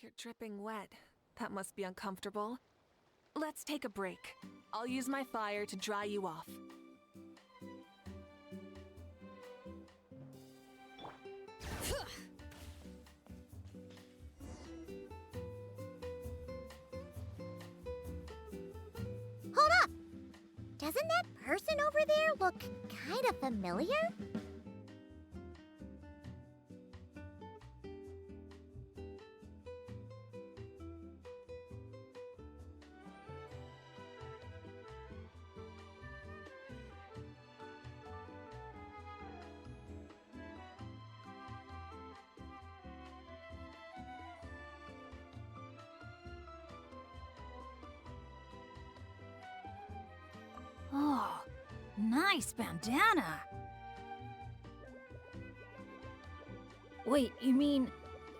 you're dripping wet. That must be uncomfortable. Let's take a break. I'll use my fire to dry you off. Hold up! Doesn't that person over there look kind of familiar? Oh, nice bandana. Wait, you mean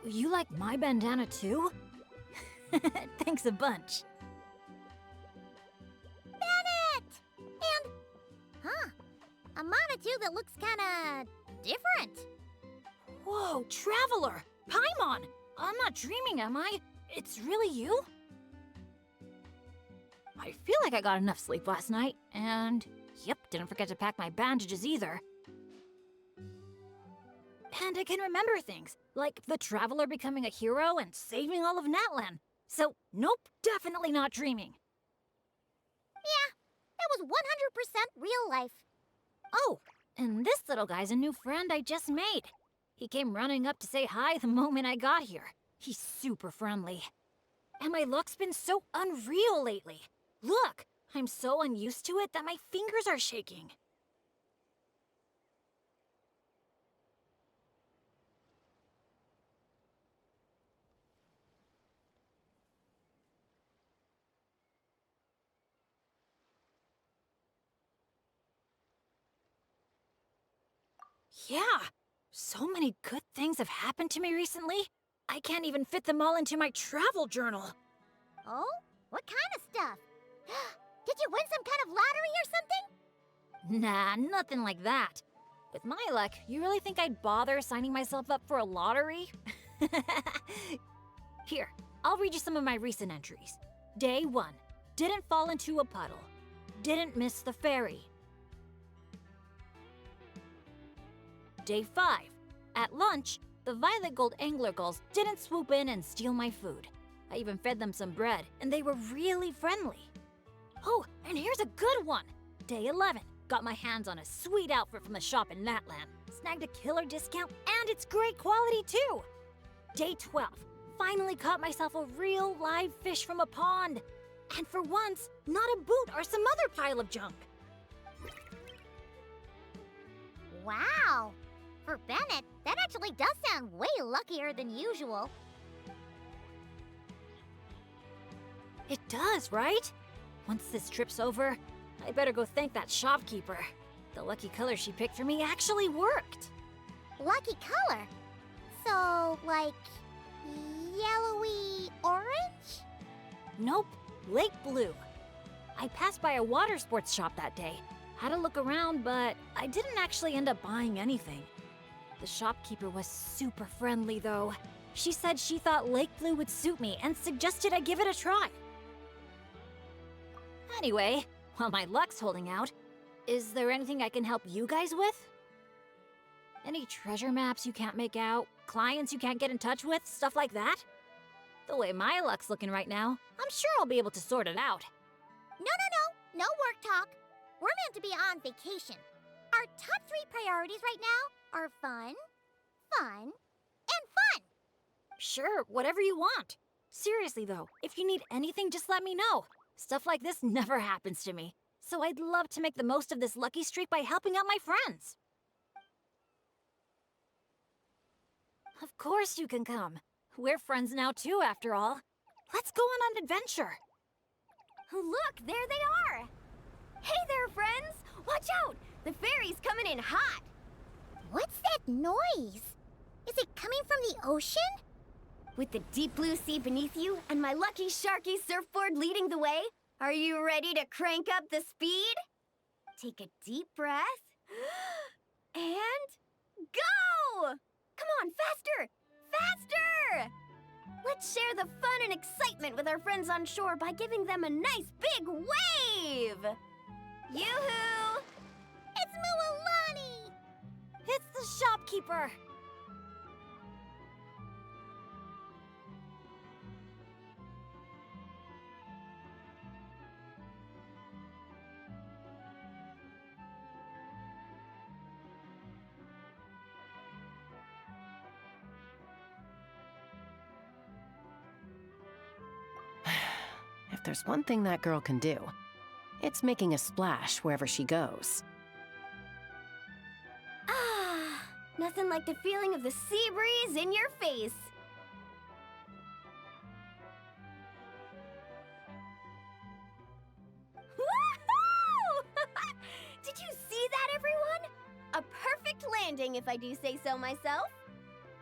you like my bandana too? Thanks a bunch. Bennett! And, a Monotoo that looks kinda different. Whoa, Traveler! Paimon! I'm not dreaming, am I? It's really you? I feel like I got enough sleep last night, and yep, didn't forget to pack my bandages either. And I can remember things, like the Traveler becoming a hero and saving all of Natlan. So, nope, definitely not dreaming. Yeah, that was 100% real life. Oh, and this little guy's a new friend I just made. He came running up to say hi the moment I got here. He's super friendly. And my luck's been so unreal lately. Look, I'm so unused to it that my fingers are shaking. Yeah, so many good things have happened to me recently. I can't even fit them all into my travel journal. Oh? What kind of stuff? Did you win some kind of lottery or something? Nah, nothing like that. With my luck, you really think I'd bother signing myself up for a lottery? Here, I'll read you some of my recent entries. Day 1. Didn't fall into a puddle. Didn't miss the ferry. Day 5. At lunch, the violet gold angler gulls didn't swoop in and steal my food. I even fed them some bread, and they were really friendly. Oh, and here's a good one. Day 11. Got my hands on a sweet outfit from the shop in Natlan. Snagged a killer discount, and it's great quality too. Day 12. Finally caught myself a real live fish from a pond. And for once, not a boot or some other pile of junk. Wow! For Bennett, that actually does sound way luckier than usual. It does, right? Once this trip's over, I better go thank that shopkeeper. The lucky color she picked for me actually worked. Lucky color? So, like, yellowy orange? Nope, lake blue. I passed by a water sports shop that day. Had a look around, but I didn't actually end up buying anything. The shopkeeper was super friendly, though. She said she thought lake blue would suit me and suggested I give it a try. Anyway, while my luck's holding out, is there anything I can help you guys with? Any treasure maps you can't make out? Clients you can't get in touch with? Stuff like that? The way my luck's looking right now, I'm sure I'll be able to sort it out. No work talk. We're meant to be on vacation. Our top 3 priorities right now are fun, and fun. Sure, whatever you want. Seriously though, if you need anything, just let me know. Stuff like this never happens to me, so I'd love to make the most of this lucky streak by helping out my friends. Of course you can come. We're friends now too, after all. Let's go on an adventure. Look, there they are! Hey there, friends! Watch out! The ferry's coming in hot! What's that noise? Is it coming from the ocean? With the deep blue sea beneath you and my lucky Sharky surfboard leading the way, are you ready to crank up the speed? Take a deep breath. And go! Come on, faster! Faster! Let's share the fun and excitement with our friends on shore by giving them a nice big wave! Yoo-hoo! It's Mualani! It's the shopkeeper! If there's one thing that girl can do, it's making a splash wherever she goes. Ah, nothing like the feeling of the sea breeze in your face. Woohoo! Did you see that, everyone? A perfect landing, if I do say so myself.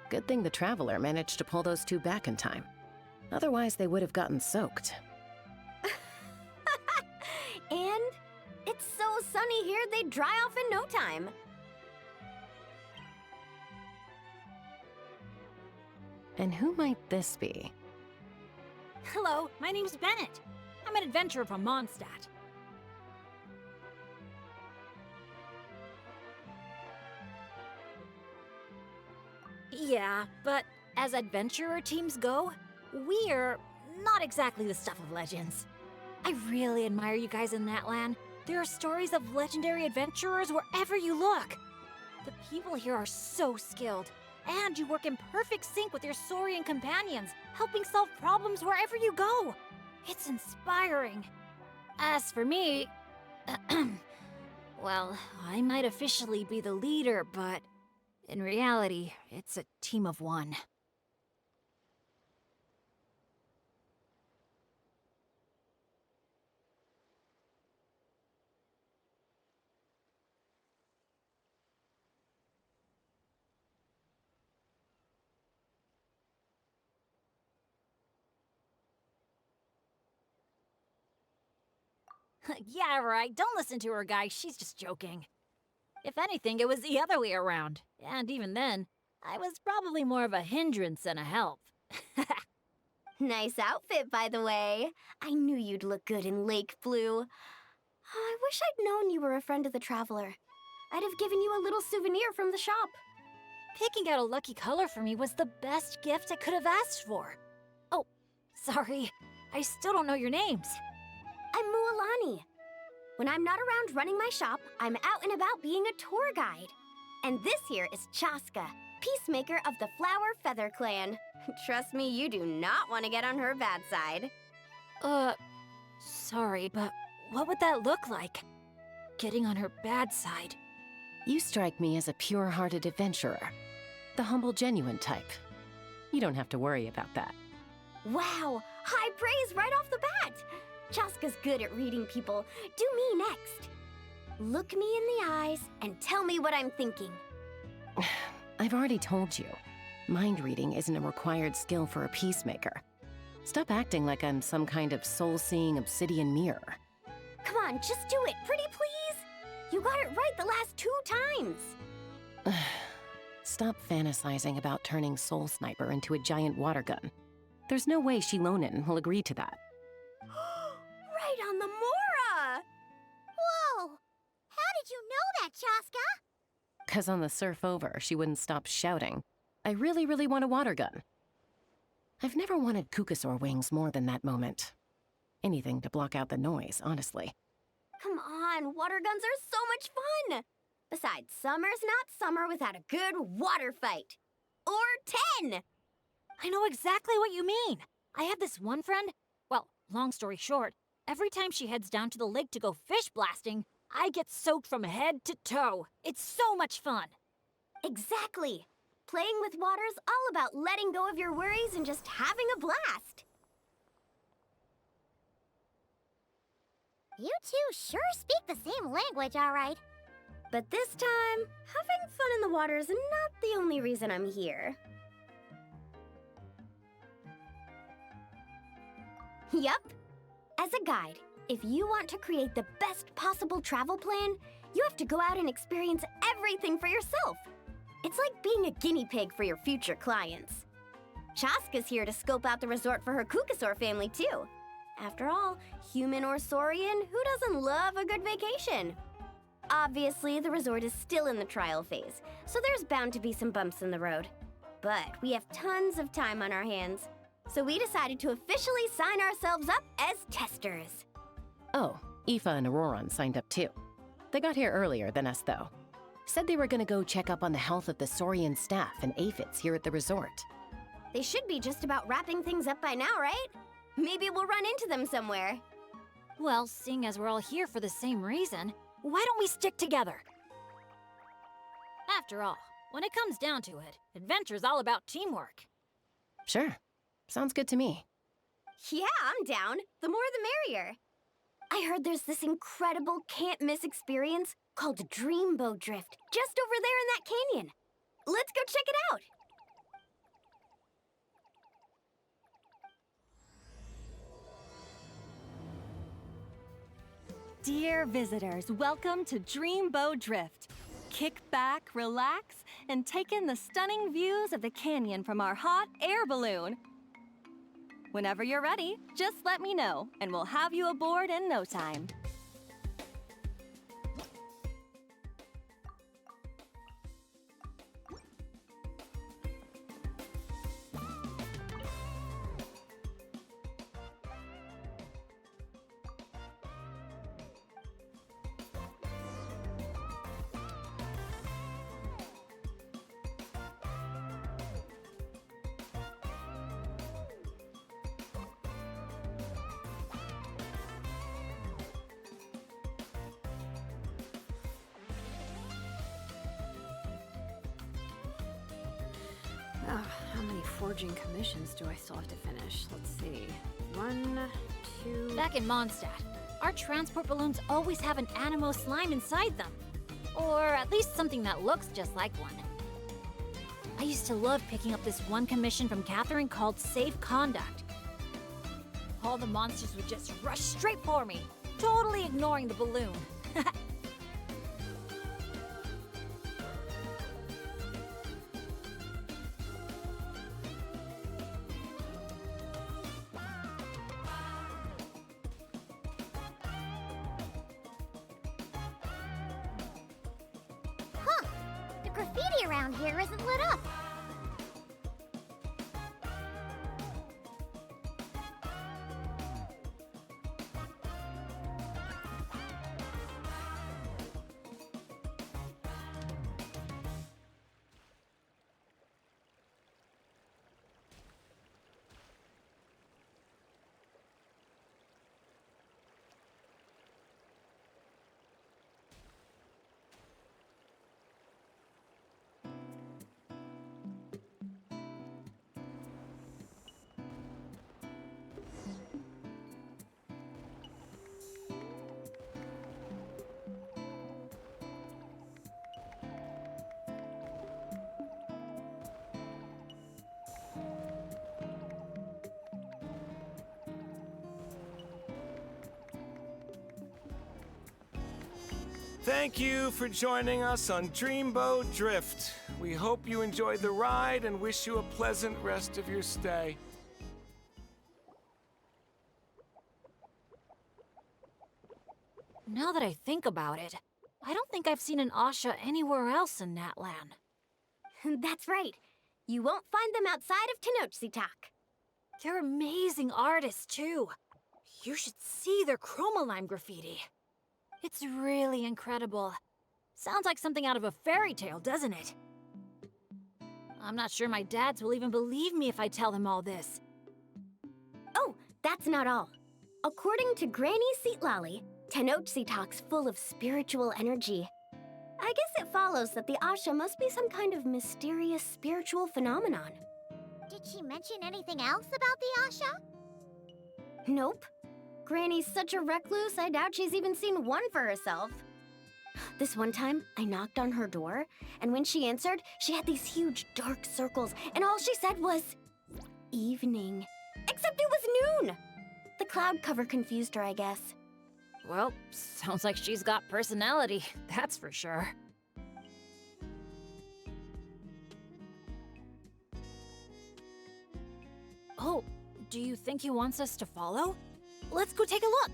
Good thing the Traveler managed to pull those two back in time. Otherwise, they would have gotten soaked. And it's so sunny here, they'd dry off in no time. And who might this be? Hello, my name's Bennett. I'm an adventurer from Mondstadt. Yeah, but as adventurer teams go, we're not exactly the stuff of legends. I really admire you guys in that land. There are stories of legendary adventurers wherever you look. The people here are so skilled, and you work in perfect sync with your Saurian companions, helping solve problems wherever you go. It's inspiring. As for me, well, I might officially be the leader, but in reality, it's a team of one. Yeah, right. Don't listen to her, guys. She's just joking. If anything, it was the other way around. And even then, I was probably more of a hindrance than a help. Nice outfit, by the way. I knew you'd look good in lake blue. I wish I'd known you were a friend of the Traveler. I'd have given you a little souvenir from the shop. Picking out a lucky color for me was the best gift I could have asked for. Oh, sorry. I still don't know your names. I'm Mualani. When I'm not around running my shop, I'm out and about being a tour guide. And this here is Chaska, peacemaker of the Flower Feather Clan. Trust me, you do not want to get on her bad side. Sorry, but what would that look like? Getting on her bad side. You strike me as a pure-hearted adventurer. The humble, genuine type. You don't have to worry about that. Wow, high praise right off the bat. Chaska's good at reading people. Do me next. Look me in the eyes and tell me what I'm thinking. I've already told you. Mind reading isn't a required skill for a peacemaker. Stop acting like I'm some kind of soul-seeing obsidian mirror. Come on, just do it, pretty please. You got it right the last 2 times. Stop fantasizing about turning Soul Sniper into a giant water gun. There's no way Shilonen will agree to that. Right on the Mora! Whoa! How did you know that, Chaska? 'Cause on the surf over, she wouldn't stop shouting, "I really, really want a water gun." I've never wanted Kukasaur wings more than that moment. Anything to block out the noise, honestly. Come on, water guns are so much fun! Besides, summer's not summer without a good water fight. Or 10! I know exactly what you mean. I have this one friend. Well, long story short, every time she heads down to the lake to go fish blasting, I get soaked from head to toe. It's so much fun. Exactly. Playing with water's all about letting go of your worries and just having a blast. You two sure speak the same language, all right. But this time, having fun in the water is not the only reason I'm here. Yup. As a guide, if you want to create the best possible travel plan, you have to go out and experience everything for yourself. It's like being a guinea pig for your future clients. Chaska's here to scope out the resort for her Kukasaur family, too. After all, human or saurian, who doesn't love a good vacation? Obviously, the resort is still in the trial phase, so there's bound to be some bumps in the road. But we have tons of time on our hands, so we decided to officially sign ourselves up as testers. Oh, Aoife and Auroran signed up too. They got here earlier than us, though. Said they were gonna go check up on the health of the saurian staff and aphids here at the resort. They should be just about wrapping things up by now, right? Maybe we'll run into them somewhere. Well, seeing as we're all here for the same reason, why don't we stick together? After all, when it comes down to it, adventure's all about teamwork. Sure. Sounds good to me. Yeah, I'm down. The more the merrier. I heard there's this incredible can't-miss experience called Dreamboat Drift just over there in that canyon. Let's go check it out. Dear visitors, welcome to Dreamboat Drift. Kick back, relax, and take in the stunning views of the canyon from our hot air balloon. Whenever you're ready, just let me know, and we'll have you aboard in no time. How many forging commissions do I still have to finish? Let's see. 1, 2... Back in Mondstadt, our transport balloons always have an animo slime inside them. Or at least something that looks just like one. I used to love picking up this one commission from Catherine called Safe Conduct. All the monsters would just rush straight for me, totally ignoring the balloon. The graffiti around here isn't lit up. Thank you for joining us on Dreamboat Drift. We hope you enjoyed the ride and wish you a pleasant rest of your stay. Now that I think about it, I don't think I've seen an Asha anywhere else in Natlan. That's right. You won't find them outside of Tenochtitlan. They're amazing artists, too. You should see their chromoline graffiti. It's really incredible. Sounds like something out of a fairy tale, doesn't it? I'm not sure my dads will even believe me if I tell them all this. Oh, that's not all. According to Granny Seatlolly, Tenochtitlan's full of spiritual energy. I guess it follows that the Asha must be some kind of mysterious spiritual phenomenon. Did she mention anything else about the Asha? Nope. Granny's such a recluse, I doubt she's even seen one for herself. This one time, I knocked on her door, and when she answered, she had these huge dark circles, and all she said was, evening. Except it was noon! The cloud cover confused her, I guess. Well, sounds like she's got personality, that's for sure. Do you think he wants us to follow? Let's go take a look.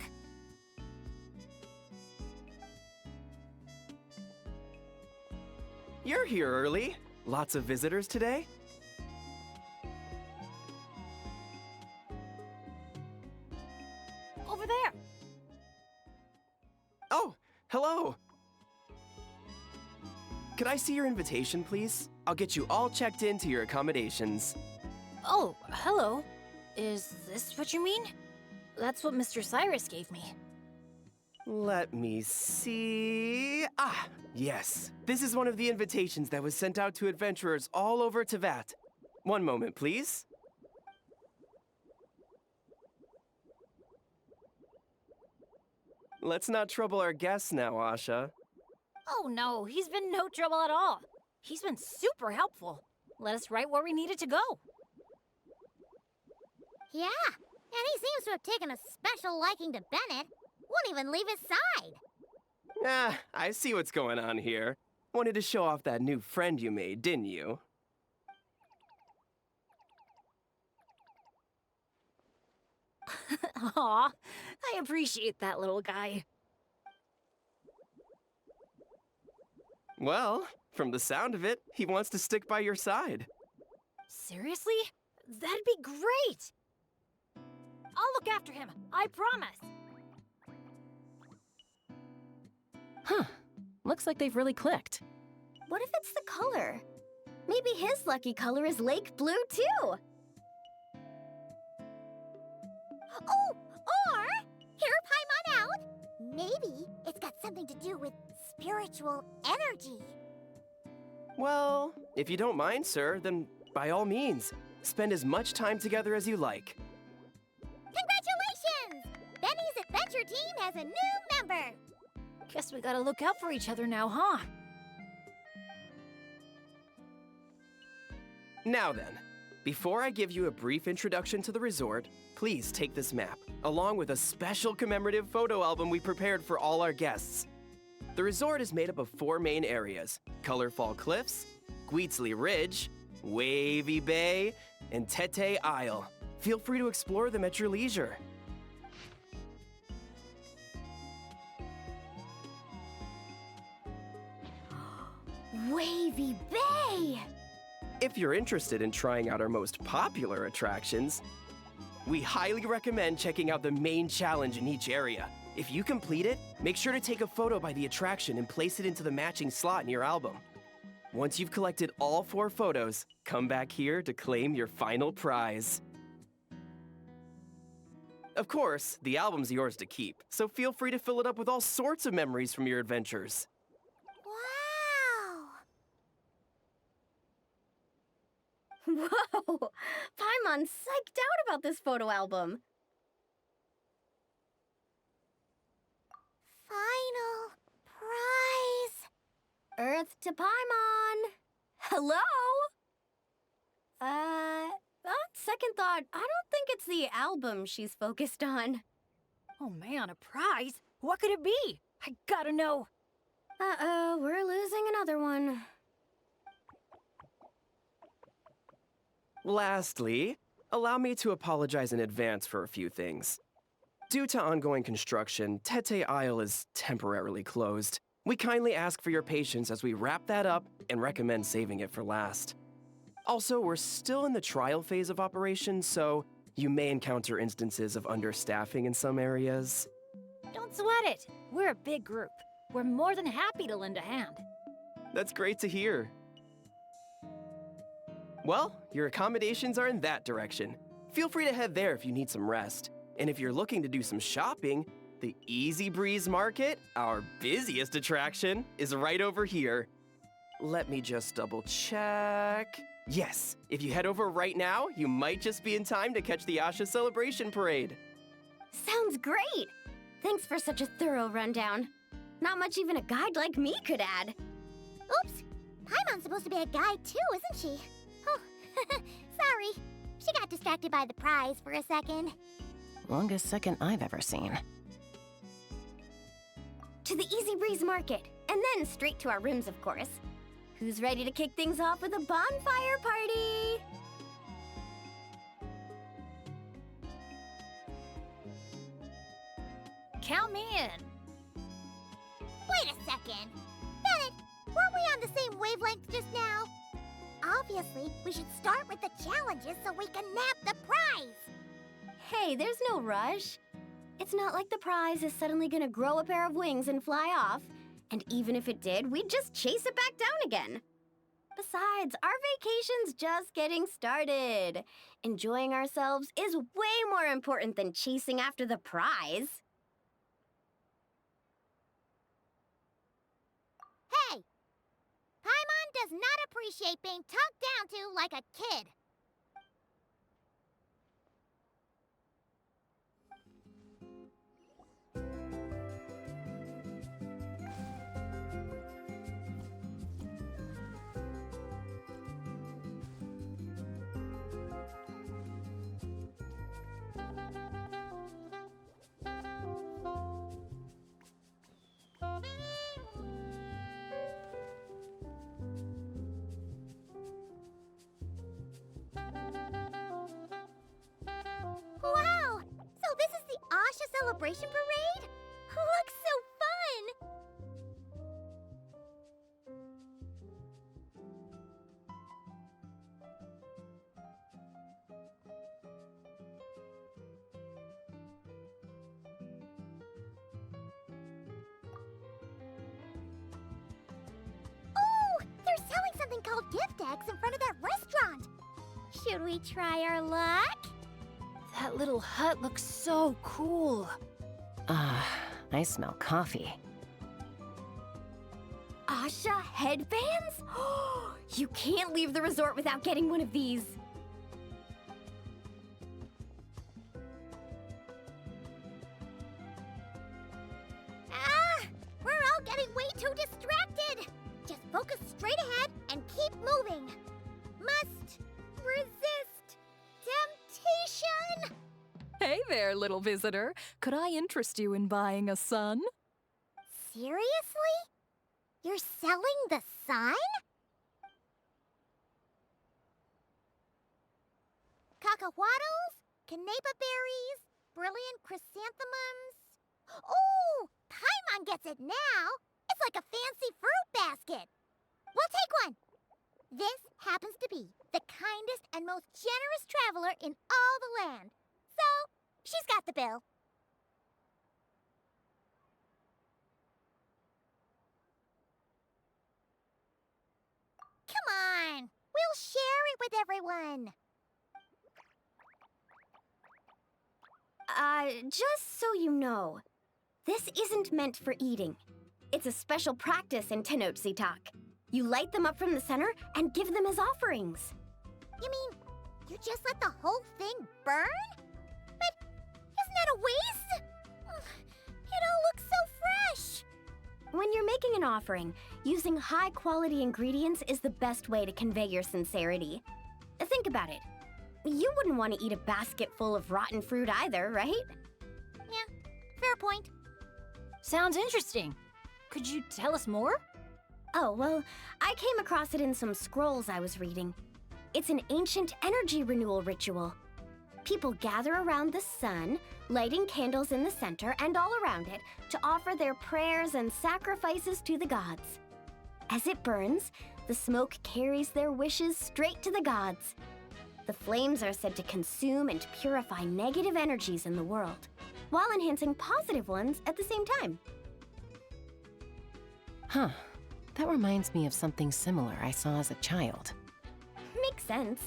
You're here early. Lots of visitors today? Over there. Oh, hello. Could I see your invitation, please? I'll get you all checked into your accommodations. Oh, hello. Is this what you mean? That's what Mr. Cyrus gave me. Let me see. Ah, yes. This is one of the invitations that was sent out to adventurers all over Tevat. One moment, please. Let's not trouble our guests now, Asha. Oh no, he's been no trouble at all. He's been super helpful. Let us right where we needed to go. Yeah, and he seems to have taken a special liking to Bennett. Won't even leave his side. Ah, I see what's going on here. Wanted to show off that new friend you made, didn't you? Aw, I appreciate that little guy. Well, from the sound of it, he wants to stick by your side. Seriously? That'd be great! I'll look after him, I promise. Huh. Looks like they've really clicked. What if it's the color? Maybe his lucky color is lake blue, too. Oh, or, hear Paimon out? Maybe it's got something to do with spiritual energy. Well, if you don't mind, sir, then by all means, spend as much time together as you like. Congratulations! Benny's adventure team has a new member. Guess we gotta look out for each other now, huh? Now then, before I give you a brief introduction to the resort, please take this map, along with a special commemorative photo album we prepared for all our guests. The resort is made up of 4 main areas: Colorful Cliffs, Gweetsley Ridge, Wavy Bay, and Tete Isle. Feel free to explore them at your leisure. Wavy Bay! If you're interested in trying out our most popular attractions, we highly recommend checking out the main challenge in each area. If you complete it, make sure to take a photo by the attraction and place it into the matching slot in your album. Once you've collected all 4 photos, come back here to claim your final prize. Of course, the album's yours to keep, so feel free to fill it up with all sorts of memories from your adventures. Wow! Whoa! Paimon's psyched out about this photo album. Final prize. Earth to Paimon! Hello? On second thought, I don't think it's the album she's focused on. Oh man, a prize? What could it be? I gotta know. Uh-oh, we're losing another one. Lastly, allow me to apologize in advance for a few things. Due to ongoing construction, Tete Isle is temporarily closed. We kindly ask for your patience as we wrap that up and recommend saving it for last. Also, we're still in the trial phase of operations, so you may encounter instances of understaffing in some areas. Don't sweat it. We're a big group. We're more than happy to lend a hand. That's great to hear. Well, your accommodations are in that direction. Feel free to head there if you need some rest. And if you're looking to do some shopping, the Easy Breeze Market, our busiest attraction, is right over here. Let me just double check. Yes, if you head over right now, you might just be in time to catch the Asha Celebration Parade. Sounds great! Thanks for such a thorough rundown. Not much even a guide like me could add. Oops! Paimon's supposed to be a guide too, isn't she? Oh, sorry. She got distracted by the prize for a second. Longest second I've ever seen. To the Easy Breeze Market, and then straight to our rooms, of course. Who's ready to kick things off with a bonfire party? count me in. Wait a second. Bennett, weren't we on the same wavelength just now? Obviously, we should start with the challenges so we can nab the prize. Hey, there's no rush. It's not like the prize is suddenly gonna grow a pair of wings and fly off. And even if it did, we'd just chase it back down again. Besides, our vacation's just getting started. Enjoying ourselves is way more important than chasing after the prize. Hey! Paimon does not appreciate being talked down to like a kid. Wow! So this is the Asha celebration parade? Looks so fun! Oh! They're selling something called gift eggs in front of that restaurant! Should we try our luck? That little hut looks so cool. I smell coffee. Asha headbands? You can't leave the resort without getting one of these. We're all getting way too distracted! Just focus straight ahead and keep moving. Must resist temptation! Hey there, little visitor. Could I interest you in buying a sun? Seriously? You're selling the sun? Cacahuatls, canepa berries, brilliant chrysanthemums. Oh, Paimon gets it now. It's like a fancy fruit basket. We'll take one. This happens to be the kindest and most generous traveler in all the land. So, she's got the bill. Come on, we'll share it with everyone. Just so you know, this isn't meant for eating. It's a special practice in Tenochtitlan. You light them up from the center and give them as offerings. You mean, you just let the whole thing burn? But isn't that a waste? It all looks so fresh. When you're making an offering, using high-quality ingredients is the best way to convey your sincerity. Think about it. You wouldn't want to eat a basket full of rotten fruit either, right? Yeah, fair point. Sounds interesting. Could you tell us more? Oh, well, I came across it in some scrolls I was reading. It's an ancient energy renewal ritual. People gather around the sun, lighting candles in the center and all around it to offer their prayers and sacrifices to the gods. As it burns, the smoke carries their wishes straight to the gods. The flames are said to consume and purify negative energies in the world, while enhancing positive ones at the same time. Huh. That reminds me of something similar I saw as a child. Makes sense.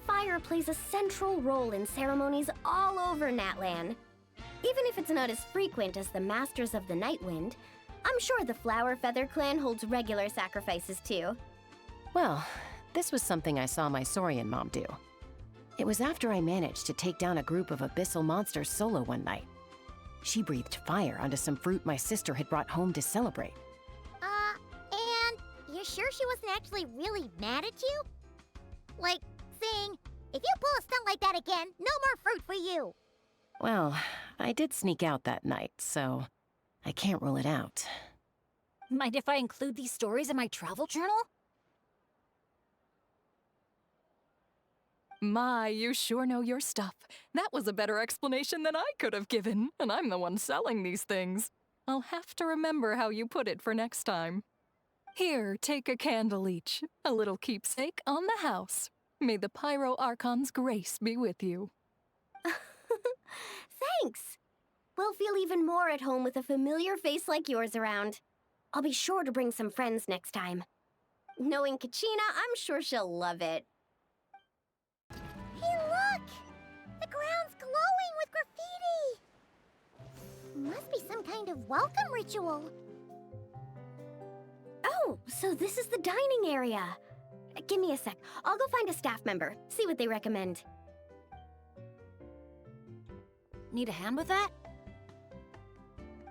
Fire plays a central role in ceremonies all over Natlan. Even if it's not as frequent as the Masters of the Night Wind, I'm sure the Flower Feather Clan holds regular sacrifices too. Well, this was something I saw my Saurian mom do. It was after I managed to take down a group of abyssal monsters solo one night. She breathed fire onto some fruit my sister had brought home to celebrate. And you're sure she wasn't actually really mad at you? Like, saying, if you pull a stunt like that again, no more fruit for you. Well, I did sneak out that night, so I can't rule it out. Mind if I include these stories in my travel journal? My, you sure know your stuff. That was a better explanation than I could have given, and I'm the one selling these things. I'll have to remember how you put it for next time. Here, take a candle each, a little keepsake on the house. May the Pyro Archon's grace be with you. Thanks. We'll feel even more at home with a familiar face like yours around. I'll be sure to bring some friends next time. Knowing Kachina, I'm sure she'll love it. Hey, look! The ground's glowing with graffiti! Must be some kind of welcome ritual. Oh, so this is the dining area. Give me a sec. I'll go find a staff member, see what they recommend. Need a hand with that?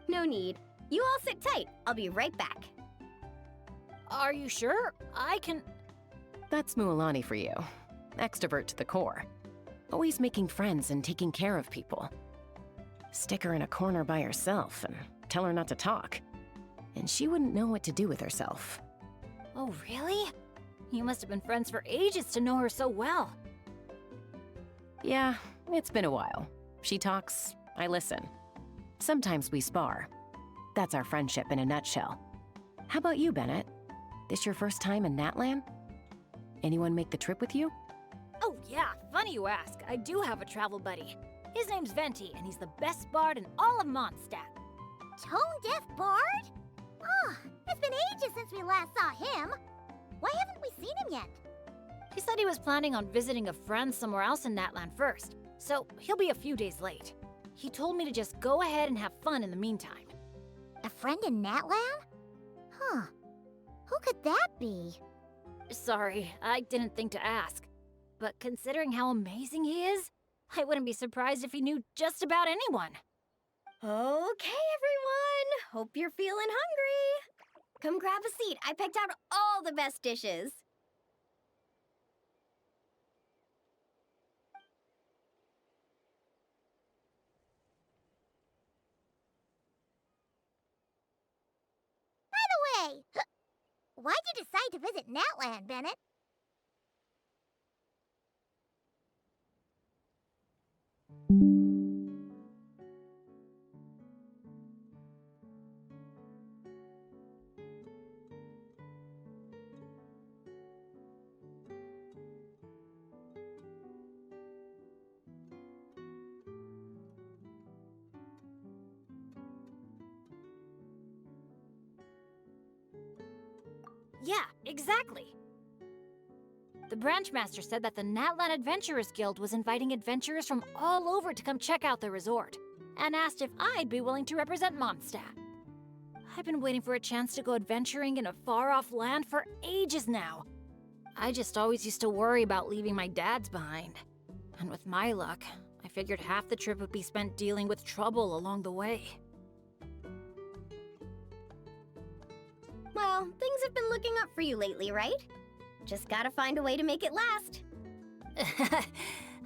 No need. You all sit tight. I'll be right back. Are you sure? I can... That's Mualani for you. Extrovert to the core. Always making friends and taking care of people. Stick her in a corner by herself and tell her not to talk. And she wouldn't know what to do with herself. Oh, really? You must have been friends for ages to know her so well. Yeah, it's been a while. She talks, I listen. Sometimes we spar. That's our friendship in a nutshell. How about you, Bennett? This your first time in Natlan? Anyone make the trip with you? Oh yeah, funny you ask. I do have a travel buddy. His name's Venti, and he's the best bard in all of Mondstadt. Tone-deaf bard? Oh, it's been ages since we last saw him. Why haven't we seen him yet? He said he was planning on visiting a friend somewhere else in Natlan first, so he'll be a few days late. He told me to just go ahead and have fun in the meantime. A friend in Natlan? Huh. Who could that be? Sorry, I didn't think to ask. But considering how amazing he is, I wouldn't be surprised if he knew just about anyone. Okay, everyone. Hope you're feeling hungry. Come grab a seat. I picked out all the best dishes. By the way, why'd you decide to visit Natlan, Bennett? Yeah, exactly. The branch master said that the Natlan Adventurers Guild was inviting adventurers from all over to come check out the resort, and asked if I'd be willing to represent Mondstadt. I've been waiting for a chance to go adventuring in a far-off land for ages now. I just always used to worry about leaving my dads behind. And with my luck, I figured half the trip would be spent dealing with trouble along the way. Well, things have been looking up for you lately, right? Just gotta find a way to make it last.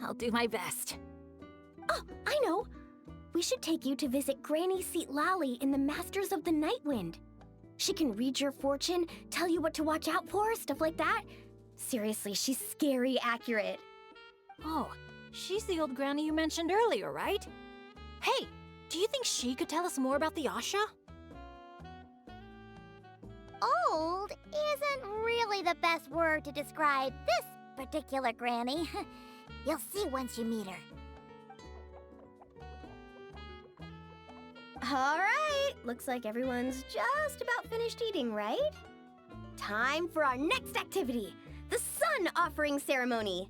I'll do my best. Oh, I know! We should take you to visit Granny Seat Lally in the Masters of the Nightwind. She can read your fortune, tell you what to watch out for, stuff like that. Seriously, she's scary accurate. Oh, she's the old granny you mentioned earlier, right? Hey, do you think she could tell us more about the Asha? Old isn't really the best word to describe this particular granny. You'll see once you meet her. All right, looks like everyone's just about finished eating, right? Time for our next activity, the Sun Offering Ceremony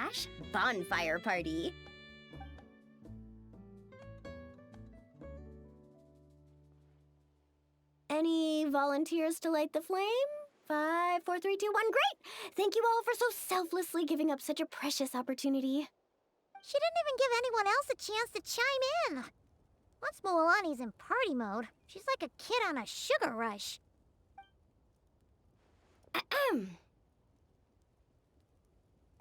/ bonfire party. Any volunteers to light the flame? 5, 4, 3, 2, 1, great! Thank you all for so selflessly giving up such a precious opportunity. She didn't even give anyone else a chance to chime in. Once Moalani's in party mode, she's like a kid on a sugar rush. Ahem.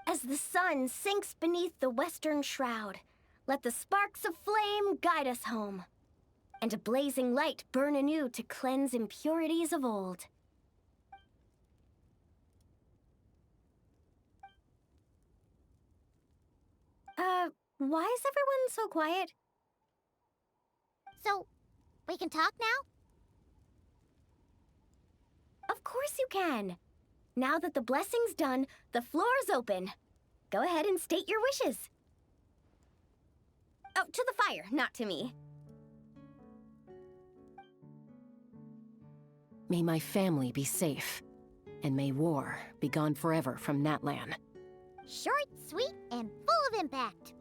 As the sun sinks beneath the western shroud, let the sparks of flame guide us home, and a blazing light burn anew to cleanse impurities of old. Why is everyone so quiet? So, we can talk now? Of course you can. Now that the blessing's done, the floor's open. Go ahead and state your wishes. Oh, to the fire, not to me. May my family be safe, and may war be gone forever from Natlan. Short, sweet, and full of impact.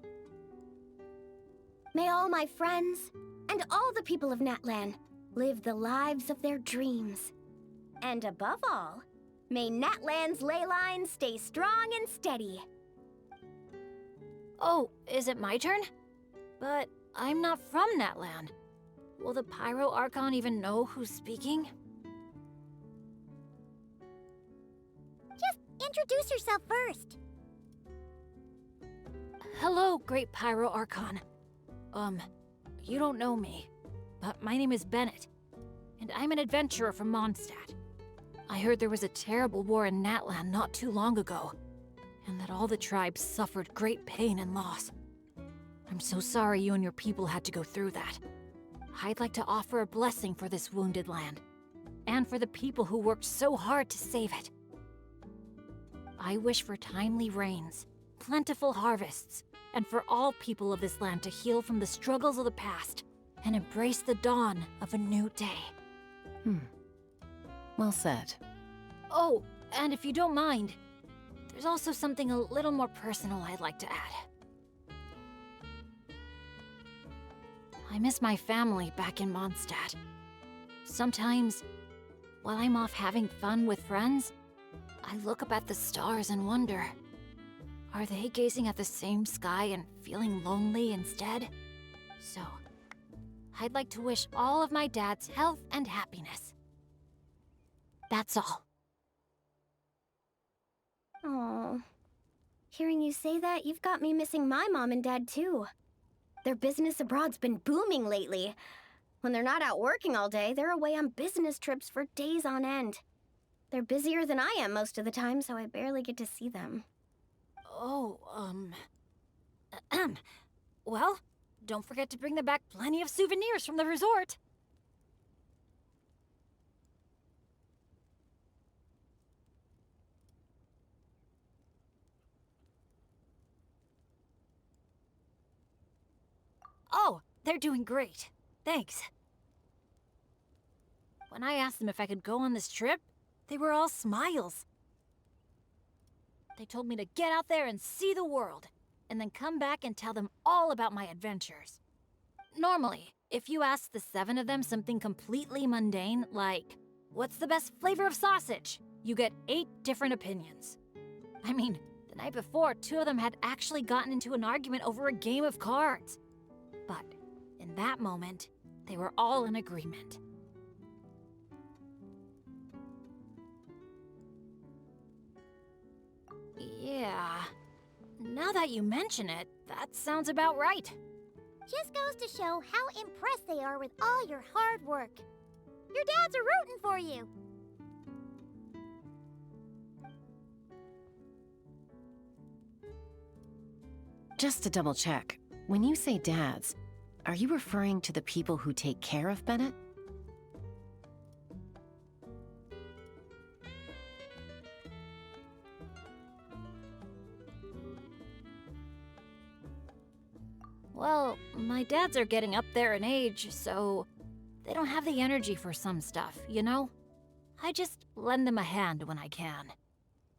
May all my friends and all the people of Natlan live the lives of their dreams. And above all, may Natlan's ley lines stay strong and steady. Oh, is it my turn? But I'm not from Natlan. Will the Pyro Archon even know who's speaking? Just introduce yourself first. Hello, Great Pyro Archon. You don't know me, but my name is Bennett, and I'm an adventurer from Mondstadt. I heard there was a terrible war in Natlan not too long ago, and that all the tribes suffered great pain and loss. I'm so sorry you and your people had to go through that. I'd like to offer a blessing for this wounded land, and for the people who worked so hard to save it. I wish for timely rains, plentiful harvests, and for all people of this land to heal from the struggles of the past and embrace the dawn of a new day. Well said. Oh, and if you don't mind, there's also something a little more personal I'd like to add. I miss my family back in Mondstadt. Sometimes, while I'm off having fun with friends, I look up at the stars and wonder, are they gazing at the same sky and feeling lonely instead? So, I'd like to wish all of my dad's health and happiness. That's all. Oh, hearing you say that, you've got me missing my mom and dad too. Their business abroad's been booming lately. When they're not out working all day, they're away on business trips for days on end. They're busier than I am most of the time, so I barely get to see them. Oh, well, don't forget to bring them back plenty of souvenirs from the resort. Oh, they're doing great. Thanks. When I asked them if I could go on this trip, they were all smiles. They told me to get out there and see the world, and then come back and tell them all about my adventures. Normally, if you ask the 7 of them something completely mundane, like, what's the best flavor of sausage? You get 8 different opinions. I mean, the night before, 2 of them had actually gotten into an argument over a game of cards. But in that moment, they were all in agreement. Yeah, now that you mention it, that sounds about right. Just goes to show how impressed they are with all your hard work. Your dads are rooting for you. Just to double check, when you say dads, are you referring to the people who take care of Bennett? Well, my dads are getting up there in age, so they don't have the energy for some stuff, you know? I just lend them a hand when I can.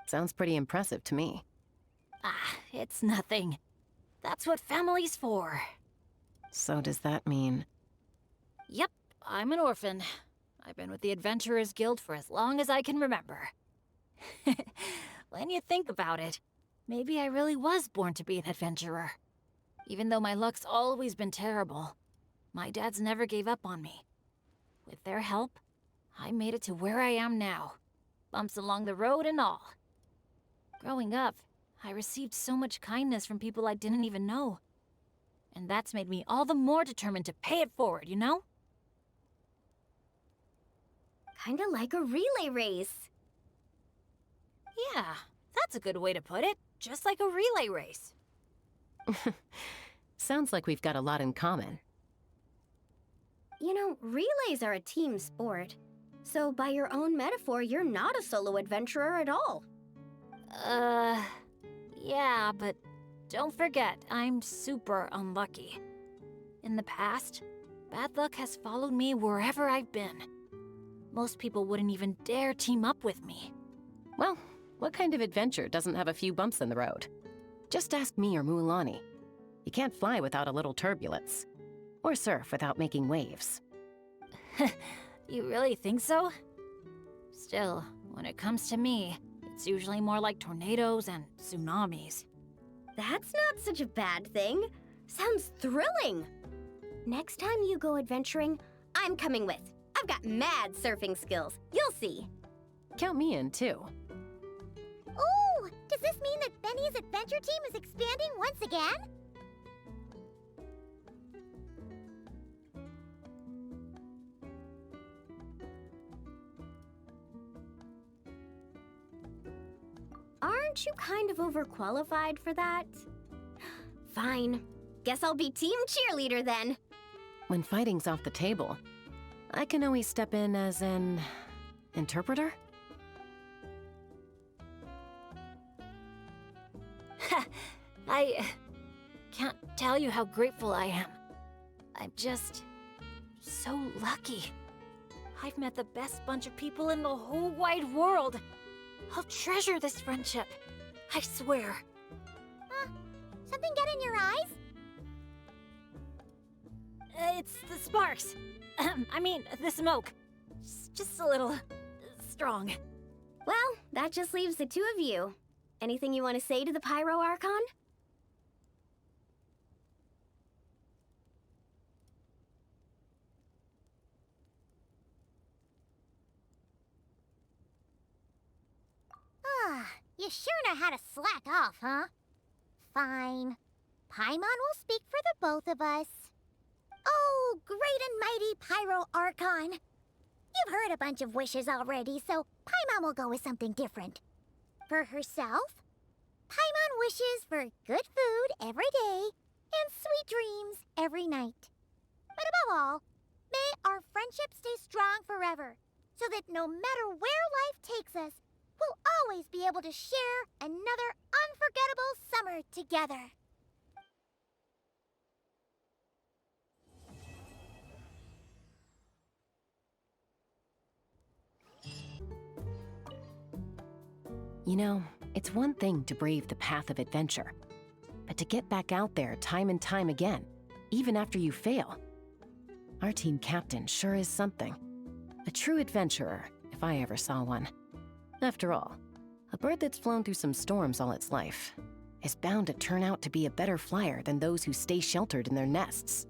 Sounds pretty impressive to me. Ah, it's nothing. That's what family's for. So does that mean... Yep, I'm an orphan. I've been with the Adventurers Guild for as long as I can remember. When you think about it, maybe I really was born to be an adventurer. Even though my luck's always been terrible, my dads never gave up on me. With their help, I made it to where I am now. Bumps along the road and all. Growing up, I received so much kindness from people I didn't even know. And that's made me all the more determined to pay it forward, you know? Kinda like a relay race. Yeah, that's a good way to put it. Just like a relay race. Sounds like we've got a lot in common. You know, relays are a team sport. So by your own metaphor, you're not a solo adventurer at all. Yeah, but don't forget, I'm super unlucky. In the past, bad luck has followed me wherever I've been. Most people wouldn't even dare team up with me. Well, what kind of adventure doesn't have a few bumps in the road? Just ask me or Mualani. You can't fly without a little turbulence. Or surf without making waves. You really think so? Still, when it comes to me, it's usually more like tornadoes and tsunamis. That's not such a bad thing. Sounds thrilling. Next time you go adventuring, I'm coming with. I've got mad surfing skills. You'll see. Count me in, too. Ooh, does this mean that Benny's adventure team is expanding once again? Aren't you kind of overqualified for that? Fine. Guess I'll be team cheerleader then. When fighting's off the table, I can always step in as an interpreter? I can't tell you how grateful I am. I'm just so lucky. I've met the best bunch of people in the whole wide world. I'll treasure this friendship. I swear. Something get in your eyes? It's the sparks. I mean, the smoke. It's just a little strong. Well, that just leaves the two of you. Anything you want to say to the Pyro Archon? You sure know how to slack off, huh? Fine. Paimon will speak for the both of us. Oh, great and mighty Pyro Archon. You've heard a bunch of wishes already, so Paimon will go with something different. For herself, Paimon wishes for good food every day and sweet dreams every night. But above all, may our friendship stay strong forever, so that no matter where life takes us, we'll always be able to share another unforgettable summer together. You know, it's one thing to brave the path of adventure, but to get back out there time and time again, even after you fail. Our team captain sure is something. A true adventurer, if I ever saw one. After all, a bird that's flown through some storms all its life is bound to turn out to be a better flyer than those who stay sheltered in their nests.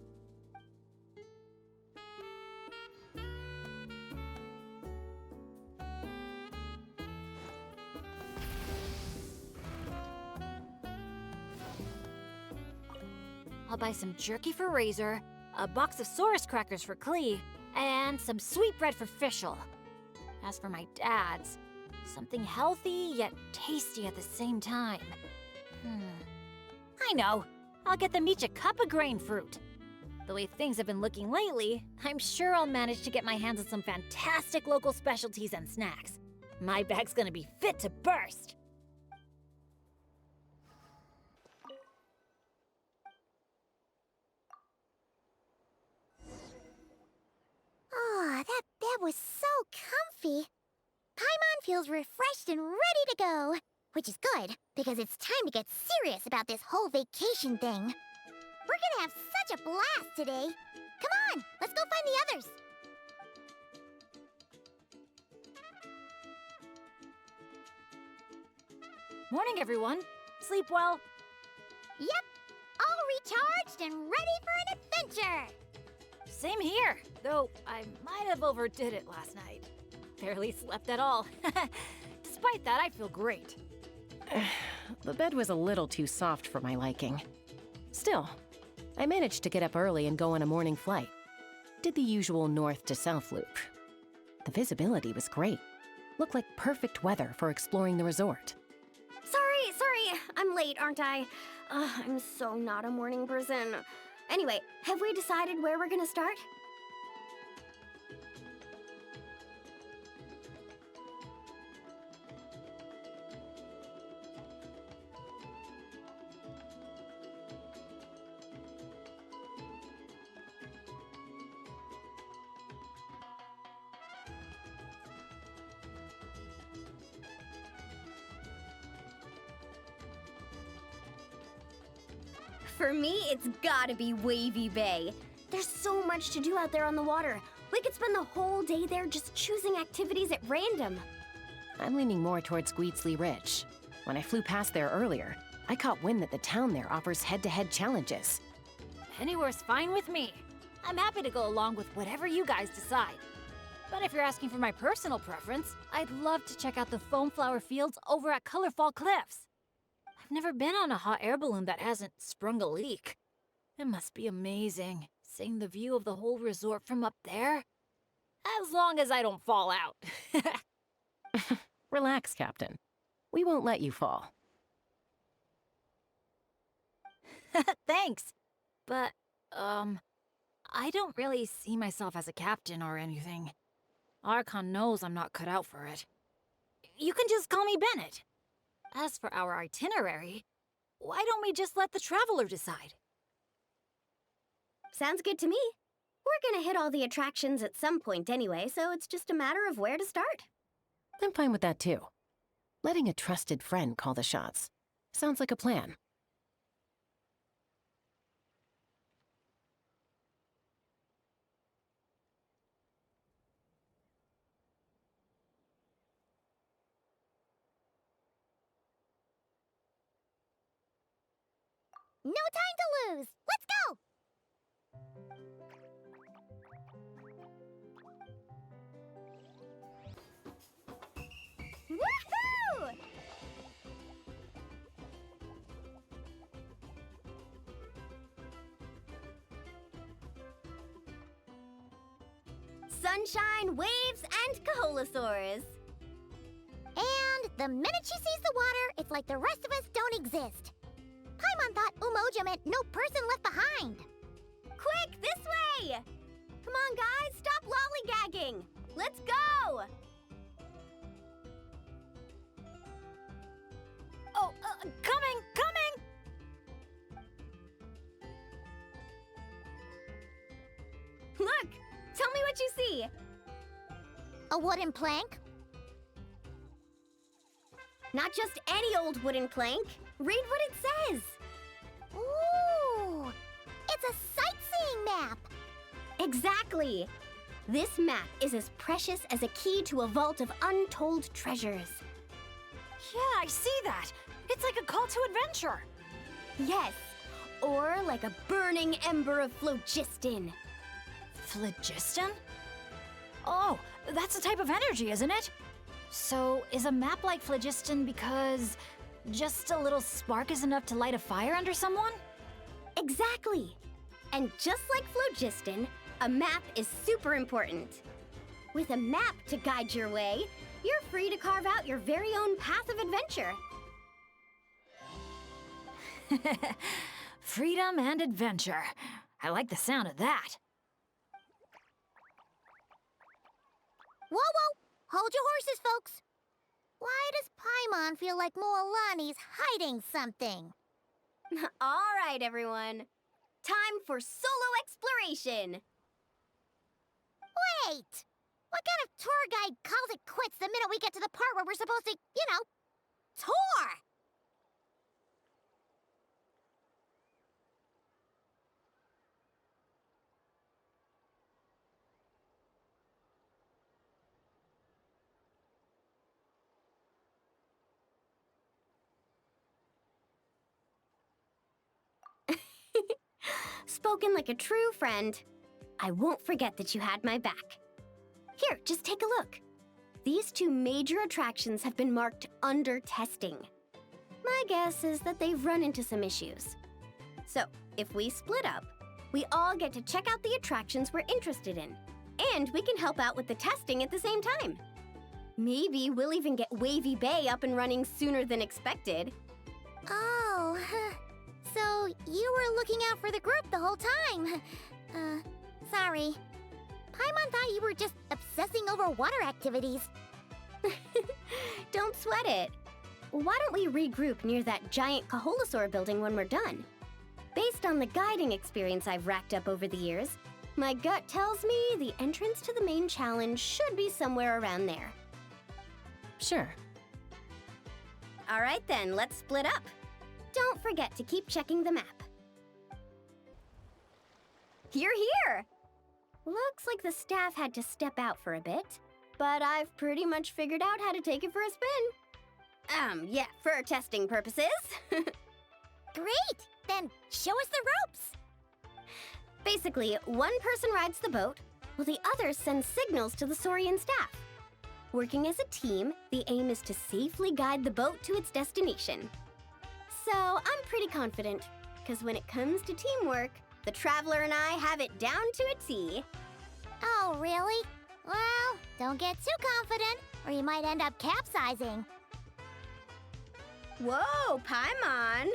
I'll buy some jerky for Razor, a box of Saurus crackers for Klee, and some sweet bread for Fischl. As for my dad's, something healthy yet tasty at the same time. I know. I'll get them each a cup of grain fruit. The way things have been looking lately, I'm sure I'll manage to get my hands on some fantastic local specialties and snacks. My bag's gonna be fit to burst. Oh, that bed was so comfy. Paimon feels refreshed and ready to go. Which is good, because it's time to get serious about this whole vacation thing. We're gonna have such a blast today. Come on, let's go find the others. Morning, everyone. Sleep well? Yep, all recharged and ready for an adventure. Same here, though I might have overdid it last night. Barely slept at all. Despite that, I feel great. The bed was a little too soft for my liking. Still, I managed to get up early and go on a morning flight. Did the usual north to south loop. The visibility was great. Looked like perfect weather for exploring the resort. Sorry, I'm late, aren't I? I'm so not a morning person. Anyway, have we decided where we're gonna start? For me, it's gotta be Wavy Bay. There's so much to do out there on the water. We could spend the whole day there just choosing activities at random. I'm leaning more towards Gweetsley Ridge. When I flew past there earlier, I caught wind that the town there offers head-to-head challenges. Anywhere's fine with me. I'm happy to go along with whatever you guys decide. But if you're asking for my personal preference, I'd love to check out the foam flower fields over at Colorfall Cliffs. I've never been on a hot air balloon that hasn't sprung a leak. It must be amazing, seeing the view of the whole resort from up there. As long as I don't fall out. Relax, Captain. We won't let you fall. Thanks. But, I don't really see myself as a captain or anything. Archon knows I'm not cut out for it. You can just call me Bennett. As for our itinerary, why don't we just let the traveler decide? Sounds good to me. We're gonna hit all the attractions at some point anyway, so it's just a matter of where to start. I'm fine with that too. Letting a trusted friend call the shots. Sounds like a plan. No time to lose! Let's go! Woohoo! Sunshine, waves, and Kaholosaurs. And the minute she sees the water, it's like the rest of us don't exist. Paimon thought Umoja meant no person left behind. Quick, this way! Come on, guys, stop lollygagging! Let's go! Oh, coming! Look! Tell me what you see! A wooden plank? Not just any old wooden plank. Read what it says. Ooh! It's a sightseeing map! Exactly! This map is as precious as a key to a vault of untold treasures. Yeah, I see that. It's like a call to adventure. Yes, or like a burning ember of phlogiston. Phlogiston? Oh, that's a type of energy, isn't it? So, is a map like phlogiston because just a little spark is enough to light a fire under someone? Exactly! And just like phlogiston, a map is super important. With a map to guide your way, you're free to carve out your very own path of adventure. Freedom and adventure. I like the sound of that. Whoa, whoa! Hold your horses, folks! Why does Paimon feel like Moalani's hiding something? All right, everyone. Time for solo exploration! Wait! What kind of tour guide calls it quits the minute we get to the part where we're supposed to, tour? Spoken like a true friend. I won't forget that you had my back. Here, just take a look. These two major attractions have been marked under testing. My guess is that they've run into some issues. So, if we split up, we all get to check out the attractions we're interested in. And we can help out with the testing at the same time. Maybe we'll even get Wavy Bay up and running sooner than expected. Oh, So, you were looking out for the group the whole time. Sorry. Paimon thought you were just obsessing over water activities. Don't sweat it. Why don't we regroup near that giant Kaholosaur building when we're done? Based on the guiding experience I've racked up over the years, my gut tells me the entrance to the main challenge should be somewhere around there. Sure. All right then, let's split up. Don't forget to keep checking the map. You're here! Looks like the staff had to step out for a bit, but I've pretty much figured out how to take it for a spin. Yeah, for testing purposes. Great! Then show us the ropes! Basically, one person rides the boat, while the other sends signals to the Saurian staff. Working as a team, the aim is to safely guide the boat to its destination. So I'm pretty confident, because when it comes to teamwork, the Traveler and I have it down to a T. Oh, really? Well, don't get too confident, or you might end up capsizing. Whoa, Paimon!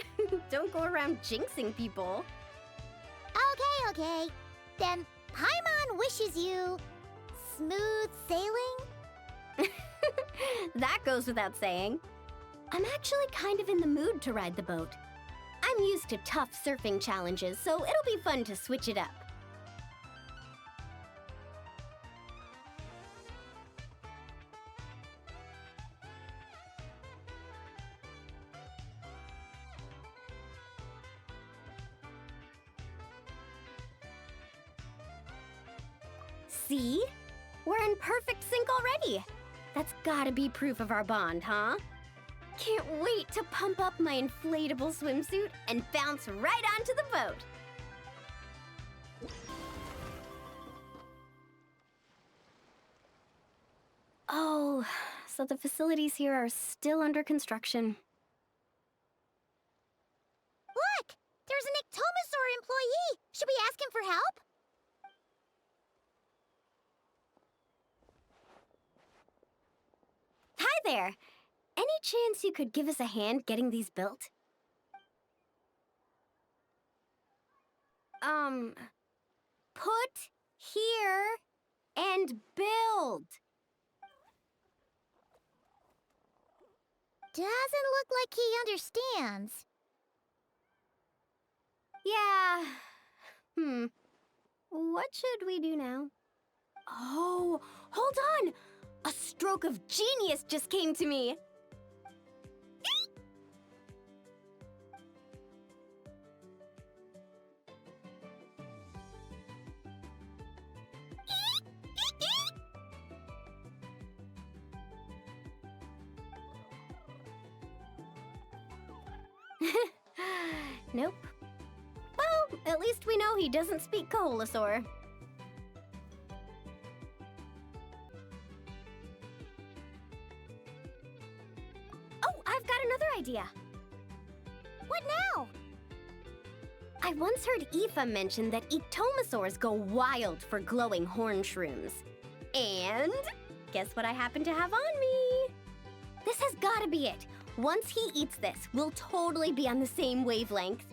Don't go around jinxing people. Okay. Then Paimon wishes you smooth sailing? That goes without saying. I'm actually kind of in the mood to ride the boat. I'm used to tough surfing challenges, so it'll be fun to switch it up. See? We're in perfect sync already. That's gotta be proof of our bond, huh? Can't wait to pump up my inflatable swimsuit and bounce right onto the boat. Oh, so the facilities here are still under construction. Look! There's an Ictomosaur employee! Should we ask him for help? Hi there! Any chance you could give us a hand getting these built? Put here and build. Doesn't look like he understands. Yeah. What should we do now? Oh, hold on! A stroke of genius just came to me! Nope. Well, at least we know he doesn't speak Kaholosaur. Oh, I've got another idea. What now? I once heard Aoife mention that Ictomosaurs go wild for glowing horn shrooms. And guess what I happen to have on me? This has gotta be it. Once he eats this, we'll totally be on the same wavelength.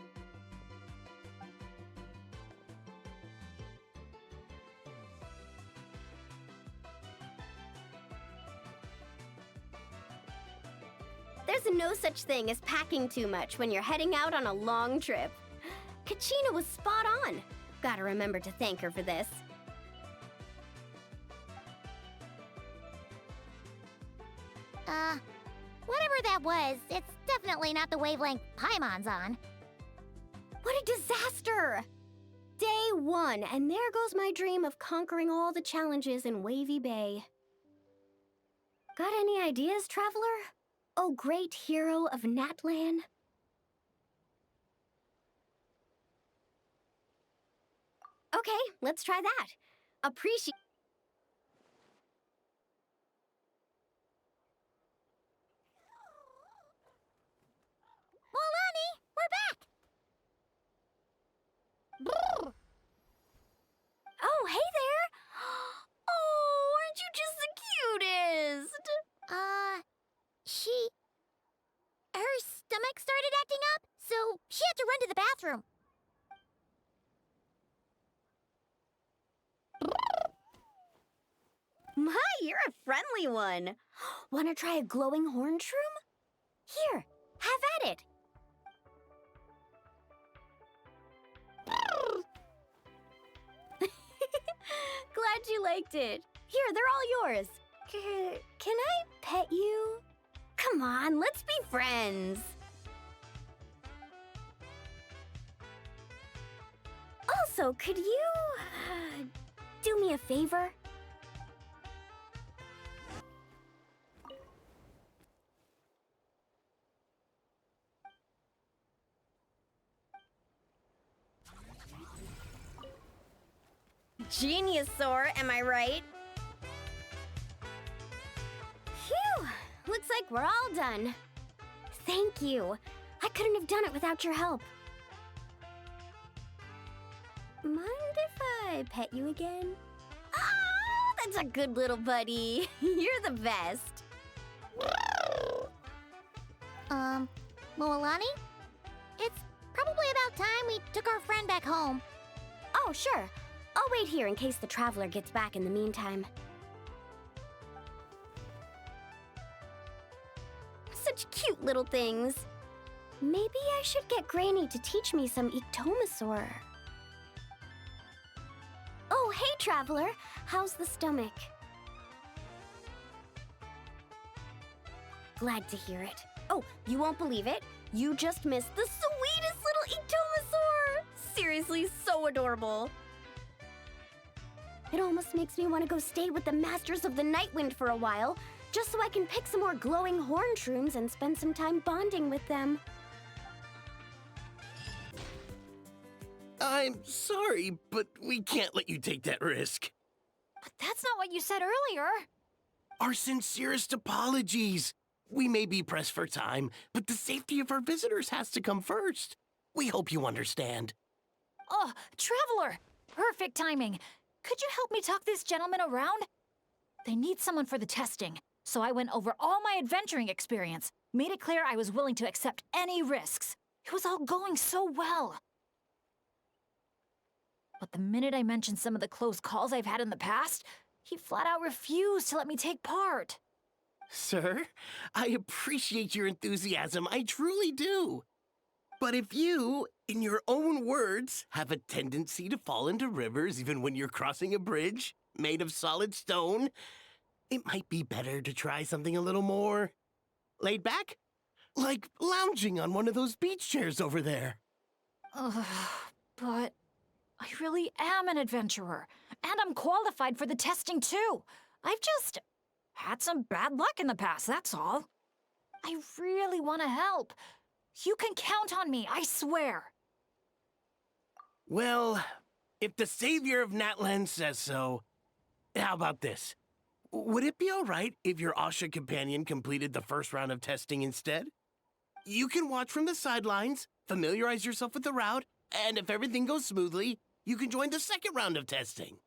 There's no such thing as packing too much when you're heading out on a long trip. Kachina was spot on. Gotta remember to thank her for this. Whatever that was, it's definitely not the wavelength Paimon's on. What a disaster! Day 1, and there goes my dream of conquering all the challenges in Wavy Bay. Got any ideas, Traveler? Oh, great hero of Natlan? Okay, let's try that. Appreciate... Molani, we're back! Brrr. Oh, hey there! Oh, aren't you just the cutest? Her stomach started acting up, so she had to run to the bathroom. My, you're a friendly one. Wanna try a glowing horn shroom? Here, have at it. Glad you liked it. Here, they're all yours. Can I pet you? Come on, let's be friends. Also, could you do me a favor? Geniusaur, am I right? Phew! Looks like we're all done. Thank you. I couldn't have done it without your help. Mind if I pet you again? Ah, that's a good little buddy. You're the best. Moalani? It's probably about time we took our friend back home. Oh, sure. I'll wait here in case the traveler gets back in the meantime. Such cute little things. Maybe I should get Granny to teach me some Ectomasaur. Oh, hey, traveler. How's the stomach? Glad to hear it. Oh, you won't believe it. You just missed the sweetest little Ectomasaur! Seriously, so adorable. It almost makes me want to go stay with the Masters of the Nightwind for a while, just so I can pick some more glowing horn shrooms and spend some time bonding with them. I'm sorry, but we can't let you take that risk. But that's not what you said earlier. Our sincerest apologies. We may be pressed for time, but the safety of our visitors has to come first. We hope you understand. Oh, Traveler! Perfect timing. Could you help me talk this gentleman around? They need someone for the testing, so I went over all my adventuring experience, made it clear I was willing to accept any risks. It was all going so well. But the minute I mentioned some of the close calls I've had in the past, he flat out refused to let me take part. Sir, I appreciate your enthusiasm, I truly do. But if you, in your own words, have a tendency to fall into rivers even when you're crossing a bridge made of solid stone, it might be better to try something a little more laid back? Like lounging on one of those beach chairs over there. But I really am an adventurer, and I'm qualified for the testing too. I've just had some bad luck in the past, that's all. I really want to help. You can count on me, I swear. Well, if the savior of Natlan says so, how about this? Would it be all right if your Asha companion completed the first round of testing instead? You can watch from the sidelines, familiarize yourself with the route, and if everything goes smoothly, you can join the second round of testing.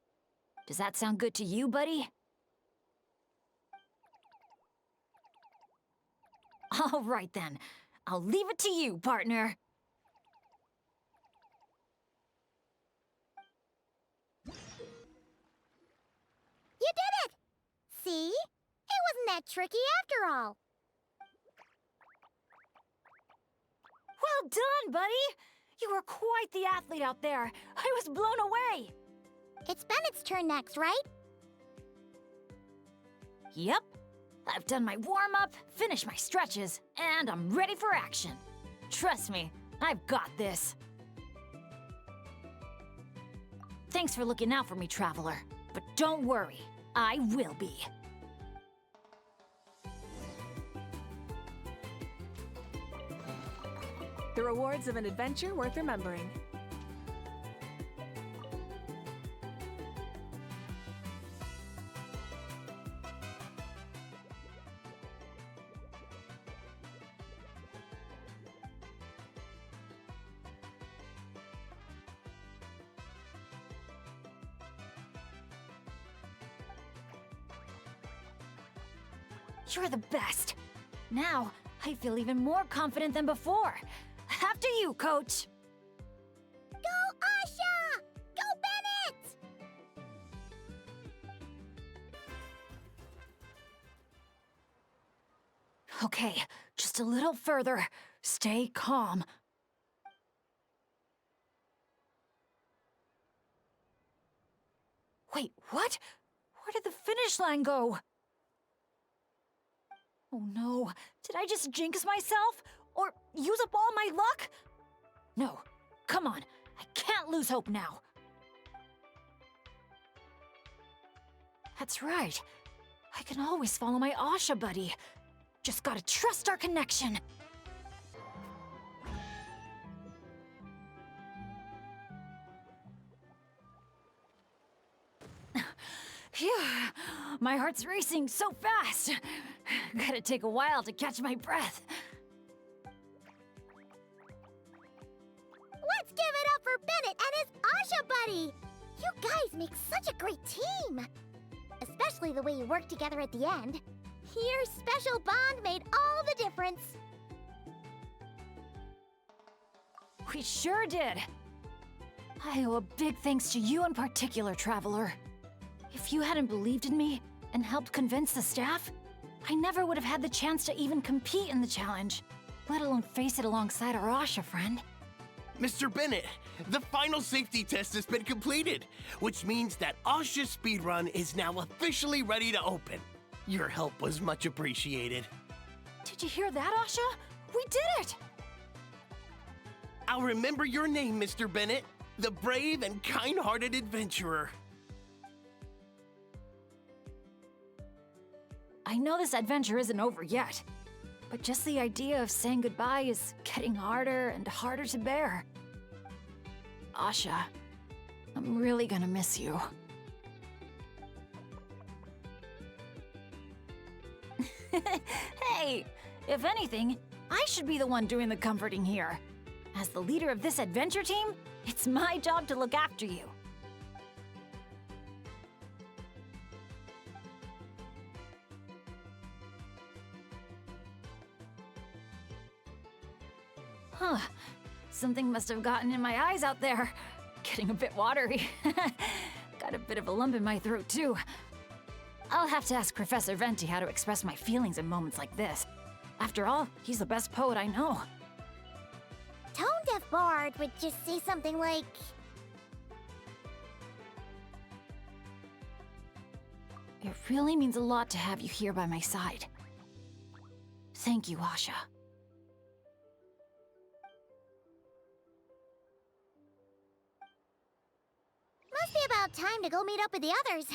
Does that sound good to you, buddy? All right then. I'll leave it to you, partner. You did it! See? It wasn't that tricky after all. Well done, buddy! You were quite the athlete out there. I was blown away. It's Bennett's turn next, right? Yep. I've done my warm-up, finished my stretches, and I'm ready for action. Trust me, I've got this. Thanks for looking out for me, Traveler. But don't worry, I will be. The rewards of an adventure worth remembering. You're the best. Now, I feel even more confident than before. After you, Coach. Go, Asha! Go, Bennett! Okay, just a little further. Stay calm. Wait, what? Where did the finish line go? Oh no, did I just jinx myself? Or use up all my luck? No, come on, I can't lose hope now. That's right. I can always follow my Asha buddy. Just gotta trust our connection. Phew, my heart's racing so fast. Gotta take a while to catch my breath. Let's give it up for Bennett and his Asha buddy! You guys make such a great team! Especially the way you work together at the end. Your special bond made all the difference. We sure did. I owe a big thanks to you in particular, Traveler. If you hadn't believed in me and helped convince the staff, I never would have had the chance to even compete in the challenge, let alone face it alongside our Asha friend. Mr. Bennett, the final safety test has been completed, which means that Asha's speedrun is now officially ready to open. Your help was much appreciated. Did you hear that, Asha? We did it! I'll remember your name, Mr. Bennett, the brave and kind-hearted adventurer. I know this adventure isn't over yet, but just the idea of saying goodbye is getting harder and harder to bear. Asha, I'm really gonna miss you. Hey, if anything, I should be the one doing the comforting here. As the leader of this adventure team, it's my job to look after you. Huh. Something must have gotten in my eyes out there. Getting a bit watery. Got a bit of a lump in my throat, too. I'll have to ask Professor Venti how to express my feelings in moments like this. After all, he's the best poet I know. Tone-deaf Bard would just say something like... It really means a lot to have you here by my side. Thank you, Asha. Must be about time to go meet up with the others.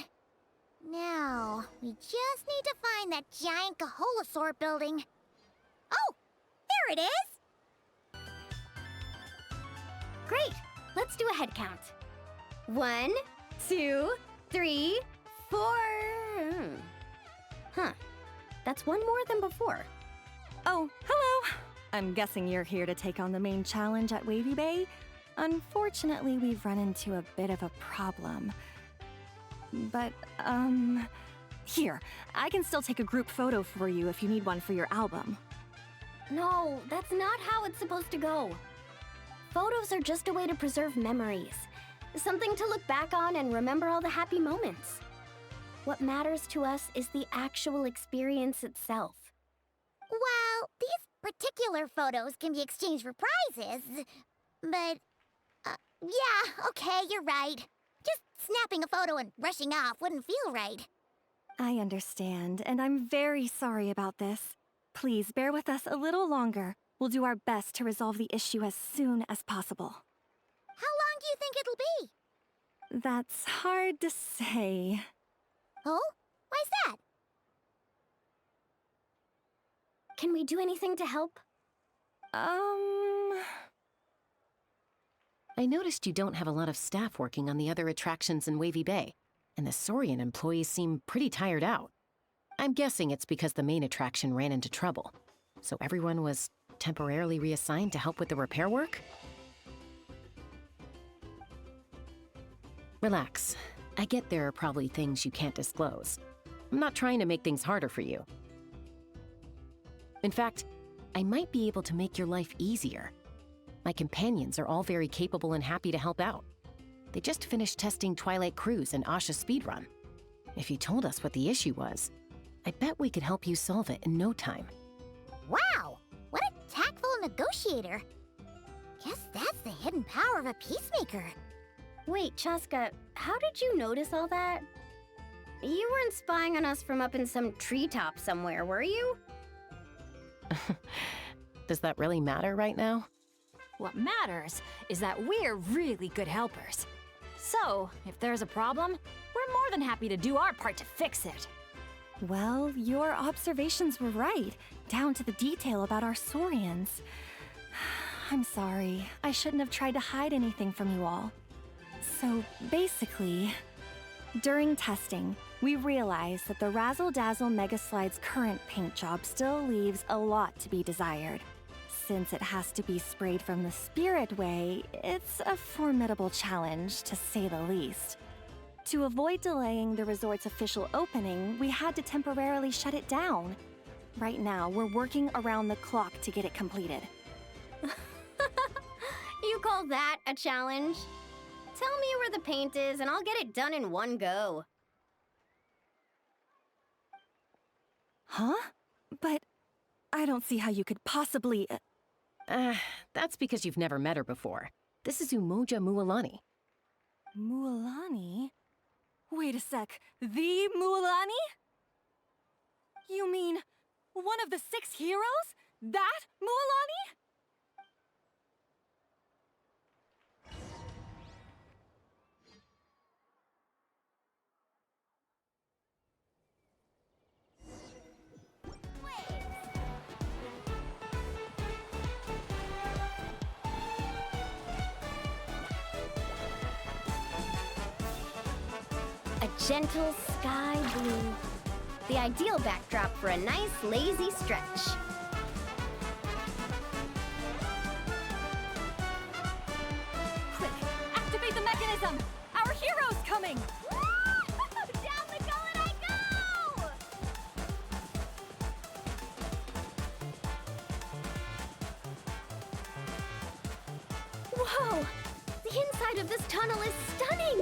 Now, we just need to find that giant Kaholosaur building. Oh, there it is! Great! Let's do a head count. 1, 2, 3, 4. Huh. That's one more than before. Oh, hello! I'm guessing you're here to take on the main challenge at Wavy Bay? Unfortunately, we've run into a bit of a problem. But, here, I can still take a group photo for you if you need one for your album. No, that's not how it's supposed to go. Photos are just a way to preserve memories. Something to look back on and remember all the happy moments. What matters to us is the actual experience itself. Well, these particular photos can be exchanged for prizes. But, yeah, okay, you're right. Just snapping a photo and rushing off wouldn't feel right. I understand, and I'm very sorry about this. Please bear with us a little longer. We'll do our best to resolve the issue as soon as possible. How long do you think it'll be? That's hard to say. Oh? Why's that? Can we do anything to help? I noticed you don't have a lot of staff working on the other attractions in Wavy Bay, and the Saurian employees seem pretty tired out. I'm guessing it's because the main attraction ran into trouble, so everyone was temporarily reassigned to help with the repair work? Relax. I get there are probably things you can't disclose. I'm not trying to make things harder for you. In fact, I might be able to make your life easier. My companions are all very capable and happy to help out. They just finished testing Twilight Cruise and Asha's speedrun. If you told us what the issue was, I bet we could help you solve it in no time. Wow, what a tactful negotiator. Guess that's the hidden power of a peacemaker. Wait, Chaska, how did you notice all that? You weren't spying on us from up in some treetop somewhere, were you? Does that really matter right now? What matters is that we're really good helpers. So, if there's a problem, we're more than happy to do our part to fix it. Well, your observations were right, down to the detail about our Saurians. I'm sorry. I shouldn't have tried to hide anything from you all. So, basically, during testing, we realized that the Razzle Dazzle Mega Slide's current paint job still leaves a lot to be desired. Since it has to be sprayed from the Spirit Way, it's a formidable challenge, to say the least. To avoid delaying the resort's official opening, we had to temporarily shut it down. Right now, we're working around the clock to get it completed. You call that a challenge? Tell me where the paint is and I'll get it done in one go. Huh? But I don't see how you could possibly... That's because you've never met her before. This is Umoja Mualani. Mualani? Wait a sec, the Mualani? You mean one of the 6 heroes? That Mualani? A gentle sky blue. The ideal backdrop for a nice, lazy stretch. Quick, activate the mechanism! Our hero's coming! Down the gullet I go! Whoa! The inside of this tunnel is stunning!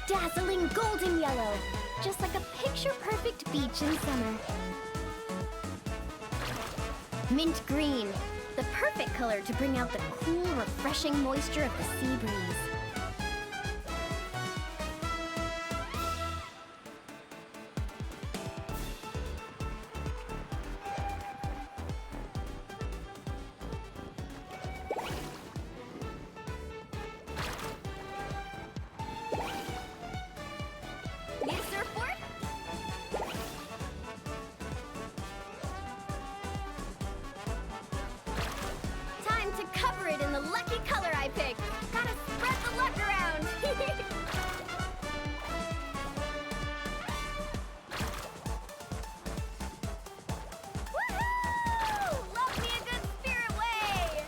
Dazzling golden yellow, just like a picture-perfect beach in summer. Mint green, the perfect color to bring out the cool, refreshing moisture of the sea breeze. Need a surfboard? Time to cover it in the lucky color I picked. Gotta spread the luck around. Woohoo! Love me a good spirit way.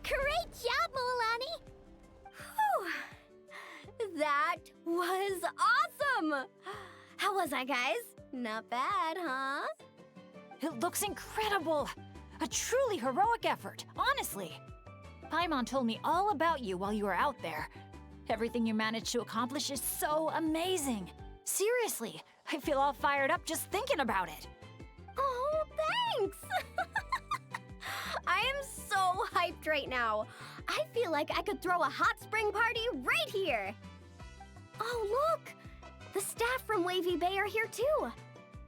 Great job, Mualani! Whew. That was awesome! How was I, guys? Not bad, huh? It looks incredible! A truly heroic effort, honestly. Paimon told me all about you while you were out there. Everything you managed to accomplish is so amazing. Seriously, I feel all fired up just thinking about it. Oh, thanks! I am so hyped right now. I feel like I could throw a hot spring party right here. Oh, look! The staff from Wavy Bay are here too.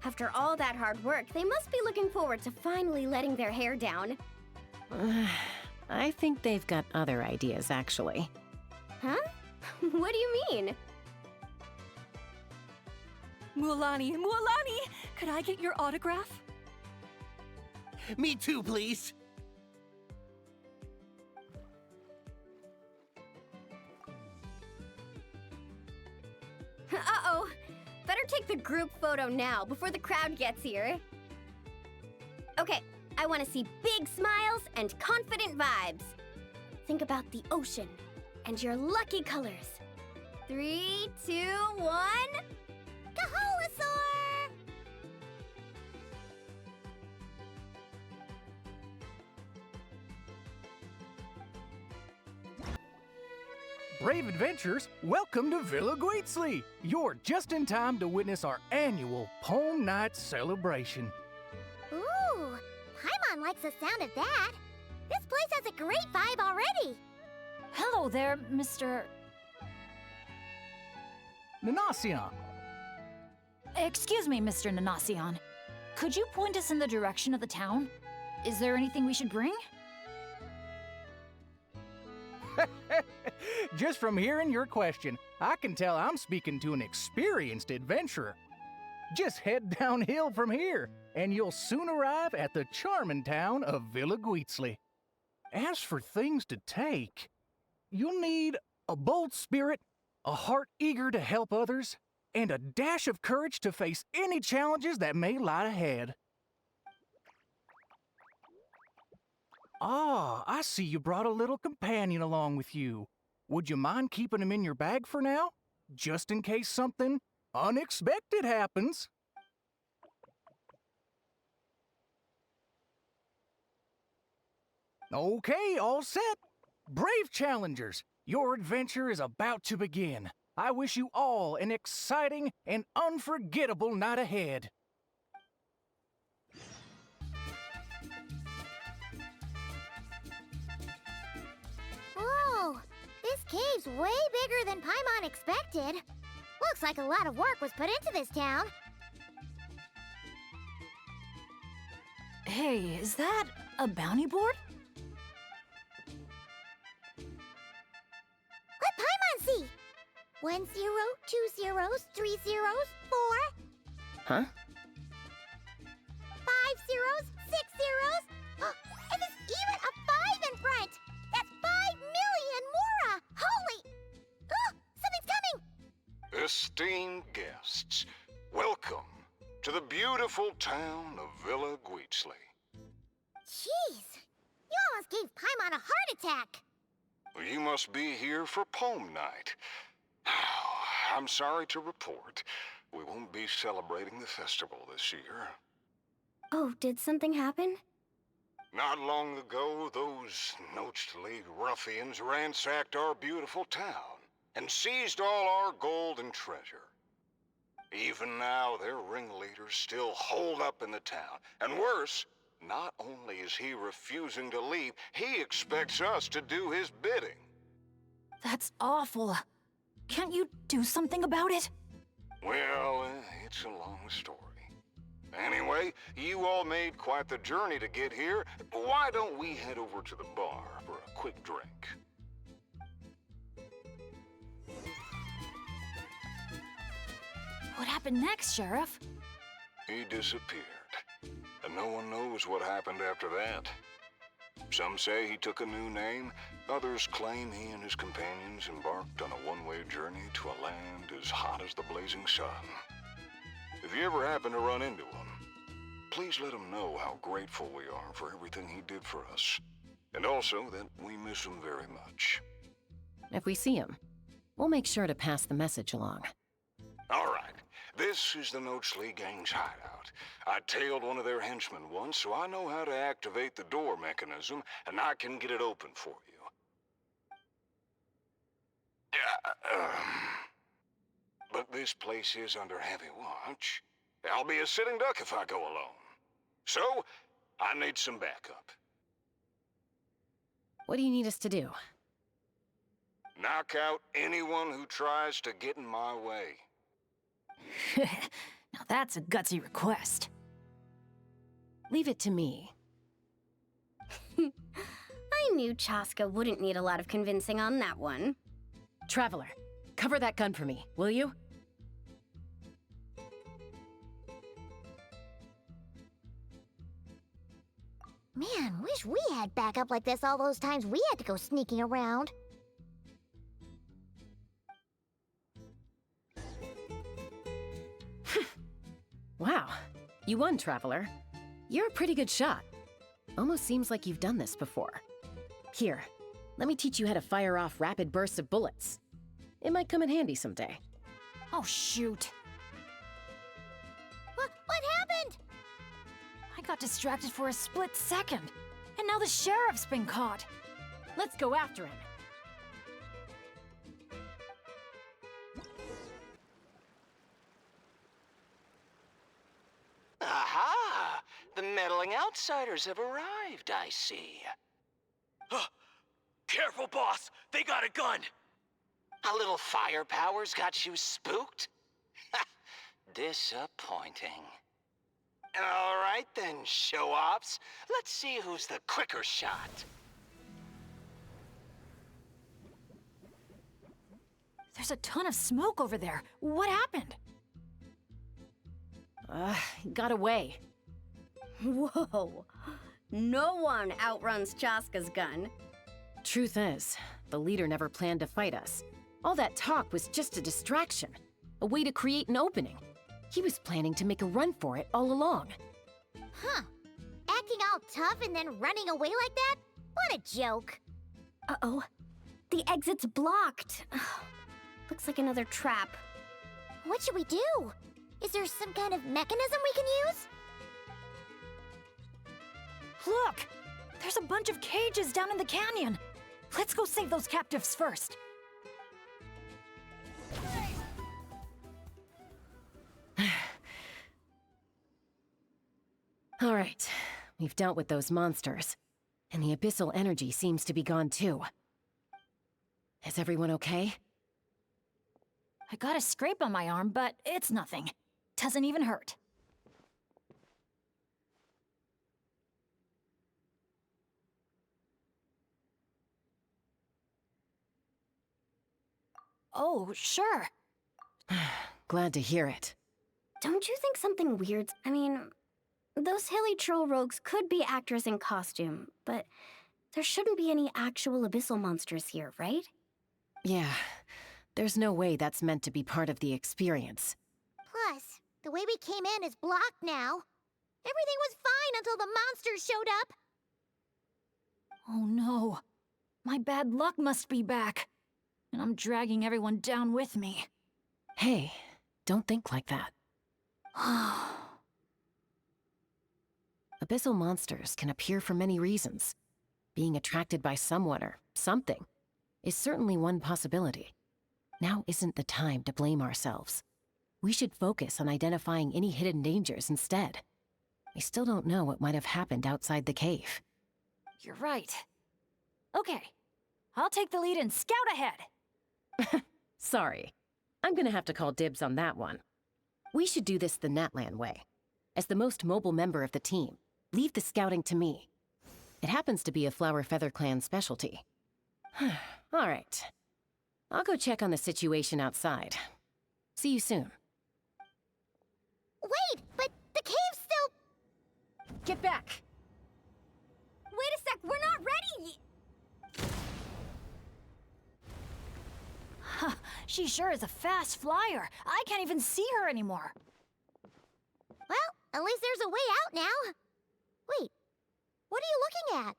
After all that hard work, they must be looking forward to finally letting their hair down. I think they've got other ideas, actually. Huh? What do you mean? Mualani, could I get your autograph? Me too, please. Uh-oh. Better take the group photo now before the crowd gets here. Okay, I want to see big smiles and confident vibes. Think about the ocean and your lucky colors. 3, 2, 1... Kaholasaur! Brave adventurers, welcome to Villa Guitzley. You're just in time to witness our annual Poem Night celebration. Ooh, Paimon likes the sound of that. This place has a great vibe already. Hello there, Mr. Nanasion, Excuse me, Mr. Nanasion. Could you point us in the direction of the town? Is there anything we should bring? just from hearing your question, I can tell I'm speaking to an experienced adventurer. Just head downhill from here, and you'll soon arrive at the charming town of Villa Guitzley. As for things to take, you'll need a bold spirit, a heart eager to help others, and a dash of courage to face any challenges that may lie ahead. Ah, I see you brought a little companion along with you. Would you mind keeping him in your bag for now? Just in case something unexpected happens. Okay, all set. Brave challengers, your adventure is about to begin. I wish you all an exciting and unforgettable night ahead. Whoa, this cave's way bigger than Paimon expected. Looks like a lot of work was put into this town. Hey, is that a bounty board? Let Paimon see. 1 0, 2 zeros, 3 zeros, 4. Huh? 5 zeros, 6 zeros. And there's even a 5 in front. That's 5 million Mora. Holy! Oh, something's coming. Esteemed guests, welcome to the beautiful town of Villa Guitzley. Jeez, you almost gave Paimon a heart attack. You must be here for Poem Night. I'm sorry to report, we won't be celebrating the festival this year. Oh, did something happen? Not long ago, those Nochtli ruffians ransacked our beautiful town and seized all our gold and treasure. Even now, their ringleaders still holed up in the town. And worse, not only is he refusing to leave, he expects us to do his bidding. That's awful. Can't you do something about it? Well, it's a long story. Anyway, you all made quite the journey to get here. Why don't we head over to the bar for a quick drink? What happened next, Sheriff? He disappeared, and no one knows what happened after that. Some say he took a new name, others claim he and his companions embarked on a one-way journey to a land as hot as the blazing sun. If you ever happen to run into him, please let him know how grateful we are for everything he did for us, and also that we miss him very much. If we see him, we'll make sure to pass the message along. All right. This is the Nochtli gang's hideout. I tailed one of their henchmen once, so I know how to activate the door mechanism, and I can get it open for you. But this place is under heavy watch. I'll be a sitting duck if I go alone. So, I need some backup. What do you need us to do? Knock out anyone who tries to get in my way. Now that's a gutsy request. Leave it to me. I knew Chaska wouldn't need a lot of convincing on that one. Traveler, cover that gun for me, will you? Man, wish we had backup like this all those times we had to go sneaking around. Wow, you won, Traveler. You're a pretty good shot. Almost seems like you've done this before. Here, let me teach you how to fire off rapid bursts of bullets. It might come in handy someday. Oh, shoot. What happened? I got distracted for a split second, and now the sheriff's been caught. Let's go after him. Aha! The meddling outsiders have arrived, I see. Careful, boss! They got a gun! A little firepower's got you spooked? Disappointing. All right then, show-offs. Let's see who's the quicker shot. There's a ton of smoke over there. What happened? Got away. Whoa. No one outruns Chaska's gun. Truth is, the leader never planned to fight us. All that talk was just a distraction, a way to create an opening. He was planning to make a run for it all along. Huh. Acting all tough and then running away like that? What a joke. Uh-oh. The exit's blocked. Looks like another trap. What should we do? Is there some kind of mechanism we can use? Look! There's a bunch of cages down in the canyon. Let's go save those captives first. All right, we've dealt with those monsters, and the abyssal energy seems to be gone too. Is everyone okay? I got a scrape on my arm, but it's nothing. Doesn't even hurt. Oh, sure. Glad to hear it. Don't you think something weird's... I mean, those hilly troll rogues could be actors in costume, but there shouldn't be any actual abyssal monsters here, right? Yeah, there's no way that's meant to be part of the experience. Plus, the way we came in is blocked now. Everything was fine until the monsters showed up. Oh no. My bad luck must be back. And I'm dragging everyone down with me. Hey, don't think like that. Abyssal monsters can appear for many reasons. Being attracted by someone or something is certainly one possibility. Now isn't the time to blame ourselves. We should focus on identifying any hidden dangers instead. We still don't know what might have happened outside the cave. You're right. Okay, I'll take the lead and scout ahead. Sorry. I'm gonna have to call dibs on that one. We should do this the Natlan way. As the most mobile member of the team, leave the scouting to me. It happens to be a Flower Feather Clan specialty. All right. I'll go check on the situation outside. See you soon. Wait, but the cave's still... Get back! Wait a sec, we're not ready! She sure is a fast flyer. I can't even see her anymore. Well, at least there's a way out now. Wait, what are you looking at?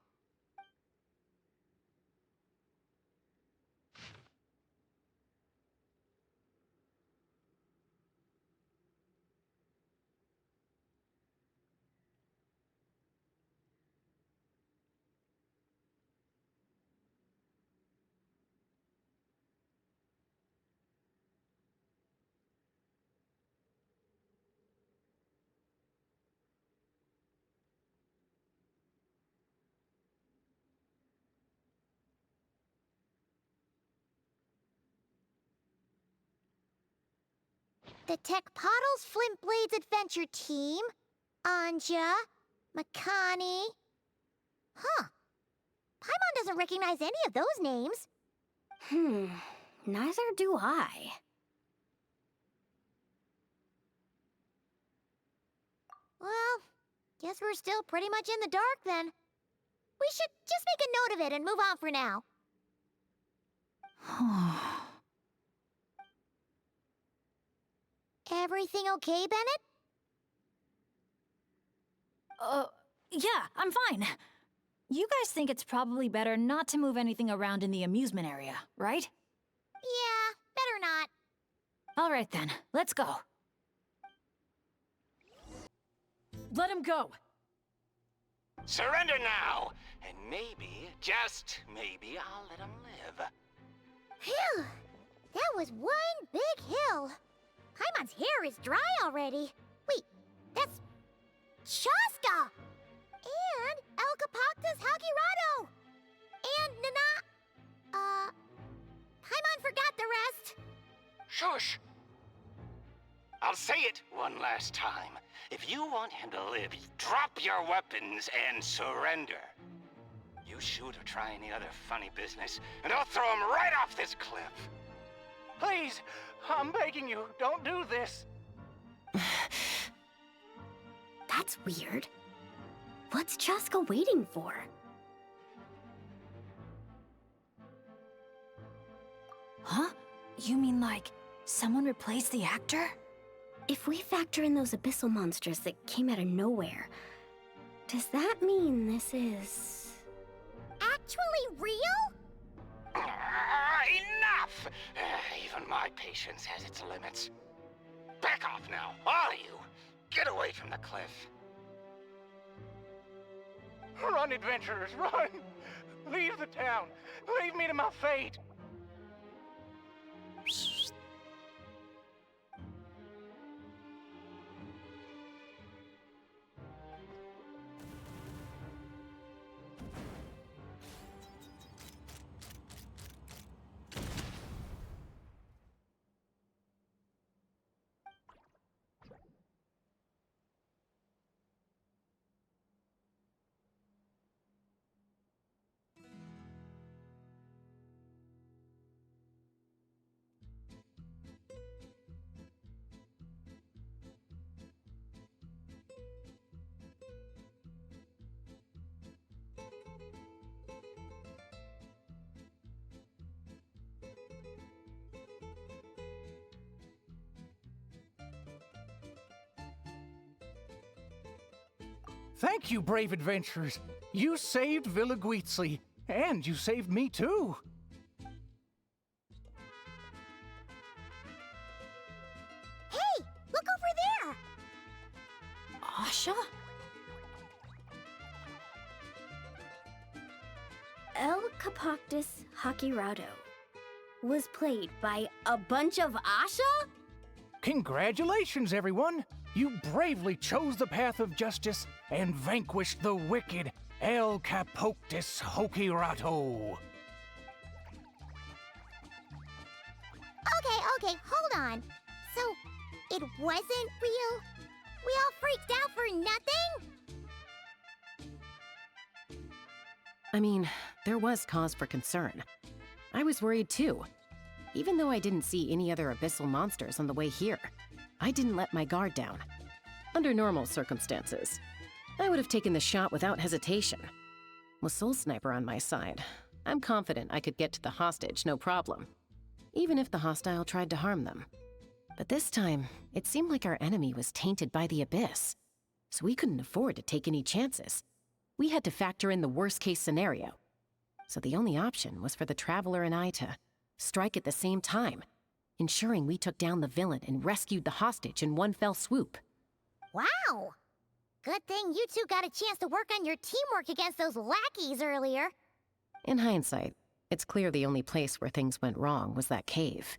The Tech Pottles Flint Blades Adventure Team, Anja, Makani. Huh. Paimon doesn't recognize any of those names. Neither do I. Well, guess we're still pretty much in the dark then. We should just make a note of it and move on for now. Everything okay, Bennett? Yeah, I'm fine. You guys think it's probably better not to move anything around in the amusement area, right? Yeah, better not. All right then, let's go. Let him go! Surrender now, and maybe, just maybe, I'll let him live. Phew! That was one big hill. Paimon's hair is dry already. Wait, that's Chaska! And Elkapoctus Hagirado! And Nana... Paimon forgot the rest. Shush! I'll say it one last time. If you want him to live, drop your weapons and surrender. You shoot or try any other funny business, and I'll throw him right off this cliff. Please, I'm begging you, don't do this. That's weird. What's Chaska waiting for? Huh? You mean like someone replaced the actor? If we factor in those abyssal monsters that came out of nowhere, does that mean this is... Actually real? Enough! Even my patience has its limits. Back off now, all of you. Get away from the cliff. Run, adventurers, run! Leave the town! Leave me to my fate! Thank you, brave adventurers. You saved Villa Guizli, and you saved me too. Hey, look over there! Asha? Elkapoctus Hagirado was played by a bunch of Asha? Congratulations, everyone! You bravely chose the path of justice and vanquished the wicked Elkapoctus Hagirado. Okay, hold on. So, it wasn't real? We all freaked out for nothing? I mean, there was cause for concern. I was worried too. Even though I didn't see any other abyssal monsters on the way here, I didn't let my guard down. Under normal circumstances, I would have taken the shot without hesitation. With Soul Sniper on my side, I'm confident I could get to the hostage no problem, even if the hostile tried to harm them. But this time, it seemed like our enemy was tainted by the abyss, so we couldn't afford to take any chances. We had to factor in the worst-case scenario. So the only option was for the Traveler and I to strike at the same time, ensuring we took down the villain and rescued the hostage in one fell swoop. Wow! Good thing you two got a chance to work on your teamwork against those lackeys earlier. In hindsight, it's clear the only place where things went wrong was that cave.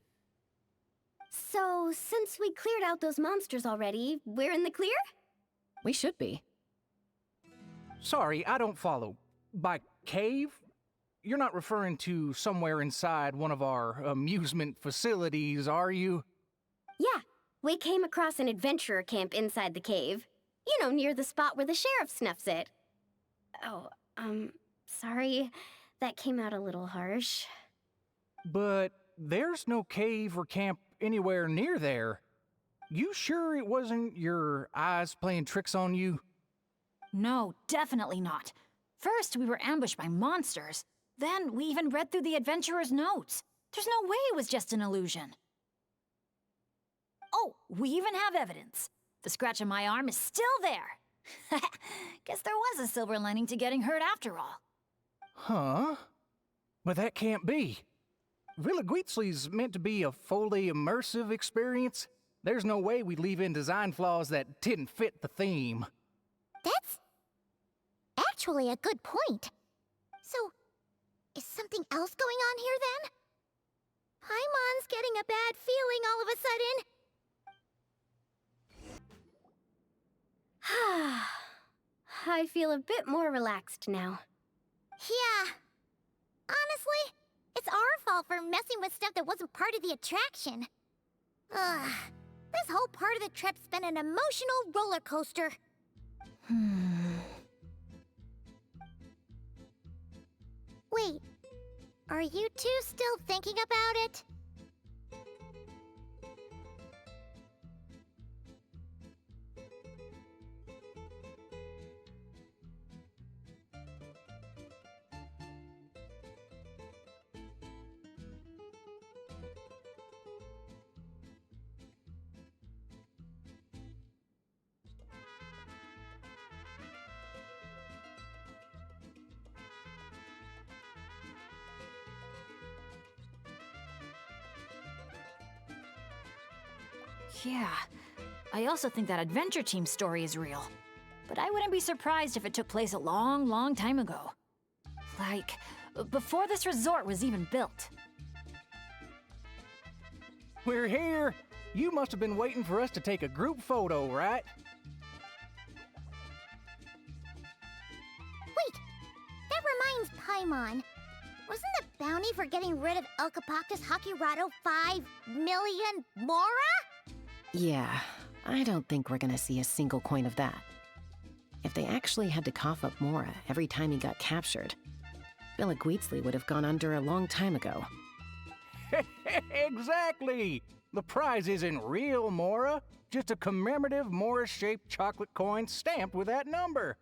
So, since we cleared out those monsters already, we're in the clear? We should be. Sorry, I don't follow. By cave? You're not referring to somewhere inside one of our amusement facilities, are you? Yeah, We came across an adventurer camp inside the cave. You know, near the spot where the sheriff snuffs it. Oh, sorry. That came out a little harsh. But there's no cave or camp anywhere near there. You sure it wasn't your eyes playing tricks on you? No, definitely not. First, we were ambushed by monsters. Then, we even read through the adventurer's notes. There's no way it was just an illusion. Oh, we even have evidence. The scratch on my arm is still there. Guess there was a silver lining to getting hurt after all. Huh? But that can't be. Villaguitzli's meant to be a fully immersive experience. There's no way we'd leave in design flaws that didn't fit the theme. That's actually a good point. So, is something else going on here then? Paimon's getting a bad feeling all of a sudden. I feel a bit more relaxed now. Yeah. Honestly, it's our fault for messing with stuff that wasn't part of the attraction. Ugh. This whole part of the trip's been an emotional roller coaster. Wait, are you two still thinking about it? Yeah, I also think that Adventure Team story is real. But I wouldn't be surprised if it took place a long, long time ago. Like, before this resort was even built. We're here! You must have been waiting for us to take a group photo, right? Wait, that reminds Paimon. Wasn't the bounty for getting rid of El Capactus Hakirado 5 million Mora? Yeah, I don't think we're gonna see a single coin of that. If they actually had to cough up Mora every time he got captured, Villaguitzli would have gone under a long time ago. Exactly! The prize isn't real Mora, just a commemorative Mora-shaped chocolate coin stamped with that number.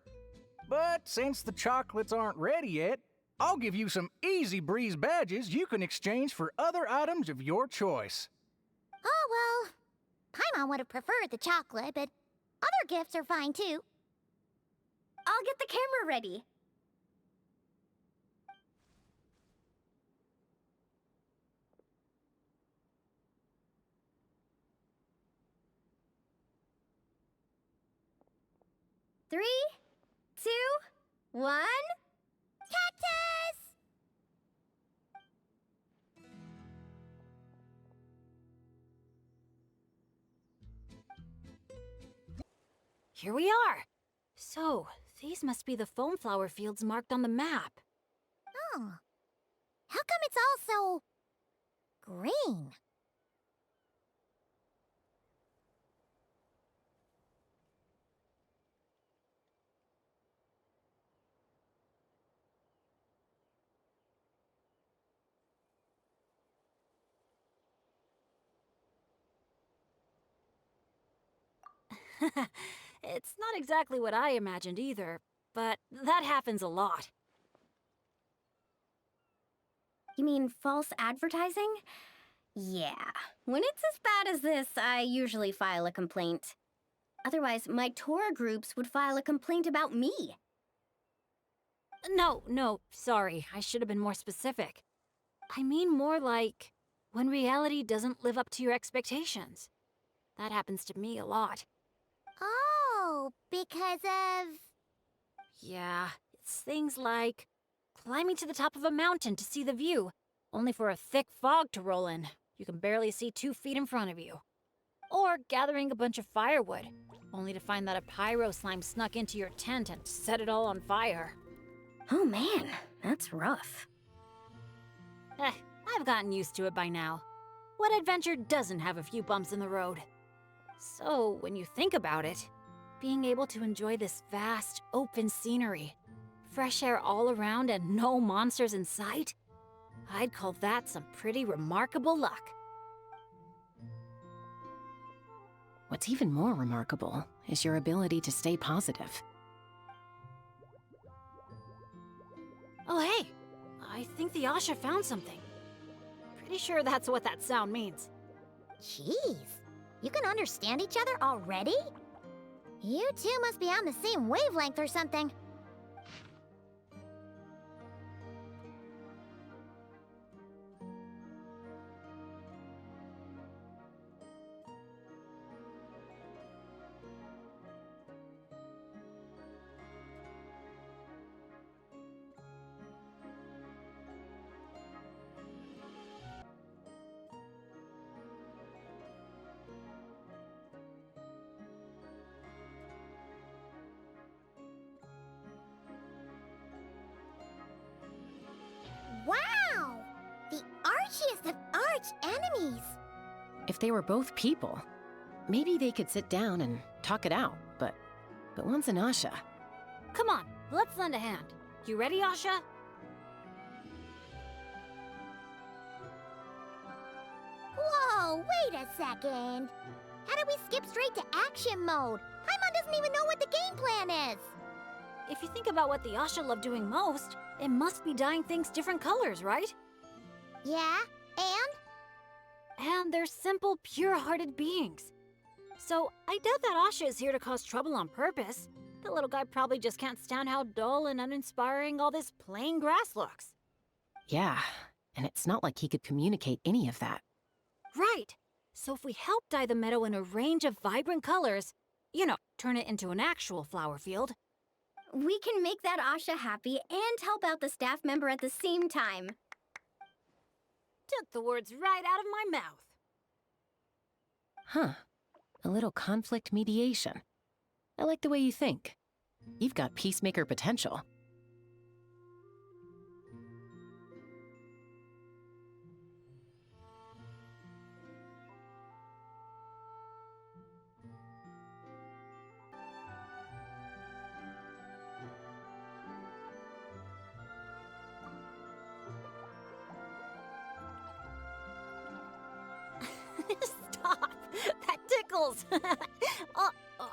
But since the chocolates aren't ready yet, I'll give you some easy breeze badges you can exchange for other items of your choice. Oh, well, Paimon would have preferred the chocolate, but other gifts are fine too. I'll get the camera ready. Three, two, one. Cactus! Here we are. So, these must be the foam flower fields marked on the map. Oh. How come it's all so green? It's not exactly what I imagined either, but that happens a lot. You mean false advertising? Yeah. When it's as bad as this, I usually file a complaint. Otherwise, my tour groups would file a complaint about me. No, sorry. I should have been more specific. I mean more like when reality doesn't live up to your expectations. That happens to me a lot. Oh, because of... Yeah, it's things like climbing to the top of a mountain to see the view, only for a thick fog to roll in. You can barely see 2 feet in front of you. Or gathering a bunch of firewood, only to find that a pyro slime snuck into your tent and set it all on fire. Oh man, that's rough. I've gotten used to it by now. What adventure doesn't have a few bumps in the road? So, when you think about it, being able to enjoy this vast, open scenery, fresh air all around and no monsters in sight, I'd call that some pretty remarkable luck. What's even more remarkable is your ability to stay positive. Oh hey, I think the Asha found something. Pretty sure that's what that sound means. Jeez, you can understand each other already? You two must be on the same wavelength or something. Wow! The archiest of arch-enemies! If they were both people, maybe they could sit down and talk it out, but one's an Asha. Come on, let's lend a hand. You ready, Asha? Whoa, wait a second! How did we skip straight to action mode? Paimon doesn't even know what the game plan is! If you think about what the Asha love doing most, it must be dyeing things different colors, right? Yeah, and? And they're simple, pure-hearted beings. So I doubt that Asha is here to cause trouble on purpose. The little guy probably just can't stand how dull and uninspiring all this plain grass looks. Yeah, and it's not like he could communicate any of that. Right. So if we help dye the meadow in a range of vibrant colors, you know, turn it into an actual flower field, we can make that Asha happy and help out the staff member at the same time. Took the words right out of my mouth. Huh. A little conflict mediation. I like the way you think. You've got peacemaker potential. Stop! That tickles!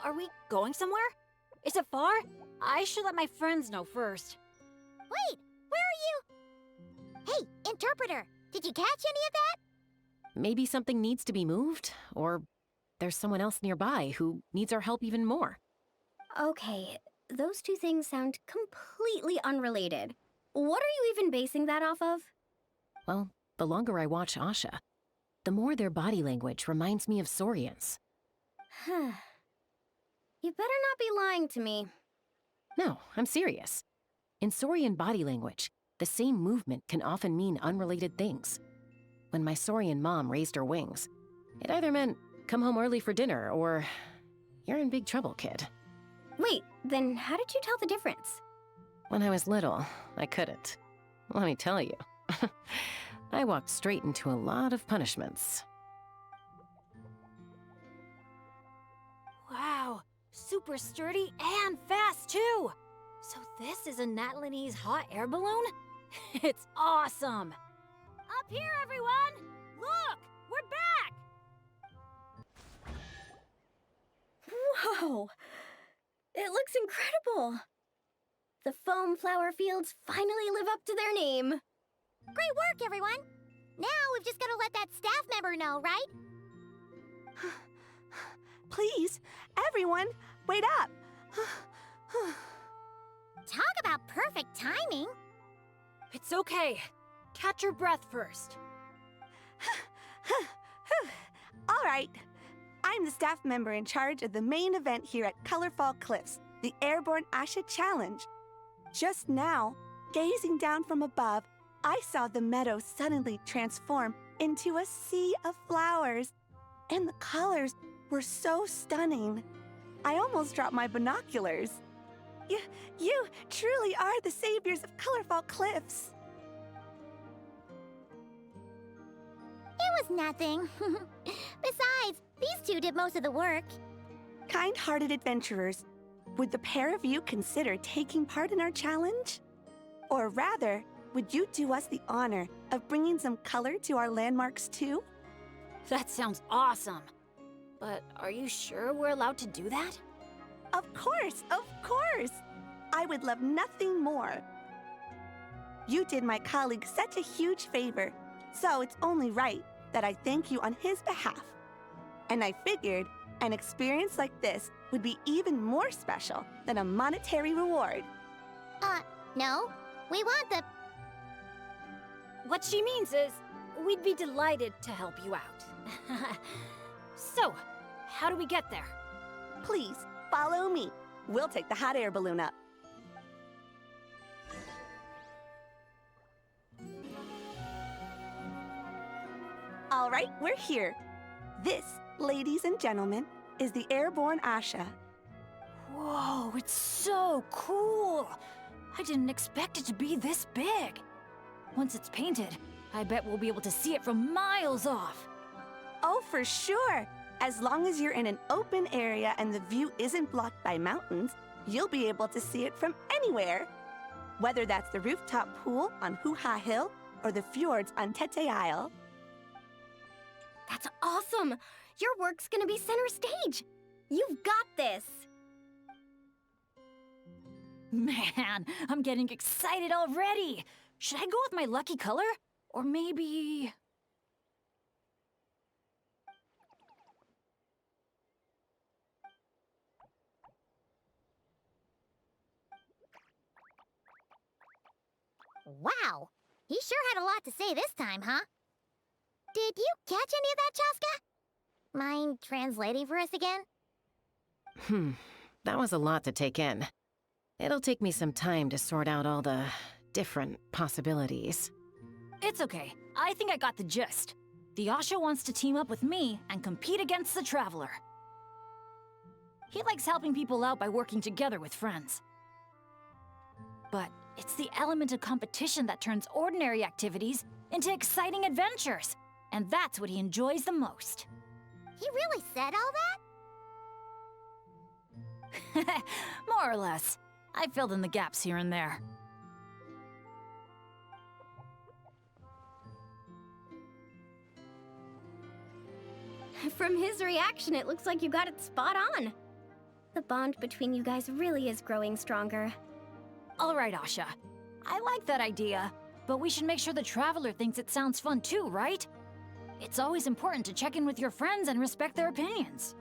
Are we going somewhere? Is it far? I should let my friends know first. Wait, where are you? Hey, interpreter, did you catch any of that? Maybe something needs to be moved, or there's someone else nearby who needs our help even more. Okay, those two things sound completely unrelated. What are you even basing that off of? Well, the longer I watch Asha, the more their body language reminds me of Saurians. You better not be lying to me. No, I'm serious. In Saurian body language, the same movement can often mean unrelated things. When my Saurian mom raised her wings, it either meant, come home early for dinner, or, you're in big trouble, kid. Wait, then how did you tell the difference? When I was little, I couldn't. Let me tell you. I walked straight into a lot of punishments. Wow, super sturdy and fast too! So this is a Natlanese hot air balloon? It's awesome! Up here, everyone! Look! We're back! Whoa! It looks incredible! The foam flower fields finally live up to their name. Great work, everyone! Now we've just got to let that staff member know, right? Please, everyone, wait up! Talk about perfect timing! It's okay. Catch your breath first. All right. I'm the staff member in charge of the main event here at Colorfall Cliffs, the Airborne Asha Challenge. Just now, gazing down from above, I saw the meadow suddenly transform into a sea of flowers. And the colors were so stunning. I almost dropped my binoculars. You truly are the saviors of Colorfall Cliffs. It was nothing. Besides, These two did most of the work. Kind-hearted adventurers, would the pair of you consider taking part in our challenge? Or rather, would you do us the honor of bringing some color to our landmarks too? That sounds awesome. But are you sure we're allowed to do that? Of course, of course! I would love nothing more. You did my colleague such a huge favor, so it's only right that I thank you on his behalf. And I figured an experience like this would be even more special than a monetary reward. No. We want the... What she means is, we'd be delighted to help you out. So, how do we get there? Please, follow me. We'll take the hot air balloon up. All right, we're here. This, ladies and gentlemen, is the airborne Asha. Whoa, it's so cool! I didn't expect it to be this big. Once it's painted, I bet we'll be able to see it from miles off. Oh, for sure! As long as you're in an open area and the view isn't blocked by mountains, you'll be able to see it from anywhere. Whether that's the rooftop pool on Hoo-Ha Hill or the fjords on Tete Isle. That's awesome! Your work's gonna be center stage! You've got this! Man, I'm getting excited already! Should I go with my lucky color? Or maybe... Wow! He sure had a lot to say this time, huh? Did you catch any of that, Chaska? Mind translating for us again? That was a lot to take in. It'll take me some time to sort out all the different possibilities. It's okay. I think I got the gist. The Asha wants to team up with me and compete against the Traveler. He likes helping people out by working together with friends. But it's the element of competition that turns ordinary activities into exciting adventures. And that's what he enjoys the most. He really said all that? More or less. I filled in the gaps here and there. From his reaction, it looks like you got it spot on. The bond between you guys really is growing stronger. All right, Asha. I like that idea, but we should make sure the Traveler thinks it sounds fun too, right? It's always important to check in with your friends and respect their opinions.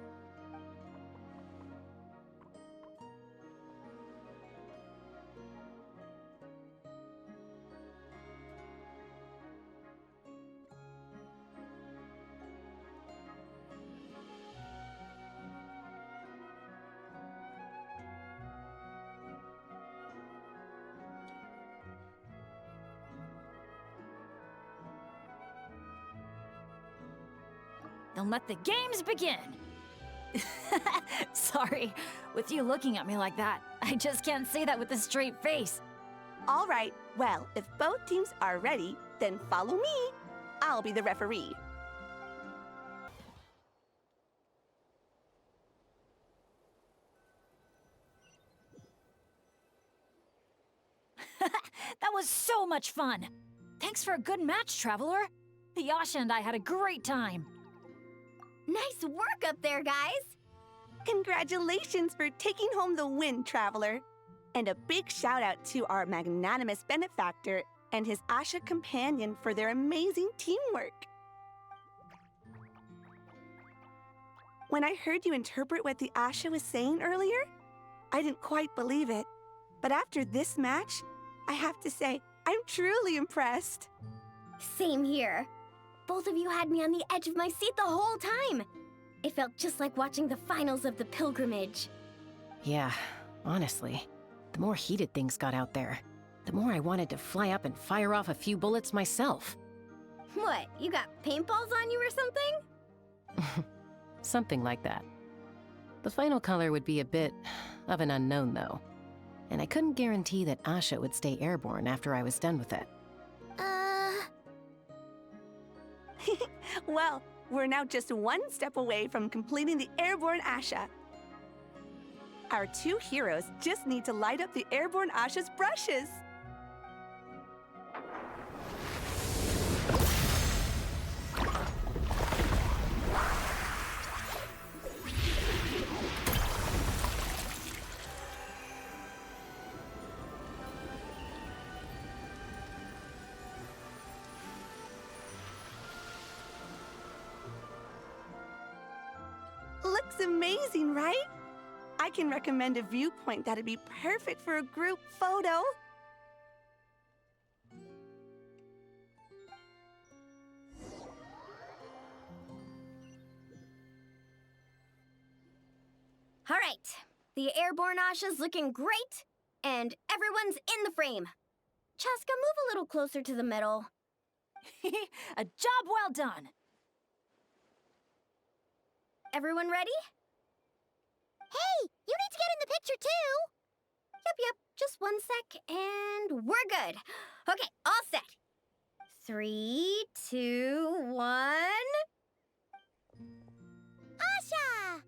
Then let the games begin! Sorry, with you looking at me like that, I just can't say that with a straight face. All right, well, if both teams are ready, then follow me. I'll be the referee. That was so much fun! Thanks for a good match, Traveler. The Asha and I had a great time. Nice work up there, guys! Congratulations for taking home the win, Traveler. And a big shout out to our magnanimous benefactor and his Asha companion for their amazing teamwork. When I heard you interpret what the Asha was saying earlier, I didn't quite believe it. But after this match, I have to say, I'm truly impressed. Same here. Both of you had me on the edge of my seat the whole time. It felt just like watching the finals of the pilgrimage. Yeah, honestly, the more heated things got out there, the more I wanted to fly up and fire off a few bullets myself. What, you got paintballs on you or something? Something like that. The final color would be a bit of an unknown, though. And I couldn't guarantee that Asha would stay airborne after I was done with it. Well, We're now just one step away from completing the airborne Asha. Our two heroes just need to light up the airborne Asha's brushes. Looks amazing, right? I can recommend a viewpoint that'd be perfect for a group photo. All right, the airborne Asha's looking great, and everyone's in the frame. Chaska, move a little closer to the middle. A job well done. Everyone ready? Hey, you need to get in the picture too. Yep, just 1 sec, and we're good. Okay, all set. 3, 2, 1... Asha!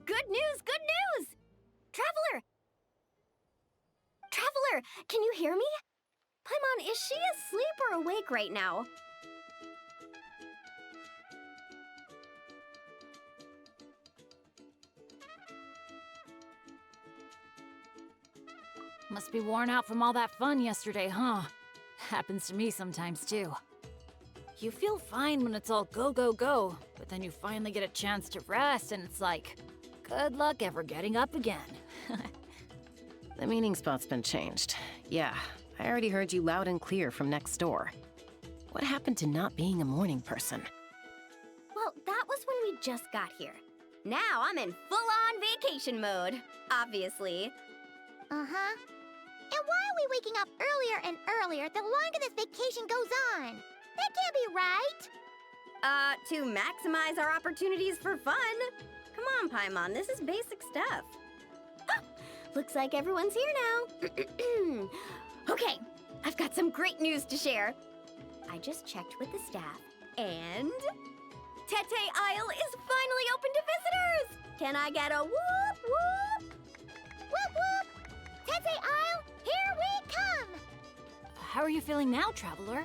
Good news, good news! Traveler! Traveler, can you hear me? Paimon, is she asleep or awake right now? Must be worn out from all that fun yesterday, huh? Happens to me sometimes, too. You feel fine when it's all go, go, go, but then you finally get a chance to rest, and it's like, good luck ever getting up again. The meeting spot's been changed. Yeah, I already heard you loud and clear from next door. What happened to not being a morning person? Well, that was when we just got here. Now I'm in full-on vacation mode, obviously. Uh-huh. And why are we waking up earlier and earlier the longer this vacation goes on? That can't be right. To maximize our opportunities for fun. Come on, Paimon, this is basic stuff. Ah, looks like everyone's here now. Okay, I've got some great news to share. I just checked with the staff, and... Tete Isle is finally open to visitors! Can I get a whoop whoop? Whoop whoop! Tete Isle, here we come! How are you feeling now, Traveler?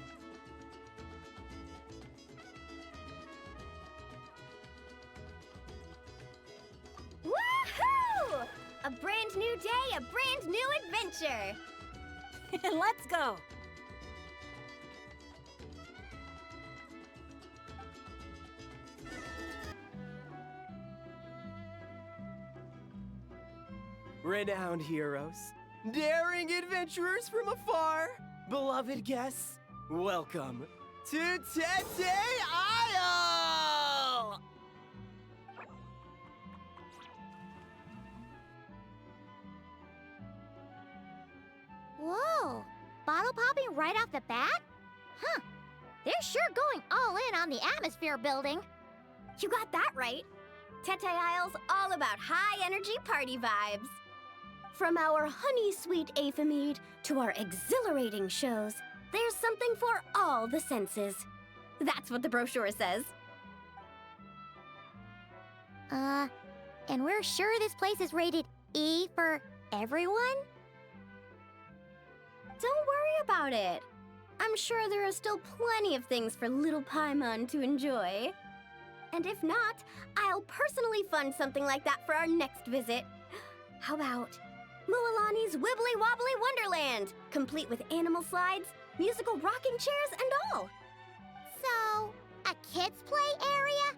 Woohoo! A brand new day, a brand new adventure! Let's go! Renowned heroes, daring adventurers from afar, beloved guests, welcome to Tete Isle! Whoa, bottle popping right off the bat? Huh, they're sure going all in on the atmosphere building. You got that right. Tete Isle's all about high-energy party vibes. From our honey-sweet aphemide to our exhilarating shows, there's something for all the senses. That's what the brochure says. And we're sure this place is rated E for everyone? Don't worry about it. I'm sure there are still plenty of things for little Paimon to enjoy. And if not, I'll personally fund something like that for our next visit. How about Mualani's Wibbly Wobbly Wonderland, complete with animal slides, musical rocking chairs, and all. So, a kids' play area?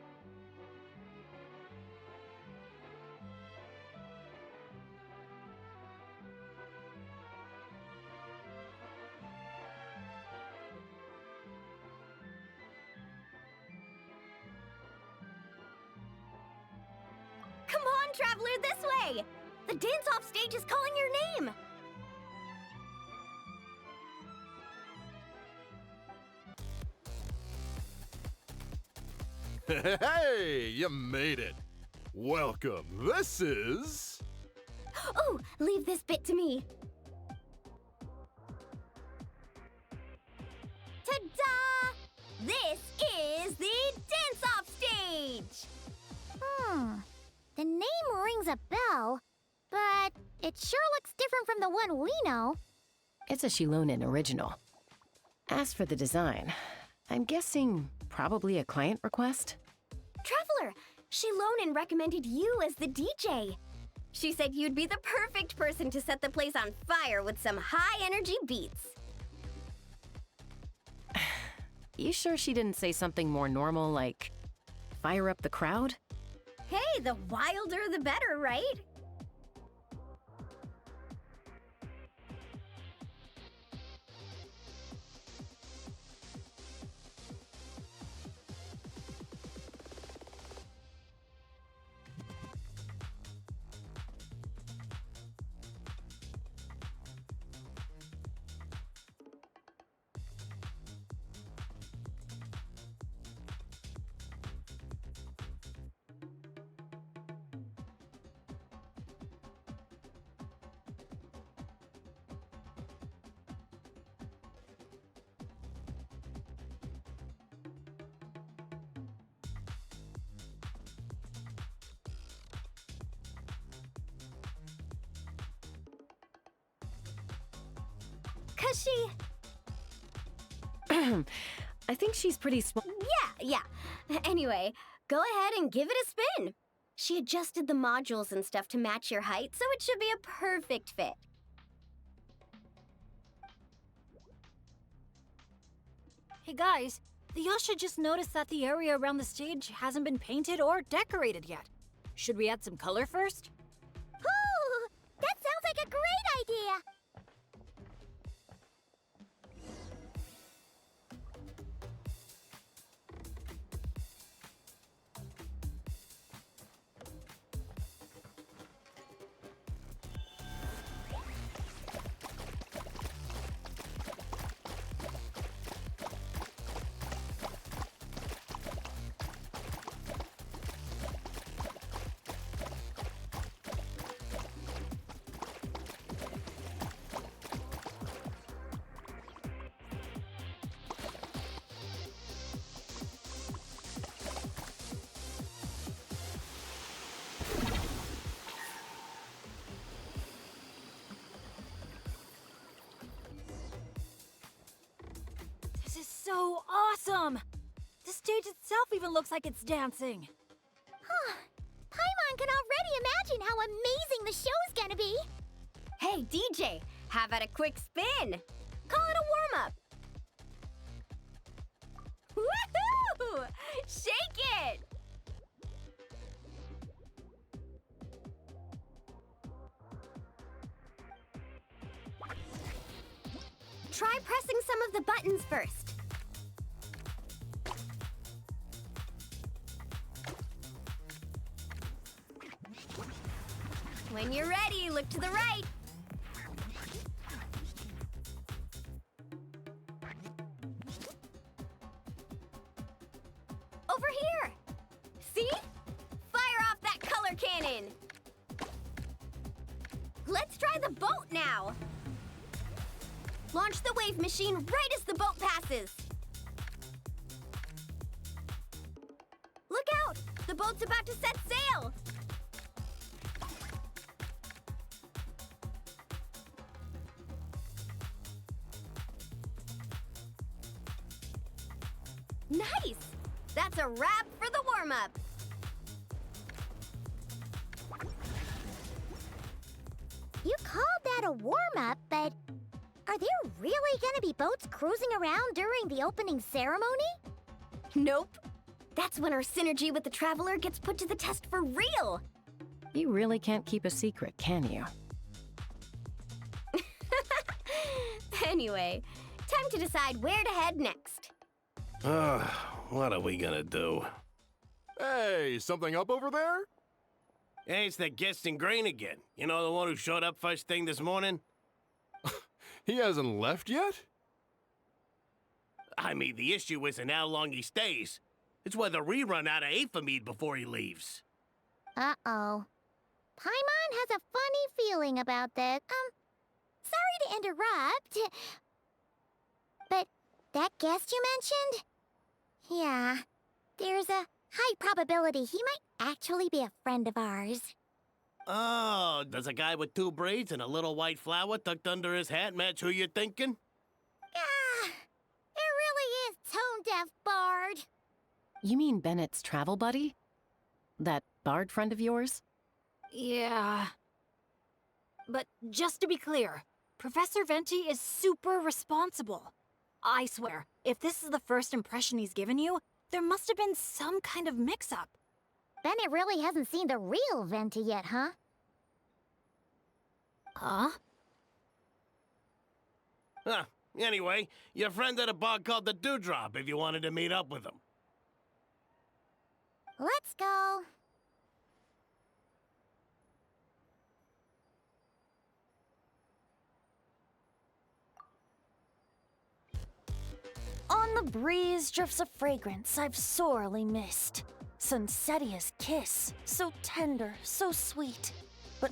Come on, Traveler, this way! The dance-off stage is calling your name! Hey, you made it. Welcome. This is... Oh, leave this bit to me. Ta-da! This is the dance-off stage! The name rings a bell, but it sure looks different from the one we know. It's a Shilonen original. As for the design, I'm guessing probably a client request? Traveler, Shilonen recommended you as the DJ. She said you'd be the perfect person to set the place on fire with some high-energy beats. You sure she didn't say something more normal like, fire up the crowd? Hey, the wilder the better, right? Cause she... I think she's pretty Yeah. Anyway, go ahead and give it a spin. She adjusted the modules and stuff to match your height, so it should be a perfect fit. Hey guys, the Yasha just noticed that the area around the stage hasn't been painted or decorated yet. Should we add some color first? Ooh, that sounds like a great idea! This is so awesome! The stage itself even looks like it's dancing. Paimon can already imagine how amazing the show's gonna be! Hey, DJ, how about a quick spin? Call it a warm-up. Woohoo! Shake it! Try pressing some of the buttons first. When you're ready, look to the right. Over here. See? Fire off that color cannon. Let's try the boat now. Launch the wave machine right as the boat passes. Look out! The boat's about to set sail. Nice! That's a wrap for the warm-up. You called that a warm-up, but are there really gonna be boats cruising around during the opening ceremony? Nope. That's when our synergy with the Traveler gets put to the test for real. You really can't keep a secret, can you? Anyway, time to decide where to head next. What are we gonna do? Hey, something up over there? Hey, it's that guest in grain again. You know, the one who showed up first thing this morning? He hasn't left yet? I mean, the issue isn't how long he stays. It's whether we run out of Aphamide before he leaves. Uh-oh. Paimon has a funny feeling about this. Sorry to interrupt. But that guest you mentioned? Yeah, there's a high probability he might actually be a friend of ours. Oh, does a guy with 2 braids and a little white flower tucked under his hat match who you're thinking? Ah, it really is tone-deaf Bard. You mean Bennett's travel buddy? That bard friend of yours? Yeah. But just to be clear, Professor Venti is super responsible. I swear, if this is the first impression he's given you, there must have been some kind of mix-up. Bennett really hasn't seen the real Venti yet, huh? Huh? Huh. Anyway, your friend at a bar called the Dewdrop if you wanted to meet up with him. Let's go. On the breeze drifts a fragrance I've sorely missed. Sunsetia's kiss, so tender, so sweet. But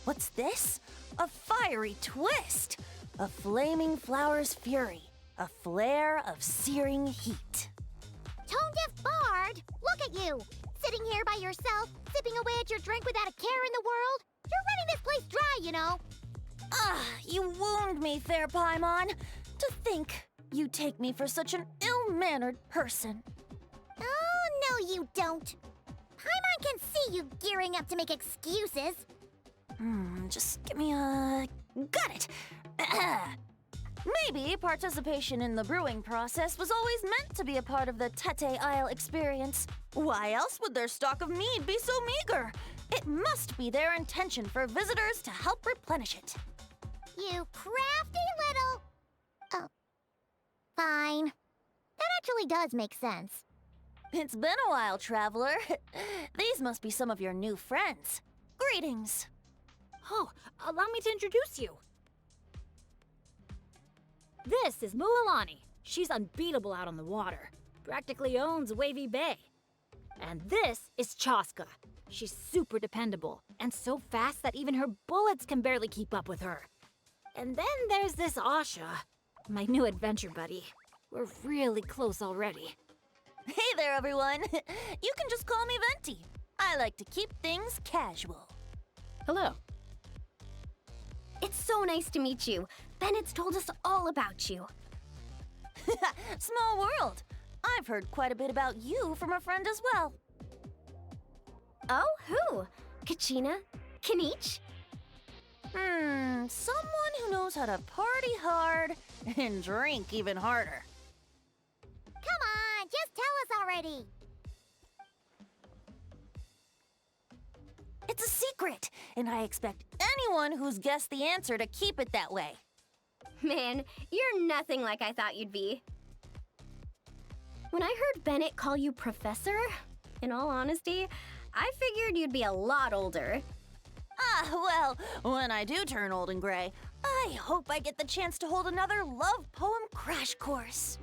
what's this? A fiery twist! A flaming flower's fury, a flare of searing heat. Tone-deaf Bard, look at you! Sitting here by yourself, sipping away at your drink without a care in the world. You're running this place dry, you know. You wound me, fair Paimon. To think you take me for such an ill-mannered person. Oh, no you don't. Paimon can see you gearing up to make excuses. Just give me a... Got it! Maybe participation in the brewing process was always meant to be a part of the Tete Isle experience. Why else would their stock of mead be so meager? It must be their intention for visitors to help replenish it. You crafty little... Oh. Fine. That actually does make sense. It's been a while, traveler. These must be some of your new friends. Greetings. Oh, allow me to introduce you. This is Mualani. She's unbeatable out on the water. Practically owns Wavy Bay. And this is Chaska. She's super dependable and so fast that even her bullets can barely keep up with her. And then there's this Asha, my new adventure buddy. We're really close already. Hey there, everyone. You can just call me Venti. I like to keep things casual. Hello. It's so nice to meet you. Bennett's told us all about you. Small world. I've heard quite a bit about you from a friend as well. Oh, who? Kachina? Kanich? Someone who knows how to party hard and drink even harder. Come on, just tell us already. It's a secret, and I expect anyone who's guessed the answer to keep it that way. Man, you're nothing like I thought you'd be. When I heard Bennett call you Professor, in all honesty, I figured you'd be a lot older. Well, when I do turn old and gray, I hope I get the chance to hold another love poem crash course.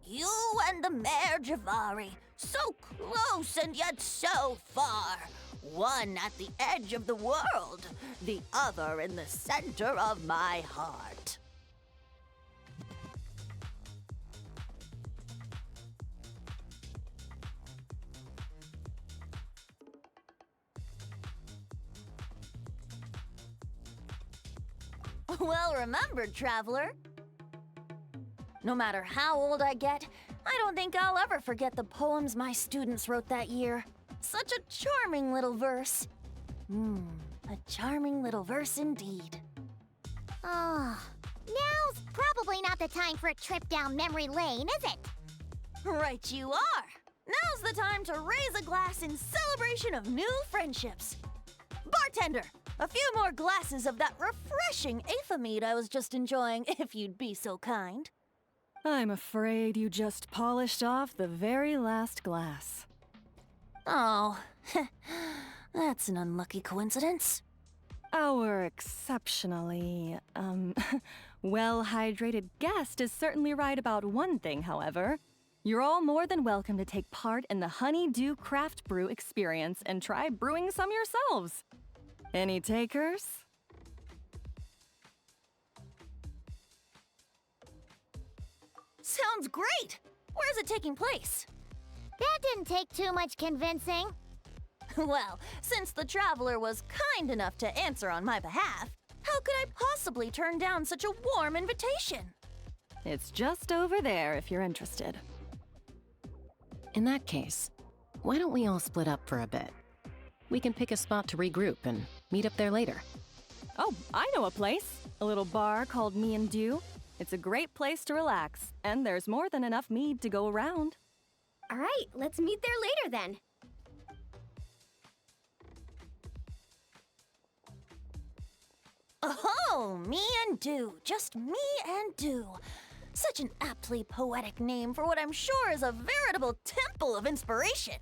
You and the Mare Javari, so close and yet so far. One at the edge of the world, the other in the center of my heart. Well remembered, traveler. No matter how old I get, I don't think I'll ever forget the poems my students wrote that year. Such a charming little verse. A charming little verse indeed. Oh, now's probably not the time for a trip down memory lane, is it? Right you are. Now's the time to raise a glass in celebration of new friendships. Bartender, a few more glasses of that refreshing Aether mead I was just enjoying, if you'd be so kind. I'm afraid you just polished off the very last glass. Oh, that's an unlucky coincidence. Our exceptionally, well-hydrated guest is certainly right about one thing, however. You're all more than welcome to take part in the Honeydew Craft Brew experience and try brewing some yourselves. Any takers? Sounds great! Where is it taking place? That didn't take too much convincing. Well, since the traveler was kind enough to answer on my behalf, how could I possibly turn down such a warm invitation? It's just over there if you're interested. In that case, why don't we all split up for a bit? We can pick a spot to regroup and meet up there later. Oh, I know a place. A little bar called Me and Dew. It's a great place to relax, and there's more than enough mead to go around. All right, let's meet there later then. Oh, Me and Dew. Just Me and Dew. Such an aptly poetic name for what I'm sure is a veritable temple of inspiration.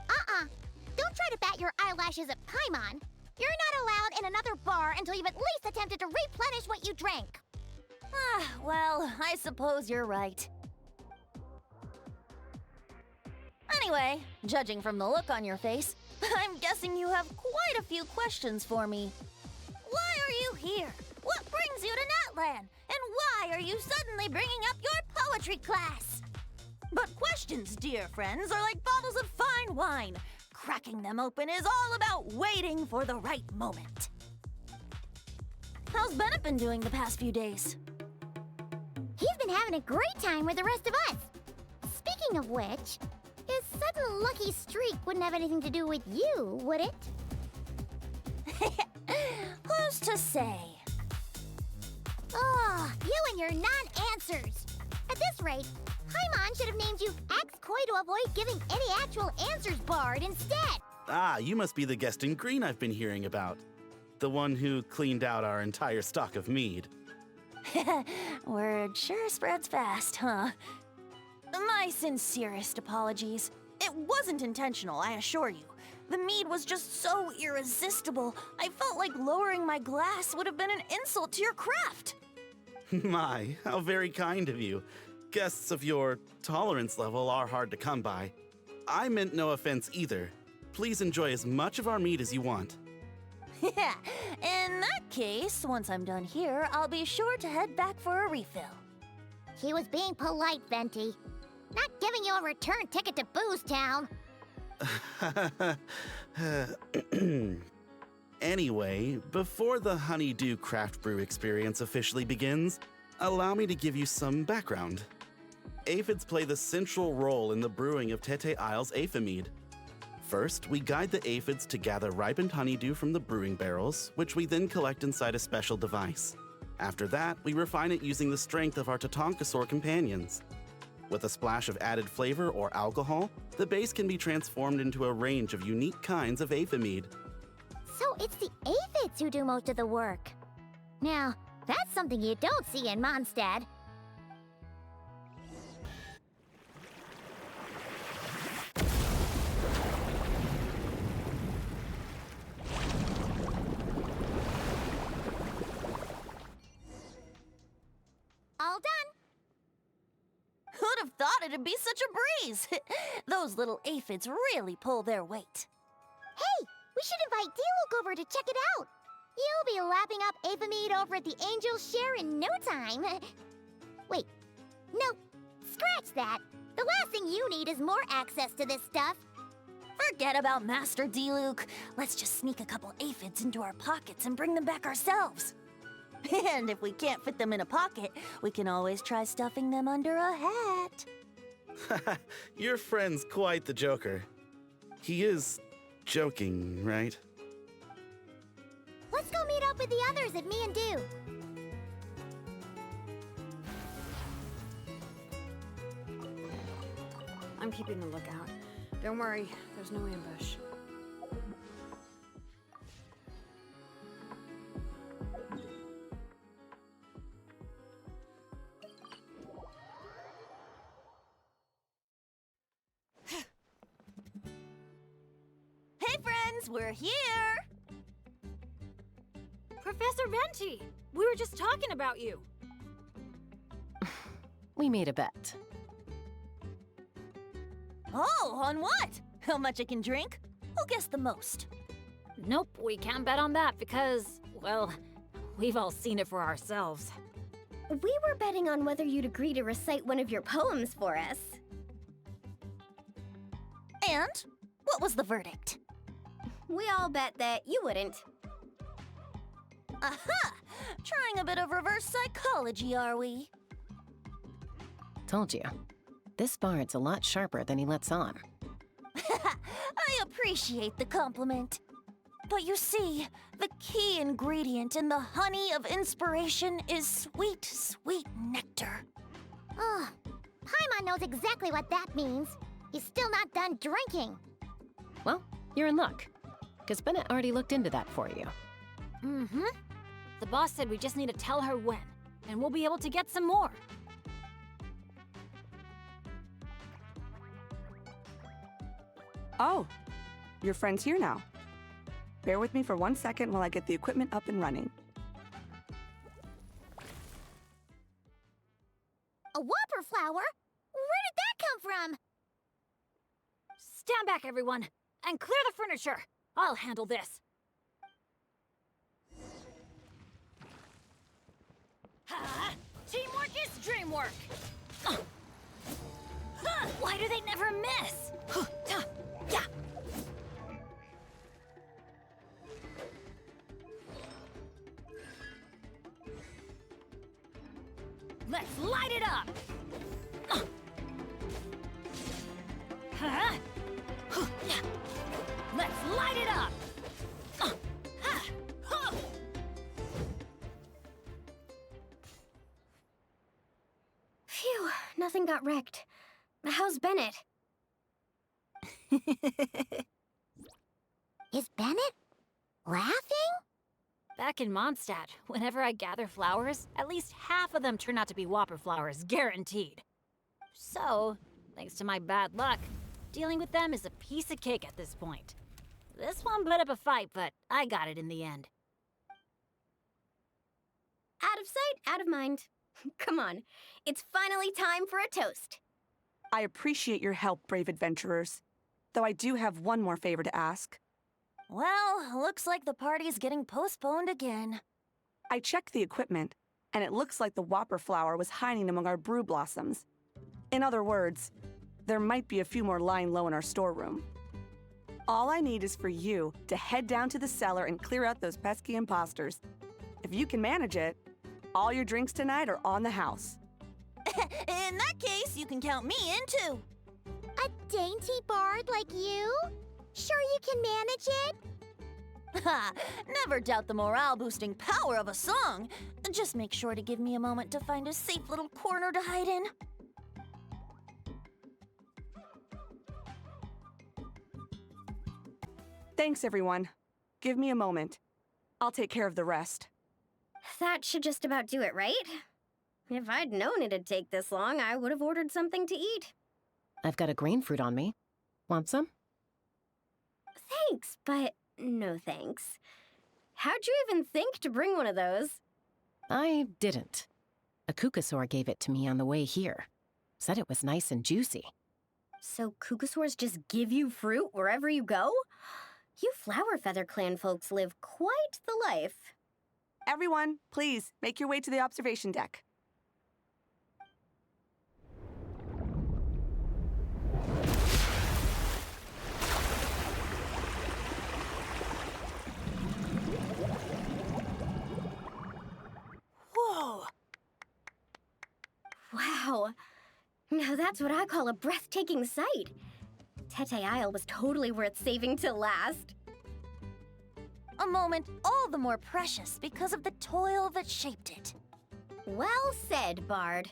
Don't try to bat your eyelashes at Paimon. You're not allowed in another bar until you've at least attempted to replenish what you drank. Well, I suppose you're right. Anyway, judging from the look on your face, I'm guessing you have quite a few questions for me. Why are you here? What brings you to Natlan? And why are you suddenly bringing up your poetry class? But questions, dear friends, are like bottles of fine wine. Cracking them open is all about waiting for the right moment. How's Bennett been doing the past few days? He's been having a great time with the rest of us. Speaking of which, his sudden lucky streak wouldn't have anything to do with you, would it? Who's to say? Oh, you and your non-answers. At this rate, Paimon should have named you Ex-Koi to avoid giving any actual answers barred instead. Ah, you must be the guest in green I've been hearing about. The one who cleaned out our entire stock of mead. Word sure spreads fast, huh? My sincerest apologies. It wasn't intentional, I assure you. The mead was just so irresistible, I felt like lowering my glass would have been an insult to your craft. My, how very kind of you. Guests of your tolerance level are hard to come by. I meant no offense either. Please enjoy as much of our mead as you want. In that case, once I'm done here, I'll be sure to head back for a refill. He was being polite, Venti. Not giving you a return ticket to Booze Town. Anyway, before the Honeydew Craft Brew experience officially begins, allow me to give you some background. Aphids play the central role in the brewing of Tete Isle's aphid. First, we guide the aphids to gather ripened honeydew from the brewing barrels, which we then collect inside a special device. After that, we refine it using the strength of our Tatankasaur companions. With a splash of added flavor or alcohol, the base can be transformed into a range of unique kinds of aphid. So it's the aphids who do most of the work. Now, that's something you don't see in Mondstadt. All done. Who'd have thought it'd be such a breeze? Those little aphids really pull their weight. Hey, we should invite Diluc over to check it out. You'll be lapping up aphid over at the Angel's Share in no time. Wait, no, scratch that. The last thing you need is more access to this stuff. Forget about Master Diluc. Let's just sneak a couple aphids into our pockets and bring them back ourselves. And if we can't fit them in a pocket, we can always try stuffing them under a hat. Your friend's quite the joker. He is joking, right? Let's go meet up with the others at Me and Dew. I'm keeping a lookout. Don't worry, there's no ambush. Hey friends, we're here! Professor Venti, we were just talking about you. We made a bet. Oh, on what? How much I can drink? Who guessed the most? Nope, we can't bet on that because, well, we've all seen it for ourselves. We were betting on whether you'd agree to recite one of your poems for us. And what was the verdict? We all bet that you wouldn't. Aha! Trying a bit of reverse psychology, are we? Told you. This bard's a lot sharper than he lets on. I appreciate the compliment. But you see, the key ingredient in the honey of inspiration is sweet, sweet nectar. Ugh. Paimon knows exactly what that means. He's still not done drinking. Well, you're in luck. Because Bennett already looked into that for you. Mm-hmm. The boss said we just need to tell her when, and we'll be able to get some more. Oh, your friend's here now. Bear with me for 1 second while I get the equipment up and running. A whopper flower? Where did that come from? Stand back, everyone, and clear the furniture. I'll handle this. Teamwork is dreamwork. Why do they never miss? Yeah. Let's light it up. Let's light it up. Phew, nothing got wrecked. How's Bennett? Is Bennett laughing? Back in Mondstadt, whenever I gather flowers, at least half of them turn out to be whopper flowers, guaranteed. So, thanks to my bad luck, dealing with them is a piece of cake at this point. This one put up a fight, but I got it in the end. Out of sight, out of mind. Come on, it's finally time for a toast. I appreciate your help, brave adventurers. Though I do have one more favor to ask. Well, looks like the party's getting postponed again. I checked the equipment, and it looks like the whopper flower was hiding among our brew blossoms. In other words, there might be a few more lying low in our storeroom. All I need is for you to head down to the cellar and clear out those pesky imposters. If you can manage it, all your drinks tonight are on the house. In that case, you can count me in too. A dainty bard like you? Sure you can manage it? Ha! Never doubt the morale-boosting power of a song. Just make sure to give me a moment to find a safe little corner to hide in. Thanks, everyone. Give me a moment. I'll take care of the rest. That should just about do it, right? If I'd known it'd take this long, I would have ordered something to eat. I've got a green fruit on me. Want some? Thanks, but no thanks. How'd you even think to bring one of those? I didn't. A kukasaur gave it to me on the way here. Said it was nice and juicy. So kukasaurs just give you fruit wherever you go? You Flower Feather Clan folks live quite the life. Everyone, please, make your way to the observation deck. Whoa! Wow. Now that's what I call a breathtaking sight. Tete Isle was totally worth saving till last. A moment all the more precious because of the toil that shaped it. Well said, Bard.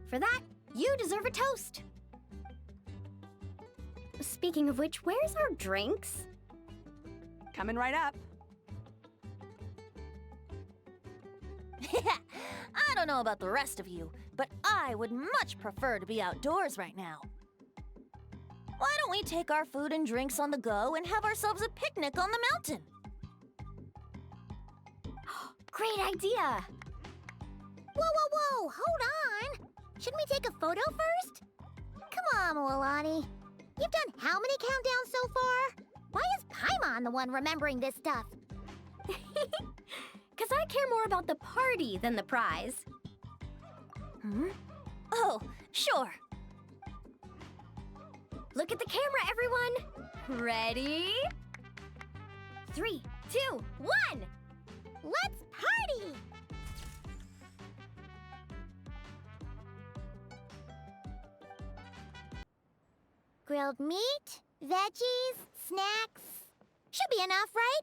For that, you deserve a toast. Speaking of which, where's our drinks? Coming right up. I don't know about the rest of you, but I would much prefer to be outdoors right now. Why don't we take our food and drinks on the go and have ourselves a picnic on the mountain? Great idea! Whoa, whoa, whoa! Hold on! Shouldn't we take a photo first? Come on, Mulani. You've done how many countdowns so far? Why is Paimon the one remembering this stuff? Because I care more about the party than the prize. Hmm? Oh, sure. Look at the camera, everyone. Ready? 3, 2, 1. Let's party! Grilled meat, veggies, snacks. Should be enough, right?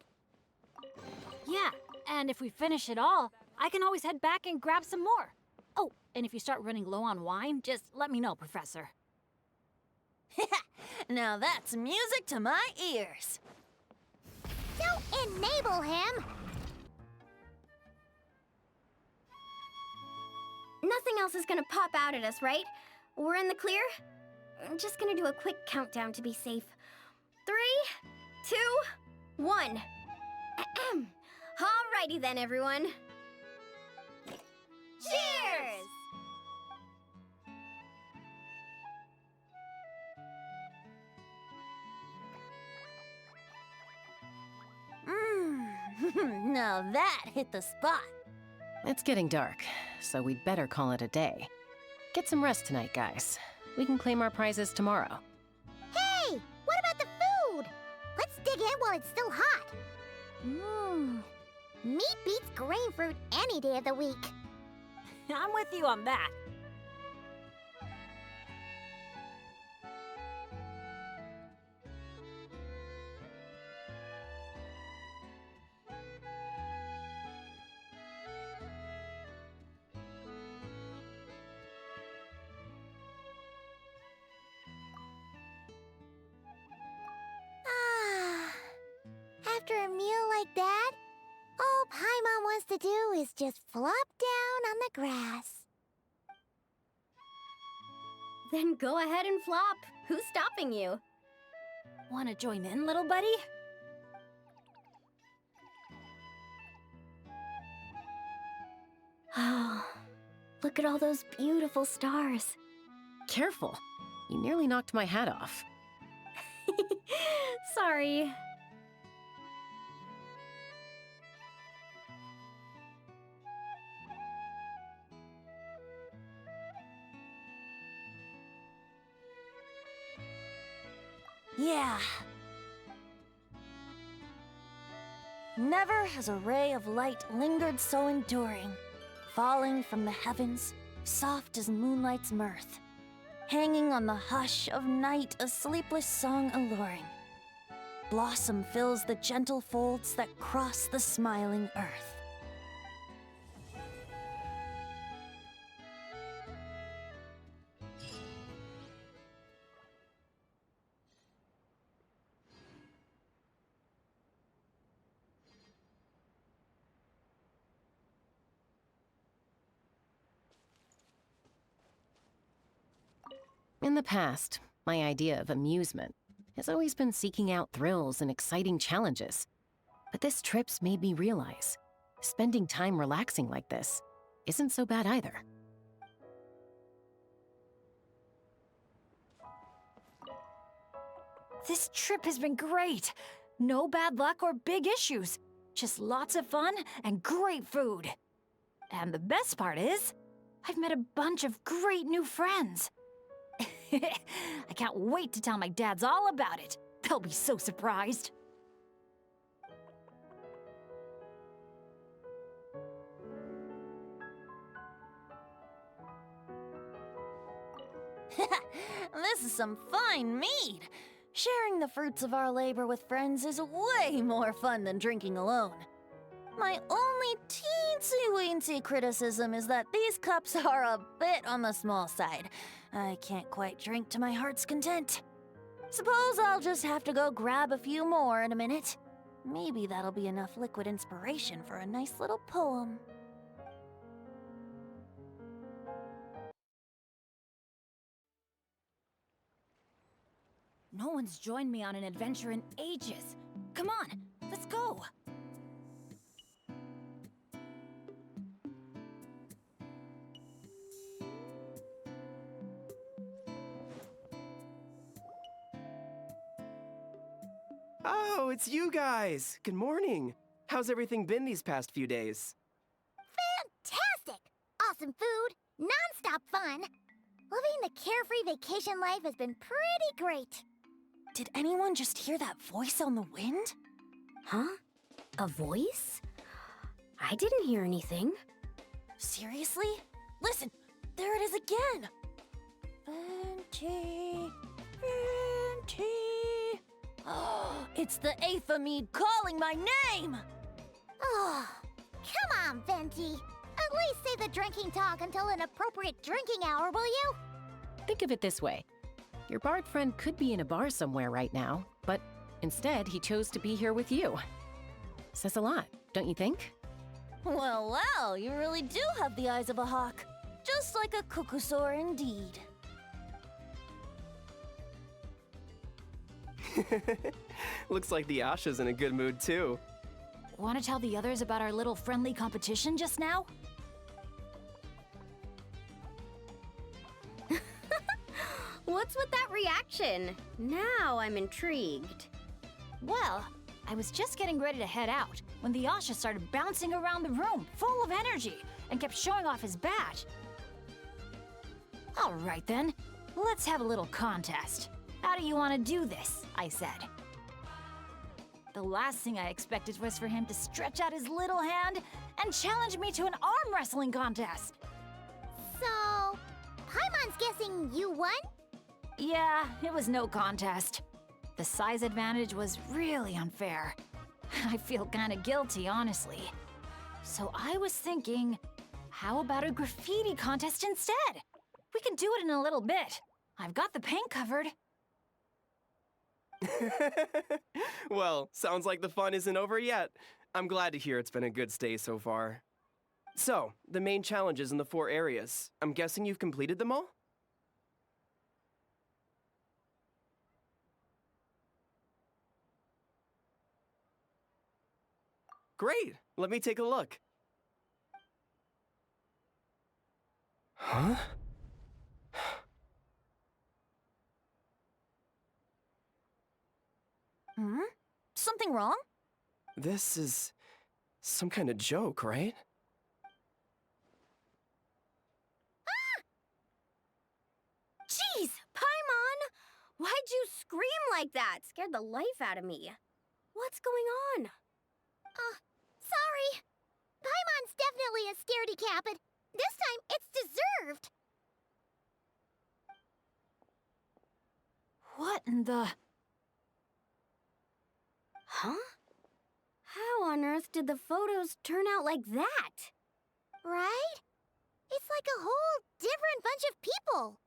Yeah, and if we finish it all, I can always head back and grab some more. Oh, and if you start running low on wine, just let me know, Professor. Now that's music to my ears. Don't enable him! Nothing else is gonna pop out at us, right? We're in the clear? I'm just gonna do a quick countdown to be safe. 3, 2, 1. Alrighty then, everyone. Cheers! Now that hit the spot. It's getting dark, so we'd better call it a day. Get some rest tonight, guys. We can claim our prizes tomorrow. Hey! What about the food? Let's dig in while it's still hot. Meat beats grain fruit any day of the week. I'm with you on that. After a meal like that, all Paimon wants to do is just flop down on the grass. Then go ahead and flop. Who's stopping you? Wanna join in, little buddy? Oh, look at all those beautiful stars. Careful. You nearly knocked my hat off. Sorry. Yeah. Never has a ray of light lingered so enduring, falling from the heavens, soft as moonlight's mirth, hanging on the hush of night, a sleepless song alluring. Blossom fills the gentle folds that cross the smiling earth. In the past, my idea of amusement has always been seeking out thrills and exciting challenges. But this trip's made me realize spending time relaxing like this isn't so bad either. This trip has been great. No bad luck or big issues. Just lots of fun and great food. And the best part is, I've met a bunch of great new friends. I can't wait to tell my dads all about it. They'll be so surprised. This is some fine mead. Sharing the fruits of our labor with friends is way more fun than drinking alone. My only teensy-weensy criticism is that these cups are a bit on the small side. I can't quite drink to my heart's content. Suppose I'll just have to go grab a few more in a minute. Maybe that'll be enough liquid inspiration for a nice little poem. No one's joined me on an adventure in ages. Come on, let's go. Oh, it's you guys! Good morning. How's everything been these past few days? Fantastic! Awesome food, non-stop fun. Living the carefree vacation life has been pretty great. Did anyone just hear that voice on the wind? Huh? A voice? I didn't hear anything. Seriously? Listen, there it is again! Venti, Venti. Oh, it's the Aphamede calling my name! Oh, come on, Venti. At least say the drinking talk until an appropriate drinking hour, will you? Think of it this way. Your bard friend could be in a bar somewhere right now, but instead he chose to be here with you. Says a lot, don't you think? Well, well, you really do have the eyes of a hawk. Just like a cuckoosaur indeed. Looks like the Asha's in a good mood too. Want to tell the others about our little friendly competition just now? What's with that reaction? Now I'm intrigued. Well, I was just getting ready to head out when the Asha started bouncing around the room, full of energy, and kept showing off his badge. All right then, let's have a little contest. How do you want to do this? I said. The last thing I expected was for him to stretch out his little hand and challenge me to an arm wrestling contest. So, Paimon's guessing you won? Yeah, it was no contest. The size advantage was really unfair. I feel kinda guilty, honestly. So I was thinking, how about a graffiti contest instead? We can do it in a little bit. I've got the paint covered. Well, sounds like the fun isn't over yet. I'm glad to hear it's been a good stay so far. So, the main challenges in the 4 areas. I'm guessing you've completed them all? Great! Let me take a look. Huh? Hmm? Something wrong? This is some kind of joke, right? Jeez, Paimon! Why'd you scream like that? Scared the life out of me. What's going on? Sorry. Paimon's definitely a scaredy cat, but this time it's deserved. What in the... Huh? How on earth did the photos turn out like that? Right? It's like a whole different bunch of people.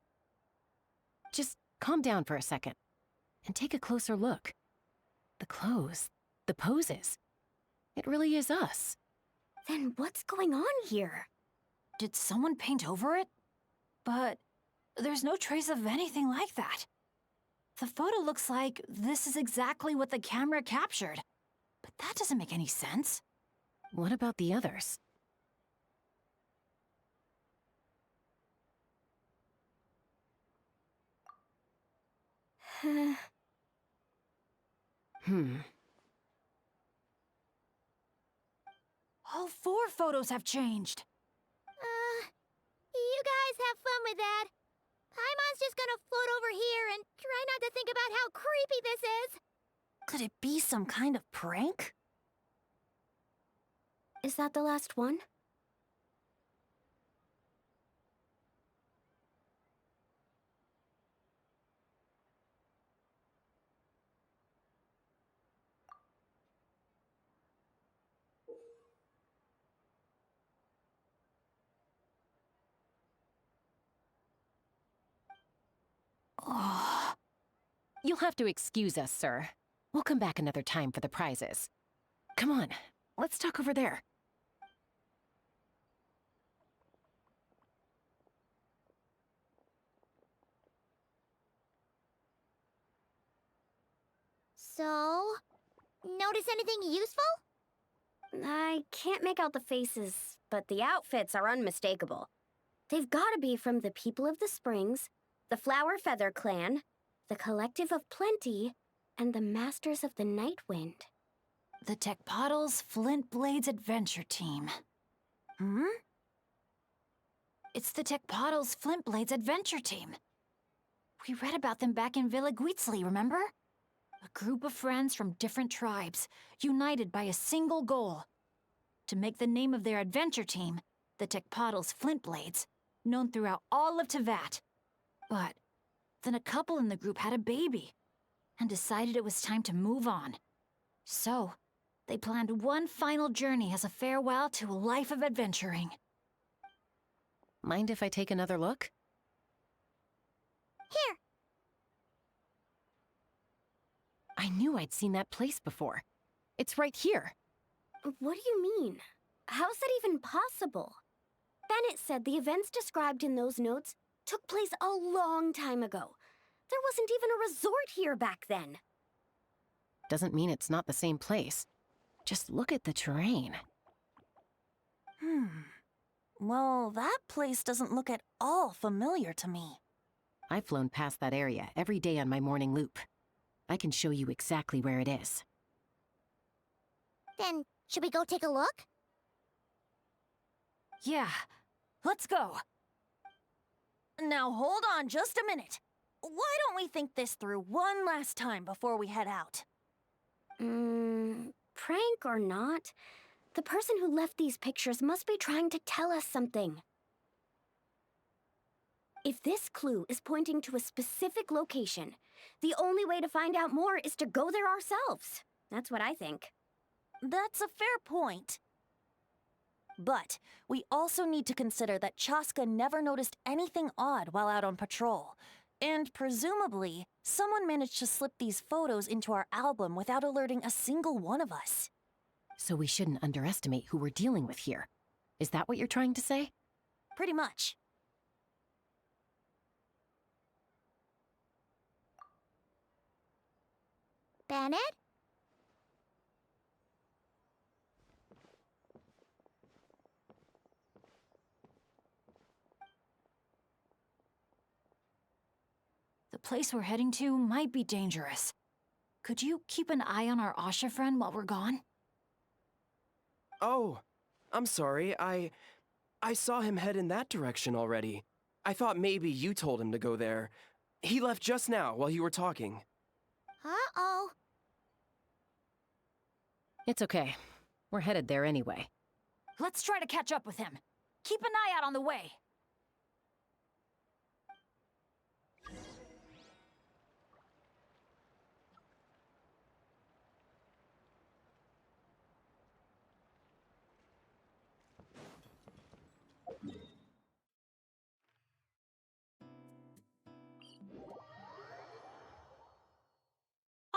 Just calm down for a second and take a closer look. The clothes, the poses. It really is us. Then what's going on here? Did someone paint over it? But there's no trace of anything like that. The photo looks like this is exactly what the camera captured. But that doesn't make any sense. What about the others? All 4 photos have changed. You guys have fun with that. Paimon's just gonna float over here and try not to think about how creepy this is. Could it be some kind of prank? Is that the last one? Oh. You'll have to excuse us, sir. We'll come back another time for the prizes. Come on, let's talk over there. So, notice anything useful? I can't make out the faces, but the outfits are unmistakable. They've gotta be from the People of the Springs, the Flower Feather Clan, the Collective of Plenty, and the Masters of the Night Wind. The Tecpotals Flint Blades Adventure Team. It's the Tecpotals Flint Blades Adventure Team. We read about them back in Villa Guitzli, remember? A group of friends from different tribes, united by a single goal. To make the name of their adventure team, the Tecpotals Flint Blades, known throughout all of Tevat. But then a couple in the group had a baby, and decided it was time to move on. So, they planned one final journey as a farewell to a life of adventuring. Mind if I take another look? Here. I knew I'd seen that place before. It's right here. What do you mean? How's that even possible? Bennett said the events described in those notes took place a long time ago. There wasn't even a resort here back then. Doesn't mean it's not the same place. Just look at the terrain. Well, that place doesn't look at all familiar to me. I've flown past that area every day on my morning loop. I can show you exactly where it is. Then, should we go take a look? Yeah, let's go. Now hold on just a minute. Why don't we think this through one last time before we head out? Prank or not, the person who left these pictures must be trying to tell us something. If this clue is pointing to a specific location, the only way to find out more is to go there ourselves. That's what I think. That's a fair point. But we also need to consider that Chaska never noticed anything odd while out on patrol. And presumably, someone managed to slip these photos into our album without alerting a single one of us. So we shouldn't underestimate who we're dealing with here. Is that what you're trying to say? Pretty much. Bennett? The place we're heading to might be dangerous. Could you keep an eye on our Asha friend while we're gone? Oh, I'm sorry. I saw him head in that direction already. I thought maybe you told him to go there. He left just now while you were talking. Uh-oh. It's okay. We're headed there anyway. Let's try to catch up with him. Keep an eye out on the way.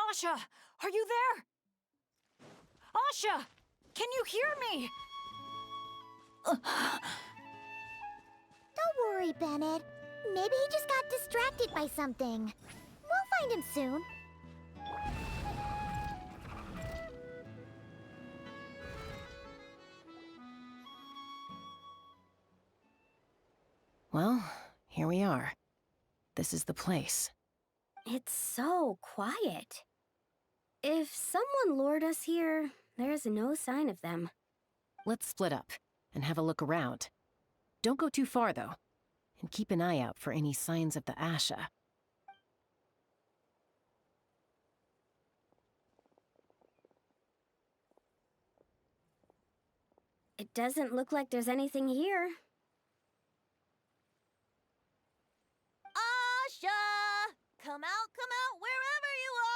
Asha, are you there? Asha, can you hear me? Don't worry, Bennett. Maybe he just got distracted by something. We'll find him soon. Well, here we are. This is the place. It's so quiet. If someone lured us here, there's no sign of them. Let's split up and have a look around. Don't go too far, though. And keep an eye out for any signs of the Asha. It doesn't look like there's anything here. Asha! Come out, wherever you are!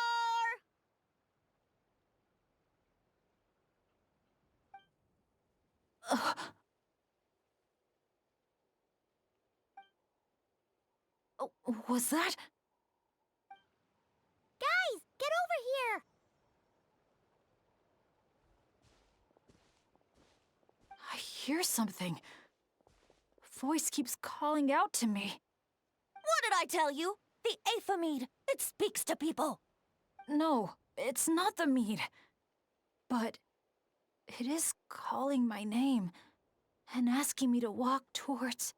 Oh, was that? Guys, get over here! I hear something. Voice keeps calling out to me. What did I tell you? The Aphamid. It speaks to people. No, it's not the mead. But it is calling my name and asking me to walk towards...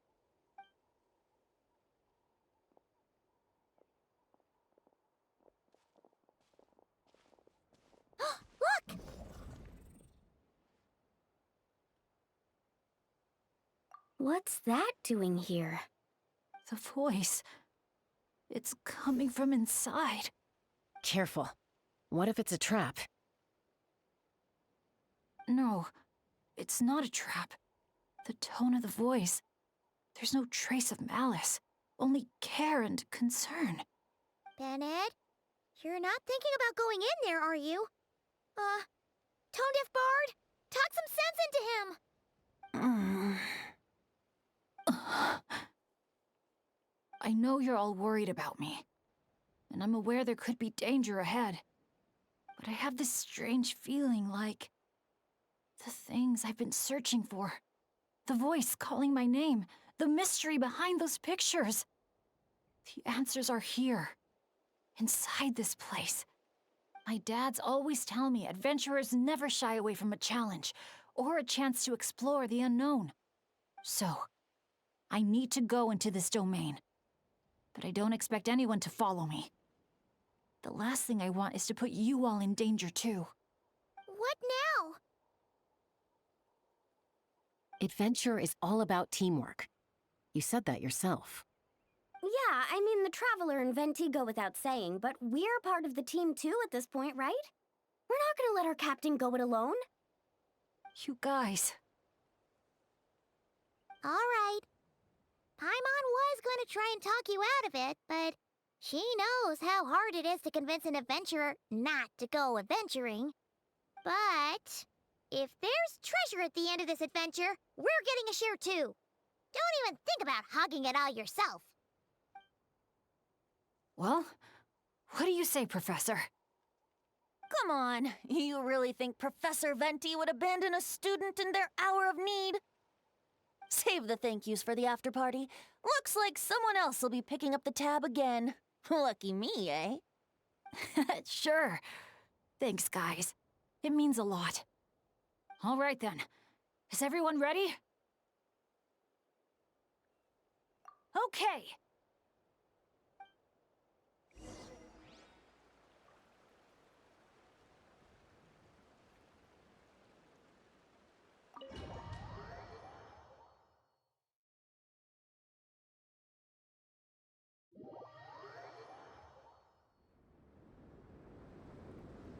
What's that doing here? The voice. It's coming from inside. Careful. What if it's a trap? No, it's not a trap. The tone of the voice. There's no trace of malice, only care and concern. Bennett, you're not thinking about going in there, are you? Tone deaf bard, talk some sense into him. I know you're all worried about me, and I'm aware there could be danger ahead. But I have this strange feeling like the things I've been searching for. The voice calling my name, the mystery behind those pictures. The answers are here, inside this place. My dad's always tell me adventurers never shy away from a challenge or a chance to explore the unknown. So, I need to go into this domain. But I don't expect anyone to follow me. The last thing I want is to put you all in danger too. What now? Adventure is all about teamwork. You said that yourself. Yeah, I mean, the Traveler and Venti go without saying, but we're part of the team too at this point, right? We're not gonna let our captain go it alone. You guys. All right. Paimon was going to try and talk you out of it, but she knows how hard it is to convince an adventurer not to go adventuring. But if there's treasure at the end of this adventure, we're getting a share too. Don't even think about hogging it all yourself. Well, what do you say, Professor? Come on, you really think Professor Venti would abandon a student in their hour of need? Save the thank yous for the after party. Looks like someone else will be picking up the tab again. Lucky me, eh? Sure. Thanks, guys. It means a lot. All right then. Is everyone ready? Okay.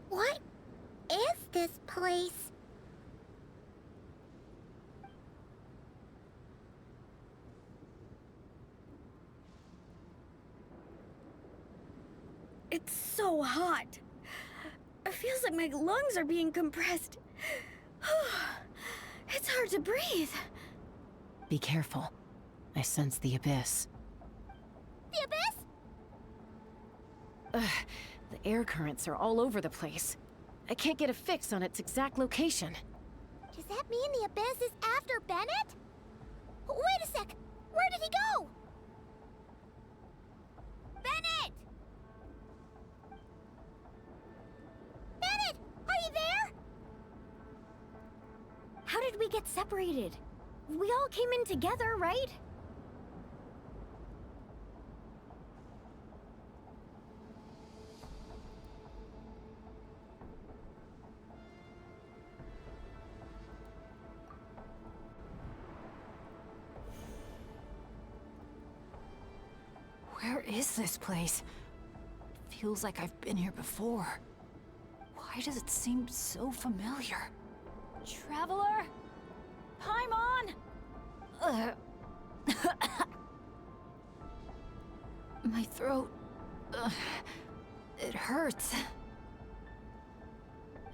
What is this place? It's so hot. It feels like my lungs are being compressed. It's hard to breathe. Be careful. I sense the abyss. The abyss? The air currents are all over the place. I can't get a fix on its exact location. Does that mean the abyss is after Bennett? Wait a sec! Where did he go? Bennett! Bennett! Are you there? How did we get separated? We all came in together, right? Where is this place? It feels like I've been here before. Why does it seem so familiar? Traveler? Paimon? My throat... it hurts.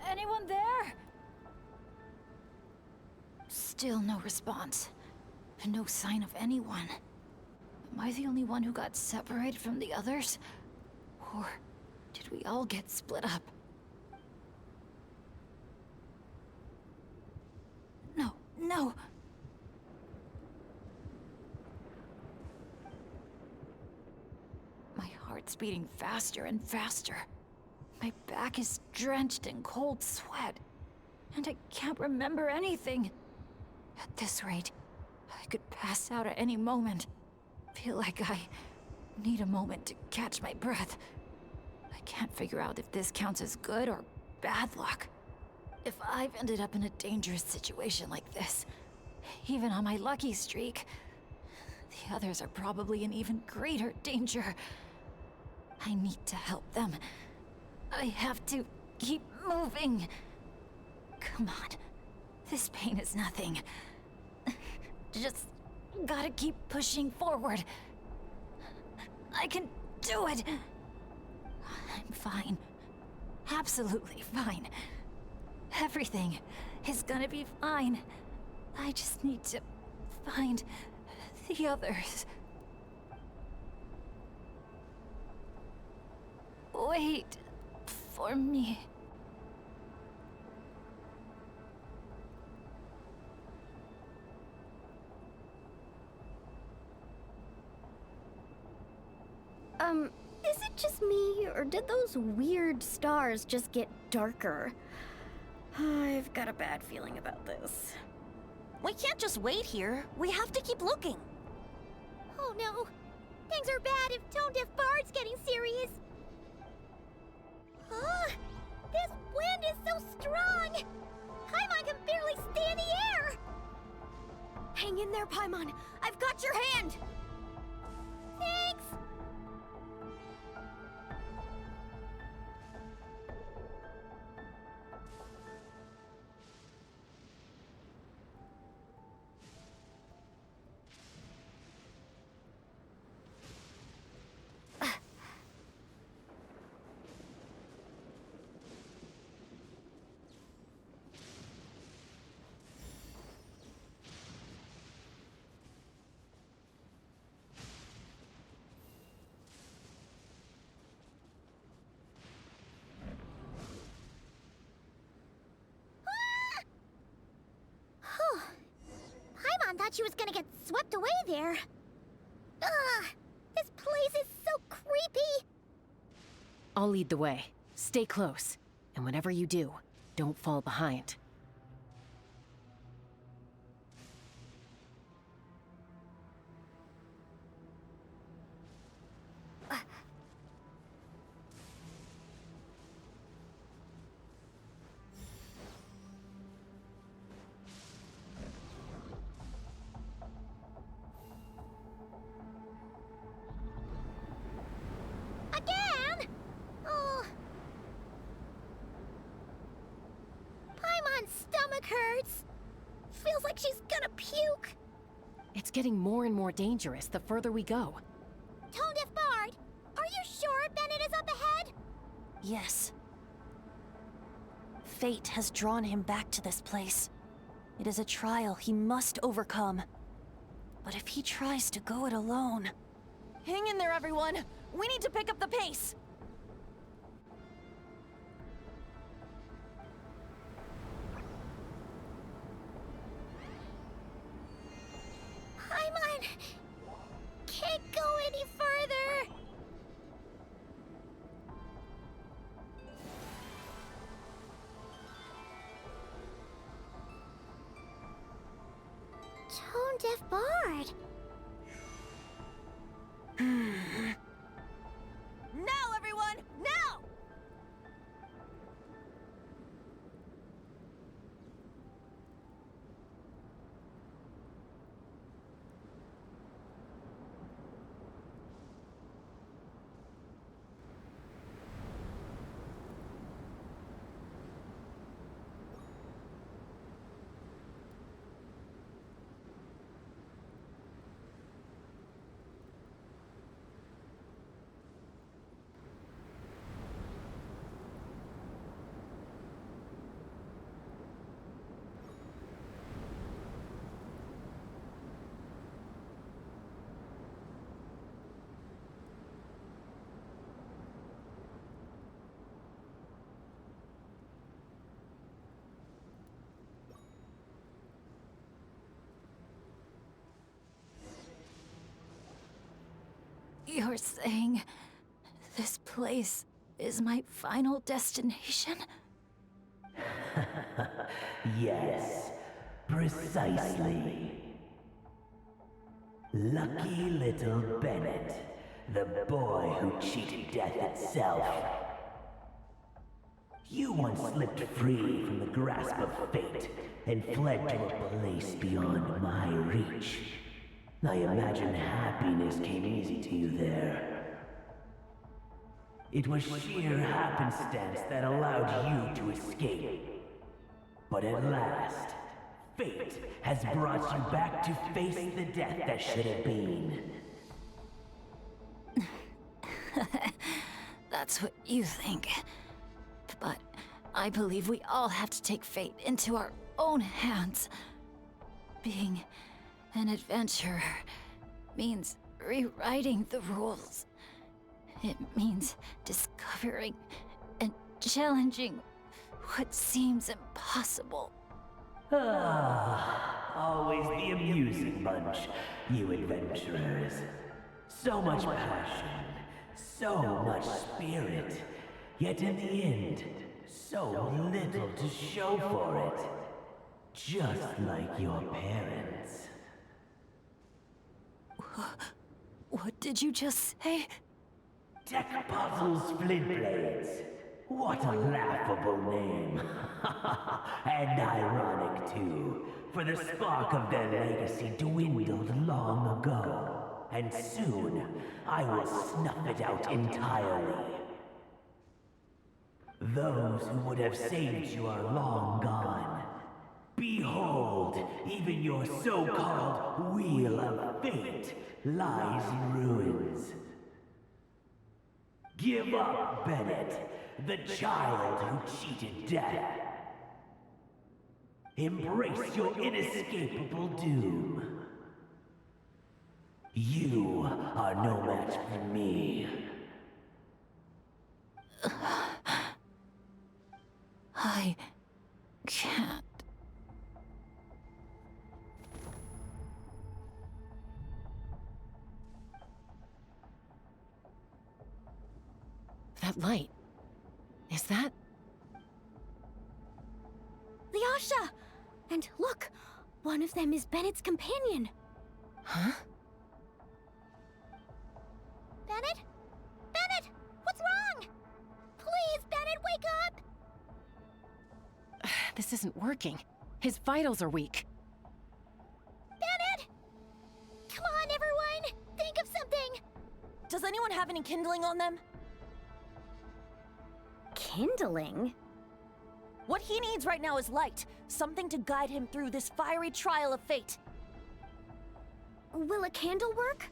Anyone there? Still no response. And no sign of anyone. Am I the only one who got separated from the others? Or did we all get split up? No, no! My heart's beating faster and faster. My back is drenched in cold sweat. And I can't remember anything. At this rate, I could pass out at any moment. Feel like I need a moment to catch my breath. I can't figure out if this counts as good or bad luck. If I've ended up in a dangerous situation like this, even on my lucky streak. The others are probably in even greater danger. I need to help them. I have to keep moving. Come on. This pain is nothing. Just gotta keep pushing forward. I can do it. I'm fine. Absolutely fine. Everything is gonna be fine. I just need to find the others. Wait for me. Is it just me, or did those weird stars just get darker? I've got a bad feeling about this. We can't just wait here. We have to keep looking. Oh no! Things are bad if Tone Deaf Bard's getting serious. This wind is so strong! Paimon can barely stay in the air! Hang in there, Paimon. I've got your hand! Thanks! Paimon thought she was gonna get swept away there. Ugh! This place is so creepy! I'll lead the way. Stay close. And whenever you do, don't fall behind. Again? Oh. Paimon's stomach hurts. Feels like she's gonna puke. It's getting more and more dangerous the further we go. Tone Deaf Bard, are you sure Bennett is up ahead? Yes. Fate has drawn him back to this place. It is a trial he must overcome. But if he tries to go it alone... Hang in there, everyone! We need to pick up the pace! Paimon can't go any further. Tone Deaf Bard. Now, everyone! Now! You're saying this place is my final destination? Yes, precisely. Lucky little Bennett, the boy who cheated death itself. You once slipped free from the grasp of fate and fled to a place beyond my reach. I imagine happiness came easy to you there. It was sheer happenstance that allowed you to escape. But at last, fate has brought you back to face the death that should have been. That's what you think. But I believe we all have to take fate into our own hands. Being an adventurer means rewriting the rules. It means discovering and challenging what seems impossible. Ah, always the amusing bunch, you adventurers. So much passion, so much spirit, yet in the end, so little to show for it. Just like your parents. What did you just say? Tech Puzzles Flintblades. What a laughable name. And ironic, too, for the spark of their legacy dwindled long ago. And soon, I will snuff it out entirely. Those who would have saved you are long gone. Behold, even your so-called Wheel of Fate lies in ruins. Give up, Bennett, the child who cheated death. Embrace your inescapable doom. You are no match for me. I can't. That light. Is that? Lyasha! And look, one of them is Bennett's companion. Huh? Bennett? Bennett! What's wrong? Please, Bennett, wake up! This isn't working. His vitals are weak. Bennett! Come on, everyone! Think of something! Does anyone have any kindling on them? Kindling? What he needs right now is light. Something to guide him through this fiery trial of fate. Will a candle work?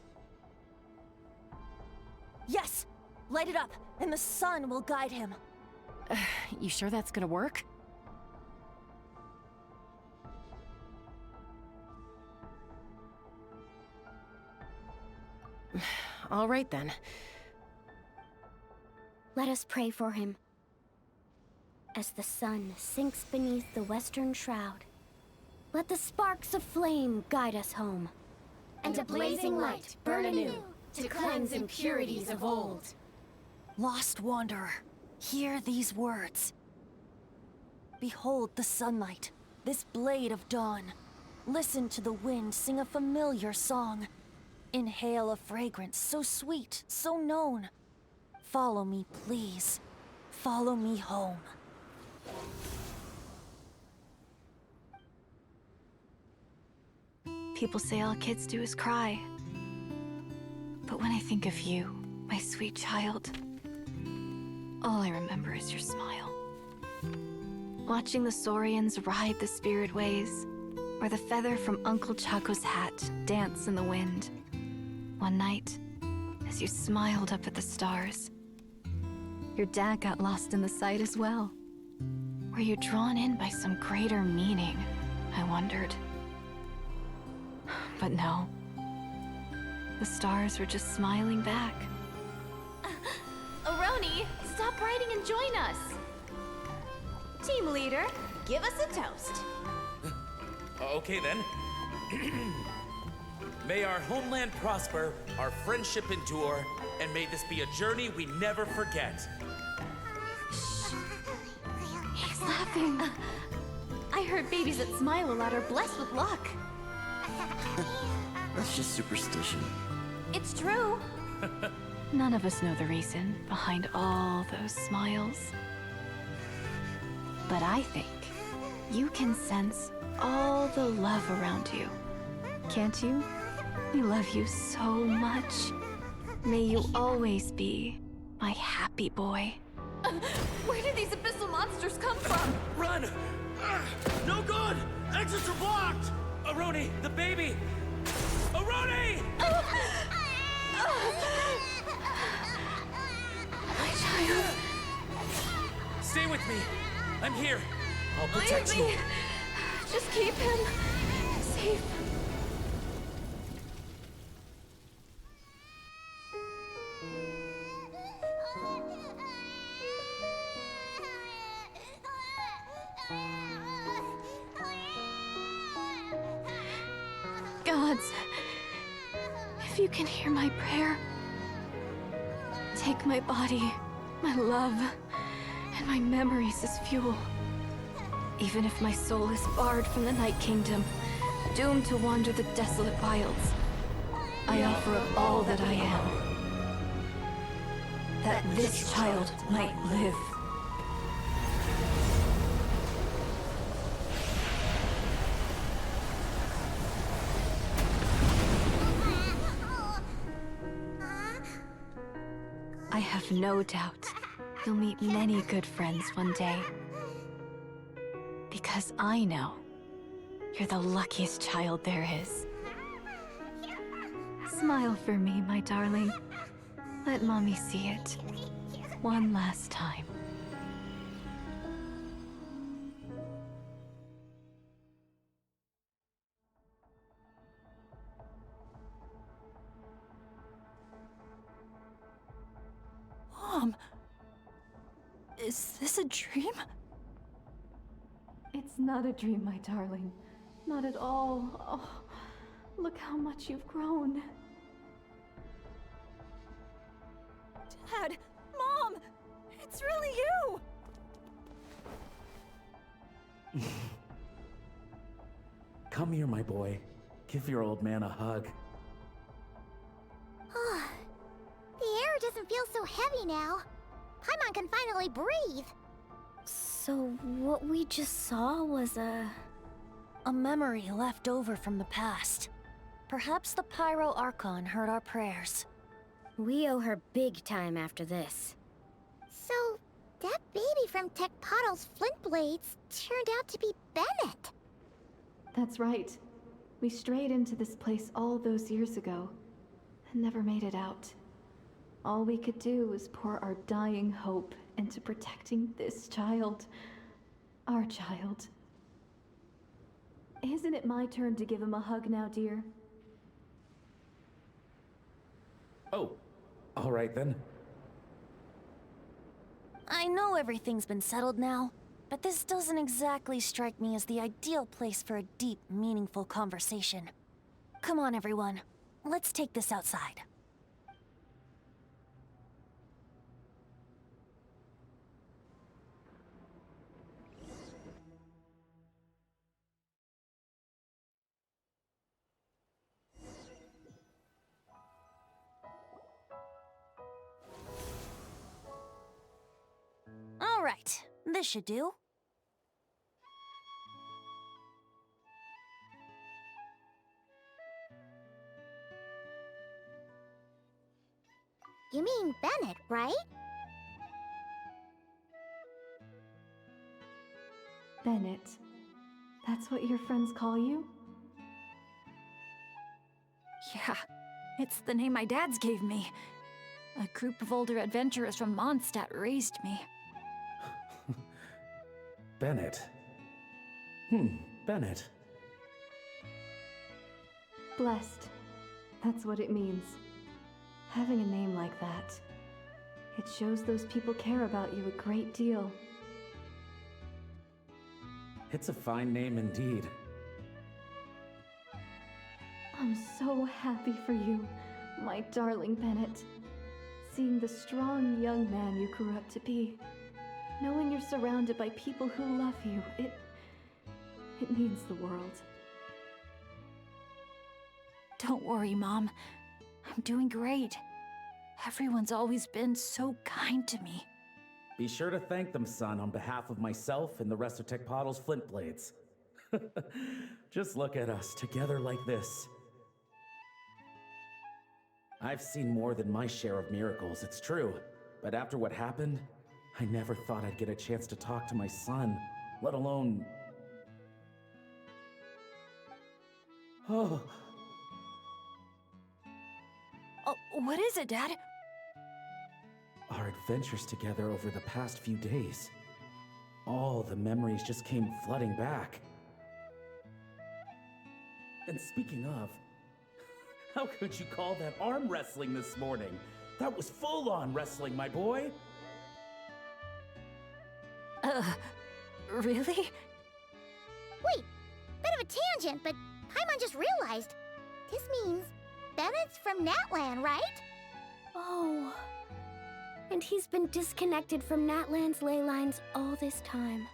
Yes! Light it up, and the sun will guide him. You sure that's gonna work? All right then. Let us pray for him. As the sun sinks beneath the western shroud, let the sparks of flame guide us home. And a blazing light burn anew to cleanse impurities of old. Lost wanderer, hear these words. Behold the sunlight, this blade of dawn. Listen to the wind sing a familiar song. Inhale a fragrance so sweet, so known. Follow me, please. Follow me home. People say all kids do is cry. But when I think of you, my sweet child, all I remember is your smile. Watching the saurians ride the spirit ways, or the feather from Uncle Chaco's hat dance in the wind. One night, as you smiled up at the stars, your dad got lost in the sight as well. Were you drawn in by some greater meaning, I wondered. But no. The stars were just smiling back. Aroni, stop writing and join us. Team leader, give us a toast. Okay then. May our homeland prosper, our friendship endure, and may this be a journey we never forget. He's laughing. I heard babies that smile a lot are blessed with luck. That's just superstition. It's true. None of us know the reason behind all those smiles. But I think you can sense all the love around you. Can't you? I love you so much. May you always be my happy boy. Where did these abyssal monsters come from? Run! No good! Exits are blocked! Aroni, the baby! Aroni! My child. Stay with me. I'm here. I'll protect you. Leave me. Just keep him safe. Gods, if you can hear my prayer, take my body, my love, and my memories as fuel. Even if my soul is barred from the Night Kingdom, doomed to wander the desolate wilds, I offer up all that I am, that this child might live. I have no doubt you'll meet many good friends one day. Because I know you're the luckiest child there is. Smile for me, my darling. Let Mommy see it. One last time. Mom! Is this a dream? It's not a dream, my darling. Not at all. Oh, look how much you've grown. Dad! Mom! It's really you! Come here, my boy. Give your old man a hug. The air doesn't feel so heavy now. Paimon can finally breathe. So what we just saw was a memory left over from the past. Perhaps the Pyro Archon heard our prayers. We owe her big time after this. So, that baby from Tecpato's Flint Blades turned out to be Bennett. That's right. We strayed into this place all those years ago and never made it out. All we could do was pour our dying hope into protecting this child. Our child. Isn't it my turn to give him a hug now, dear? Oh, all right then. I know everything's been settled now, but this doesn't exactly strike me as the ideal place for a deep, meaningful conversation. Come on, everyone. Let's take this outside. All right, this should do. You mean Bennett, right? Bennett. That's what your friends call you? Yeah, it's the name my dad's gave me. A group of older adventurers from Mondstadt raised me. Bennett. Bennett. Blessed. That's what it means. Having a name like that. It shows those people care about you a great deal. It's a fine name indeed. I'm so happy for you, my darling Bennett. Seeing the strong young man you grew up to be. Knowing you're surrounded by people who love you, it means the world. Don't worry, Mom. I'm doing great. Everyone's always been so kind to me. Be sure to thank them, son, on behalf of myself and the rest of Tecpotle's Flint Blades. Just look at us, together like this. I've seen more than my share of miracles, it's true. But after what happened, I never thought I'd get a chance to talk to my son, let alone... Oh, what is it, Dad? Our adventures together over the past few days. All the memories just came flooding back. And speaking of, how could you call that arm wrestling this morning? That was full-on wrestling, my boy! Really? Wait, bit of a tangent, but Paimon just realized. This means Bennett's from Natlan, right? Oh. And he's been disconnected from Natlan's ley lines all this time.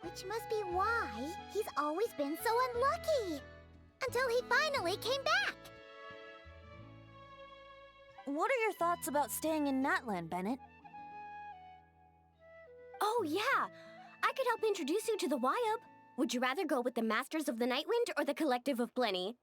Which must be why he's always been so unlucky. Until he finally came back. What are your thoughts about staying in Natlan, Bennett? Oh, yeah. I could help introduce you to the Wyub. Would you rather go with the Masters of the Nightwind or the Collective of Plenty?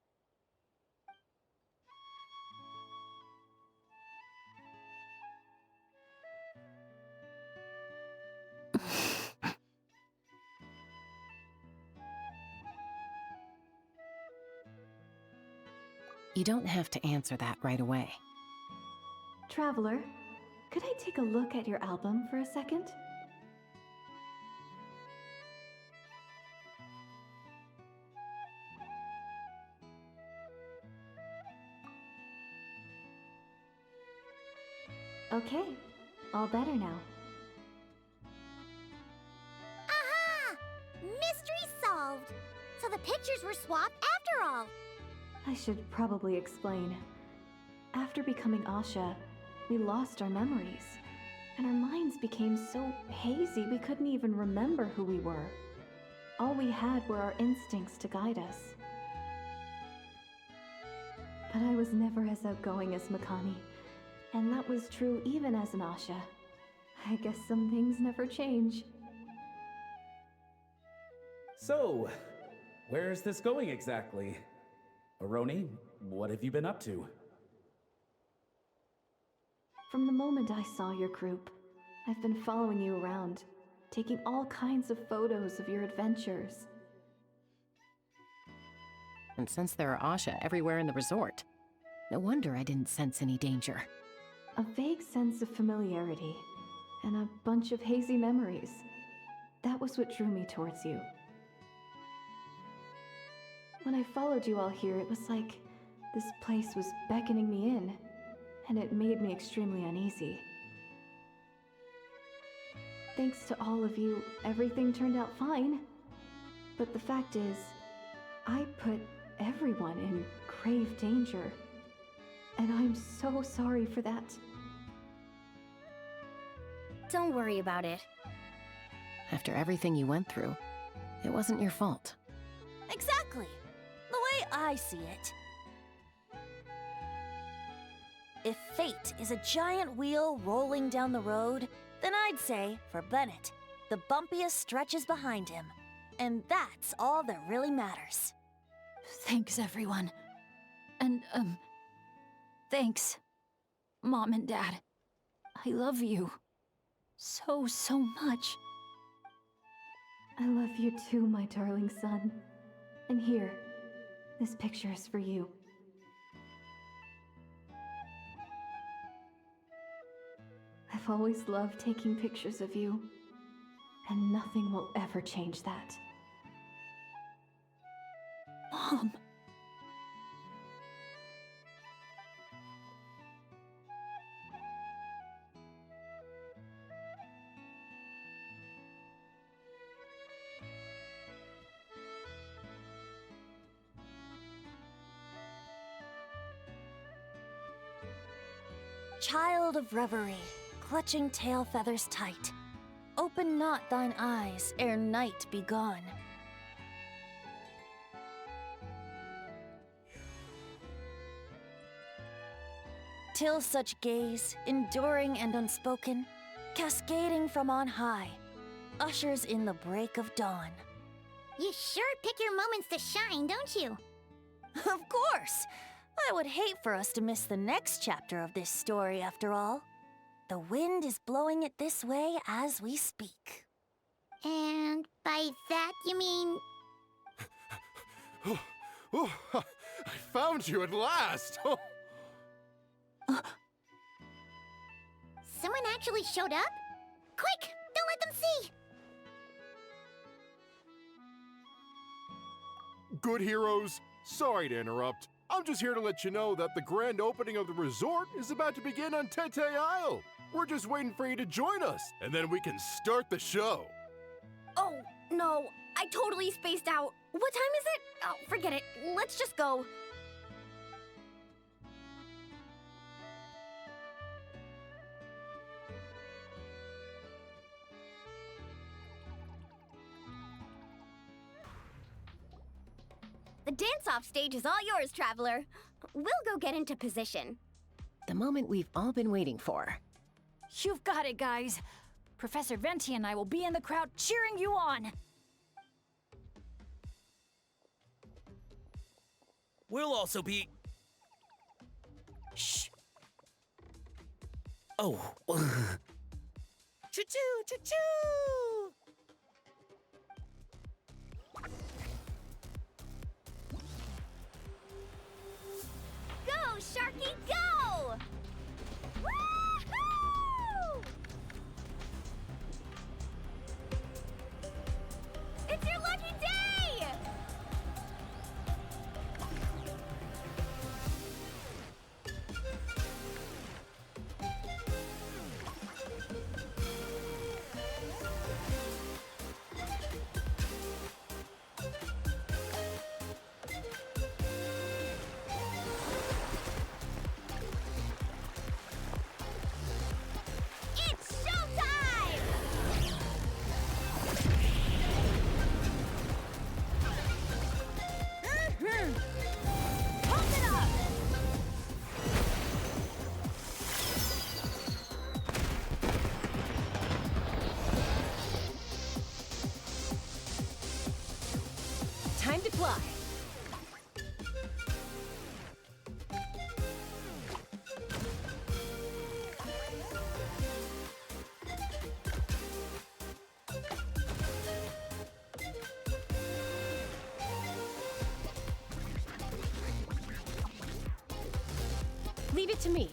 You don't have to answer that right away. Traveler, could I take a look at your album for a second? Okay, all better now. Aha! Mystery solved! So the pictures were swapped after all. I should probably explain. After becoming Asha, we lost our memories, and our minds became so hazy we couldn't even remember who we were. All we had were our instincts to guide us. But I was never as outgoing as Makani, and that was true even as an Asha. I guess some things never change. So, where's this going exactly? Aroni, what have you been up to? From the moment I saw your group, I've been following you around, taking all kinds of photos of your adventures. And since there are Asha everywhere in the resort, no wonder I didn't sense any danger. A vague sense of familiarity, and a bunch of hazy memories. That was what drew me towards you. When I followed you all here, it was like this place was beckoning me in, and it made me extremely uneasy. Thanks to all of you, everything turned out fine. But the fact is, I put everyone in grave danger. And I'm so sorry for that. Don't worry about it. After everything you went through, it wasn't your fault. Exactly. The way I see it. If fate is a giant wheel rolling down the road, then I'd say, for Bennett, the bumpiest stretches behind him. And that's all that really matters. Thanks, everyone. And, thanks, Mom and Dad. I love you. So, so much. I love you too, my darling son. And here, this picture is for you. I've always loved taking pictures of you, and nothing will ever change that. Mom. Child of reverie, clutching tail feathers tight, open not thine eyes ere night be gone. Till such gaze, enduring and unspoken, cascading from on high, ushers in the break of dawn. You sure pick your moments to shine, don't you? Of course! I would hate for us to miss the next chapter of this story, after all. The wind is blowing it this way as we speak. And by that you mean... I found you at last! Someone actually showed up? Quick! Don't let them see! Good heroes, sorry to interrupt. I'm just here to let you know that the grand opening of the resort is about to begin on Tretьей Isle. We're just waiting for you to join us, and then we can start the show. Oh, no, I totally spaced out. What time is it? Oh, forget it. Let's just go. The dance-off stage is all yours, Traveler. We'll go get into position. The moment we've all been waiting for. You've got it, guys. Professor Venti and I will be in the crowd cheering you on. We'll also be... Shh. Oh. Choo-choo, choo-choo! Go, Sharky, go! Woo-hoo! It's your lucky day! It's showtime! Pump it up! Time to fly. Leave it to me.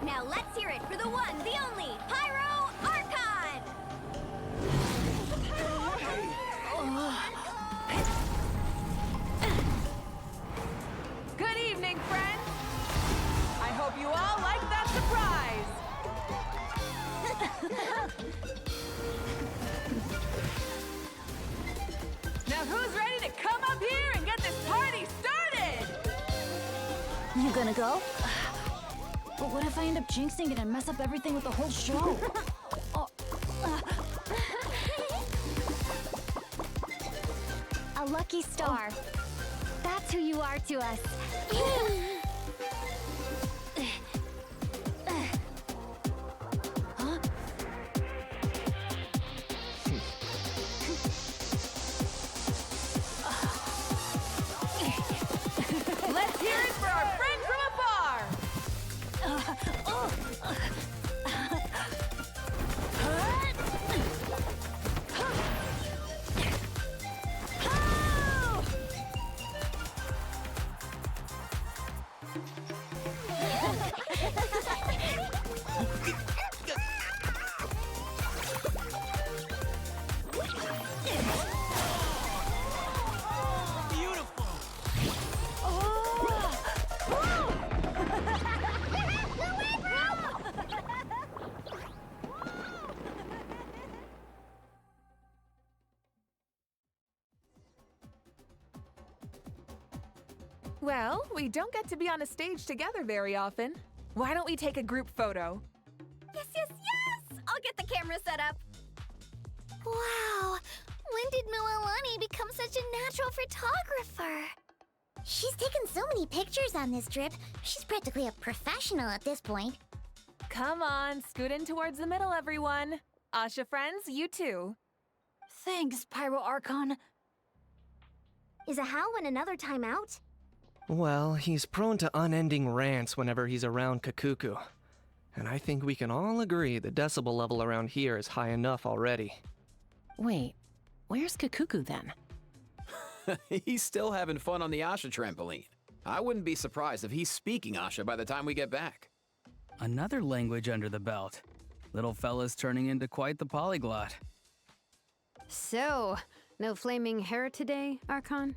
Now let's hear it for the one, the only, Pyro Archon! Good evening, friends. I hope you all like that surprise. Now who's ready to come up here and get this party started? You gonna go? But what if I end up jinxing it and mess up everything with the whole show? A lucky star. That's who you are to us. Well, we don't get to be on a stage together very often. Why don't we take a group photo? Yes, yes, yes! I'll get the camera set up. Wow, when did Mualani become such a natural photographer? She's taken so many pictures on this trip. She's practically a professional at this point. Come on, scoot in towards the middle, everyone. Asha friends, you too. Thanks, Pyro Archon. Is a Howlin another timeout? Well, he's prone to unending rants whenever he's around Kakuku. And I think we can all agree the decibel level around here is high enough already. Wait, where's Kakuku then? He's still having fun on the Asha trampoline. I wouldn't be surprised if he's speaking Asha by the time we get back. Another language under the belt. Little fella's turning into quite the polyglot. So, no flaming hair today, Archon?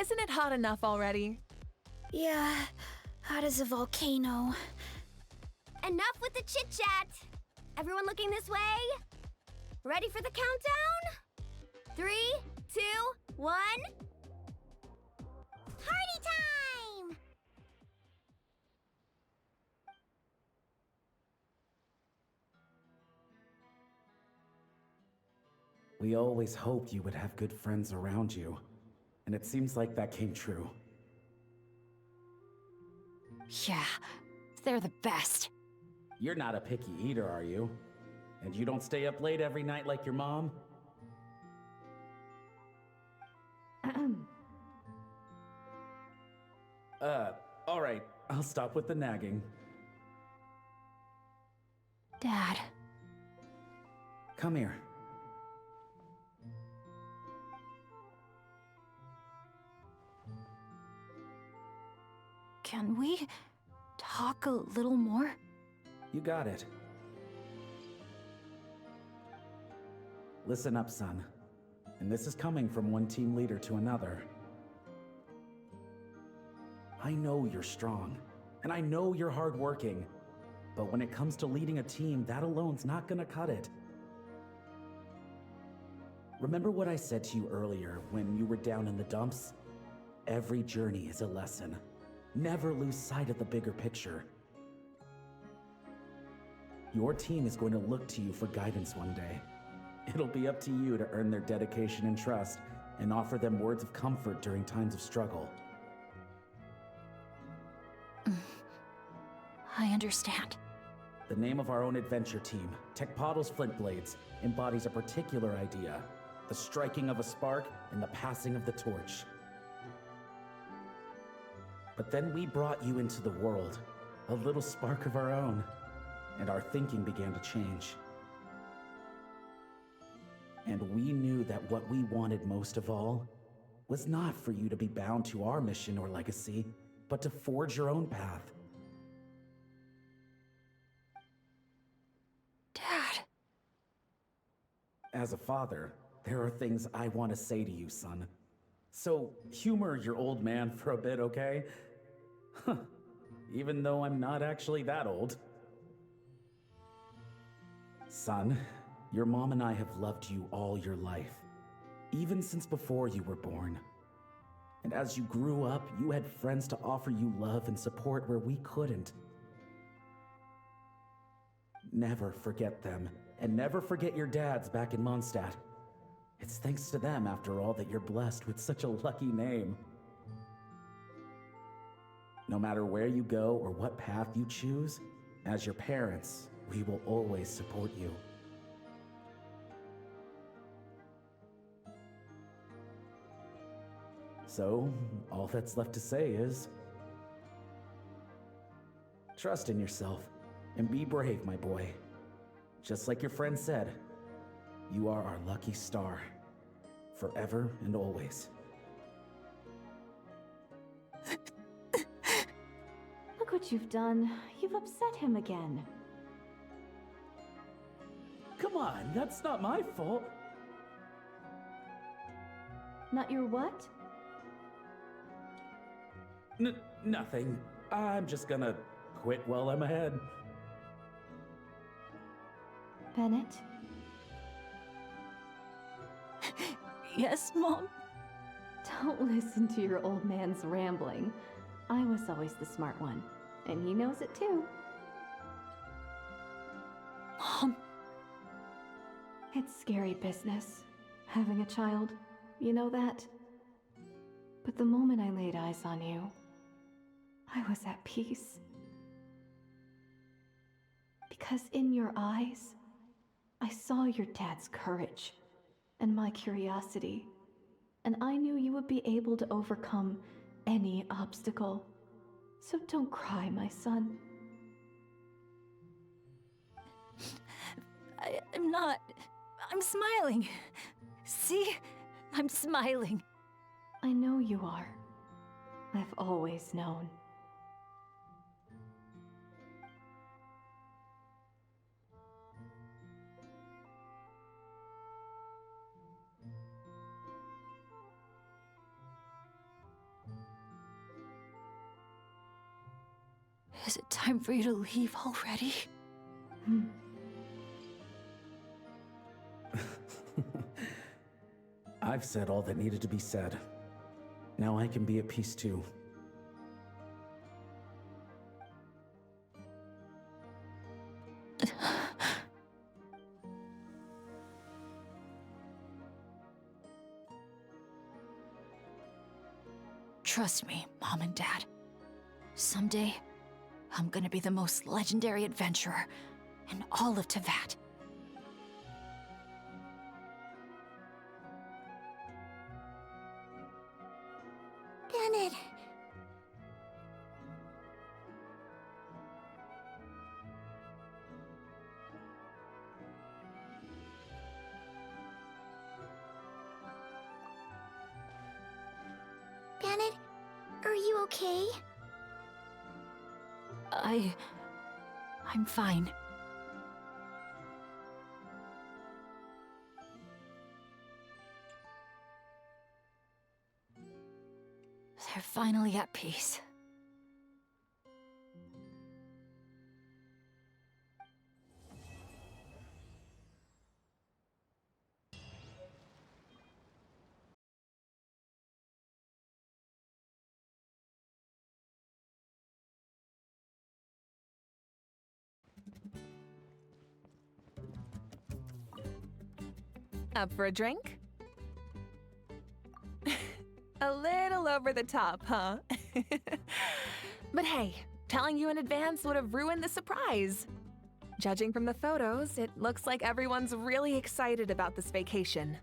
Isn't it hot enough already? Yeah, hot as a volcano. Enough with the chit-chat! Everyone looking this way? Ready for the countdown? 3, 2, 1... Party time! We always hoped you would have good friends around you, and it seems like that came true. Yeah, they're the best. You're not a picky eater, are you? And you don't stay up late every night like your mom? Alright, I'll stop with the nagging. Dad. Come here. Can we talk a little more? You got it. Listen up, son. And this is coming from one team leader to another. I know you're strong, and I know you're hardworking, but when it comes to leading a team, that alone's not gonna cut it. Remember what I said to you earlier when you were down in the dumps? Every journey is a lesson. Never lose sight of the bigger picture. Your team is going to look to you for guidance one day. It'll be up to you to earn their dedication and trust, and offer them words of comfort during times of struggle. I understand. The name of our own adventure team, Tecpado's Flint Blades, embodies a particular idea: the striking of a spark and the passing of the torch. But then we brought you into the world, a little spark of our own, and our thinking began to change. And we knew that what we wanted most of all was not for you to be bound to our mission or legacy, but to forge your own path. Dad. As a father, there are things I want to say to you, son. So humor your old man for a bit, okay? Even though I'm not actually that old. Son, your mom and I have loved you all your life, even since before you were born. And as you grew up, you had friends to offer you love and support where we couldn't. Never forget them, and never forget your dads back in Mondstadt. It's thanks to them, after all, that you're blessed with such a lucky name. No matter where you go or what path you choose, as your parents, we will always support you. So, all that's left to say is, trust in yourself and be brave, my boy. Just like your friend said, you are our lucky star, forever and always. Look what you've done. You've upset him again. Come on, that's not my fault. Not your what? Nothing. I'm just gonna quit while I'm ahead. Bennett? Yes, Mom? Don't listen to your old man's rambling. I was always the smart one, and he knows it too. Mom. It's scary business, having a child. You know that? But the moment I laid eyes on you, I was at peace. Because in your eyes, I saw your dad's courage and my curiosity, and I knew you would be able to overcome any obstacle. So don't cry, my son. I'm not. I'm smiling. See? I'm smiling. I know you are. I've always known. Is it time for you to leave already? I've said all that needed to be said. Now I can be at peace too. Trust me, Mom and Dad. Someday, I'm gonna be the most legendary adventurer in all of Teyvat. Bennett. Bennett, are you okay? I'm fine. They're finally at peace. Up for a drink? A little over the top, huh? But hey, telling you in advance would have ruined the surprise. Judging from the photos, it looks like everyone's really excited about this vacation.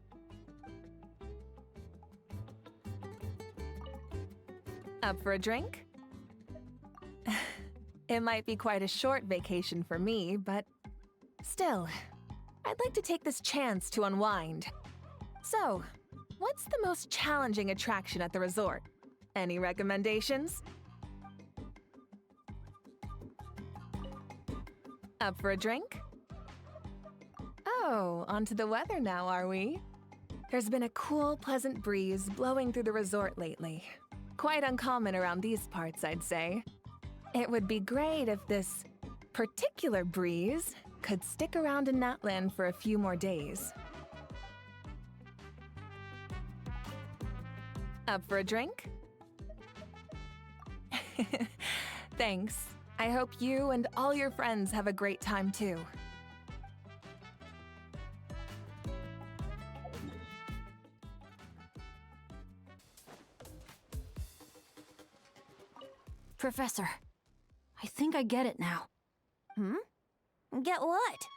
Up for a drink? It might be quite a short vacation for me, but still, I'd like to take this chance to unwind. So, what's the most challenging attraction at the resort? Any recommendations? Up for a drink? Oh, onto the weather now, are we? There's been a cool, pleasant breeze blowing through the resort lately. Quite uncommon around these parts, I'd say. It would be great if this particular breeze could stick around in Natland for a few more days. Up for a drink? Thanks. I hope you and all your friends have a great time too. Professor, I think I get it now. Get what?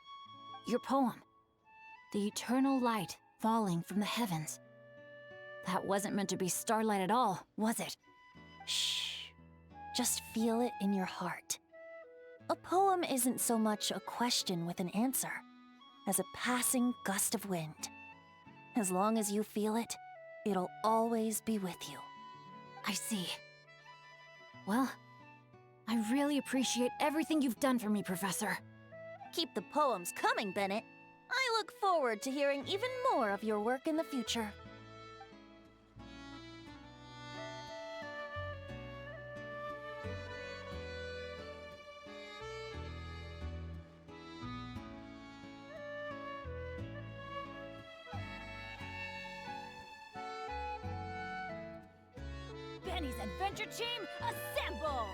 Your poem. The eternal light falling from the heavens. That wasn't meant to be starlight at all, was it? Shh. Just feel it in your heart. A poem isn't so much a question with an answer as a passing gust of wind. As long as you feel it, it'll always be with you. I see. Well, I really appreciate everything you've done for me, Professor. Keep the poems coming, Bennett. I look forward to hearing even more of your work in the future. Penny's adventure team, assemble!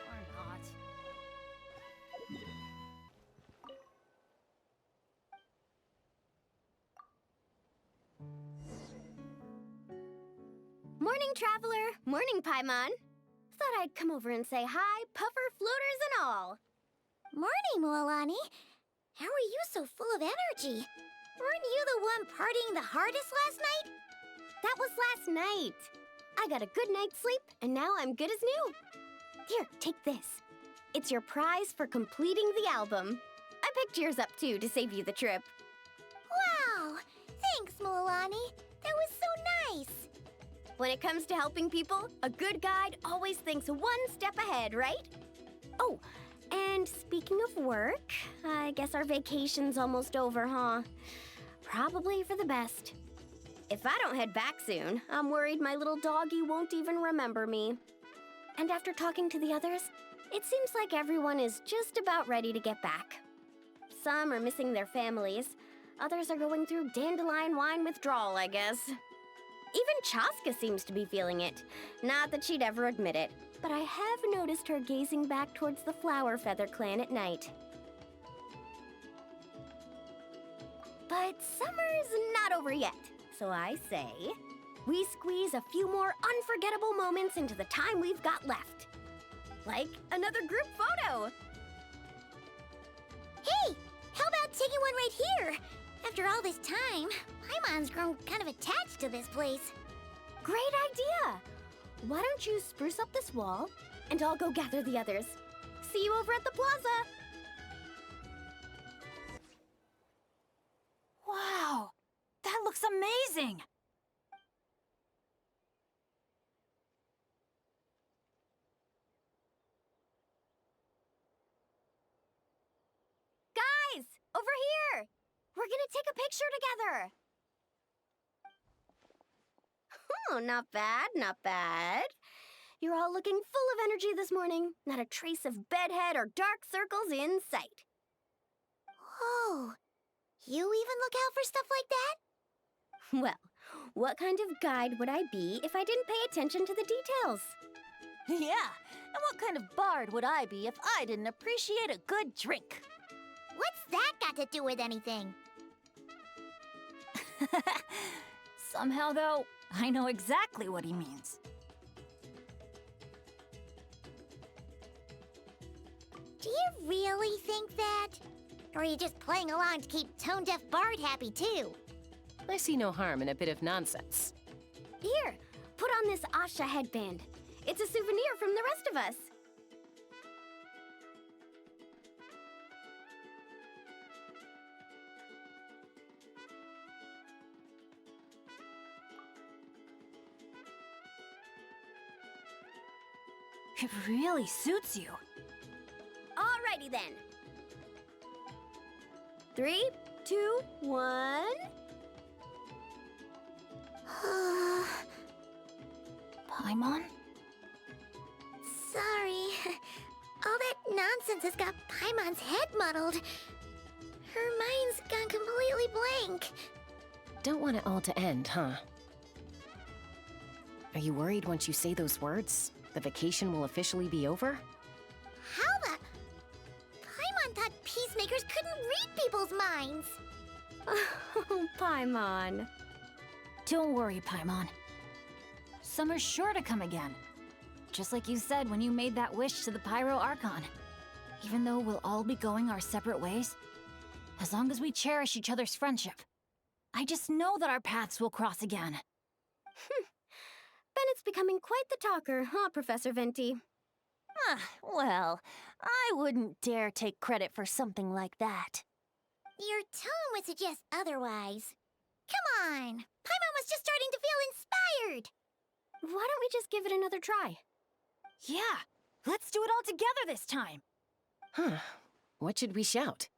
Or not. Morning, traveler. Morning, Paimon. Thought I'd come over and say hi, puffer, floaters, and all. Morning, Mualani. How are you so full of energy? Weren't you the one partying the hardest last night? That was last night. I got a good night's sleep, and now I'm good as new. Here, take this. It's your prize for completing the album. I picked yours up, too, to save you the trip. Wow! Thanks, Mualani. That was so nice. When it comes to helping people, a good guide always thinks one step ahead, right? Oh, and speaking of work, I guess our vacation's almost over, huh? Probably for the best. If I don't head back soon, I'm worried my little doggy won't even remember me. And after talking to the others, it seems like everyone is just about ready to get back. Some are missing their families. Others are going through dandelion wine withdrawal, I guess. Even Chaska seems to be feeling it. Not that she'd ever admit it, but I have noticed her gazing back towards the Flower Feather clan at night. But summer's not over yet, so I say, we squeeze a few more unforgettable moments into the time we've got left. Like another group photo. Hey, how about taking one right here? After all this time, Paimon's grown kind of attached to this place. Great idea! Why don't you spruce up this wall, and I'll go gather the others. See you over at the plaza! Wow! That looks amazing! Guys! Over here! We're gonna take a picture together! Oh, not bad, not bad. You're all looking full of energy this morning. Not a trace of bedhead or dark circles in sight. Oh, you even look out for stuff like that? Well, what kind of guide would I be if I didn't pay attention to the details? Yeah, and what kind of bard would I be if I didn't appreciate a good drink? What's that got to do with anything? Somehow, though, I know exactly what he means. Do you really think that? Or are you just playing along to keep tone-deaf Bard happy, too? I see no harm in a bit of nonsense. Here, put on this Asha headband. It's a souvenir from the rest of us. It really suits you. Alrighty then. 3, 2, 1. Paimon? Sorry. All that nonsense has got Paimon's head muddled. Her mind's gone completely blank. Don't want it all to end, huh? Are you worried once you say those words, the vacation will officially be over? How the... Paimon thought peacemakers couldn't read people's minds. Oh, Paimon. Don't worry, Paimon. Summer's sure to come again. Just like you said when you made that wish to the Pyro Archon. Even though we'll all be going our separate ways, as long as we cherish each other's friendship, I just know that our paths will cross again. Bennett's becoming quite the talker, huh, Professor Venti? Well, I wouldn't dare take credit for something like that. Your tone would suggest otherwise. Come on! Paimon was just starting to feel inspired! Why don't we just give it another try? Yeah, let's do it all together this time! Huh. What should we shout?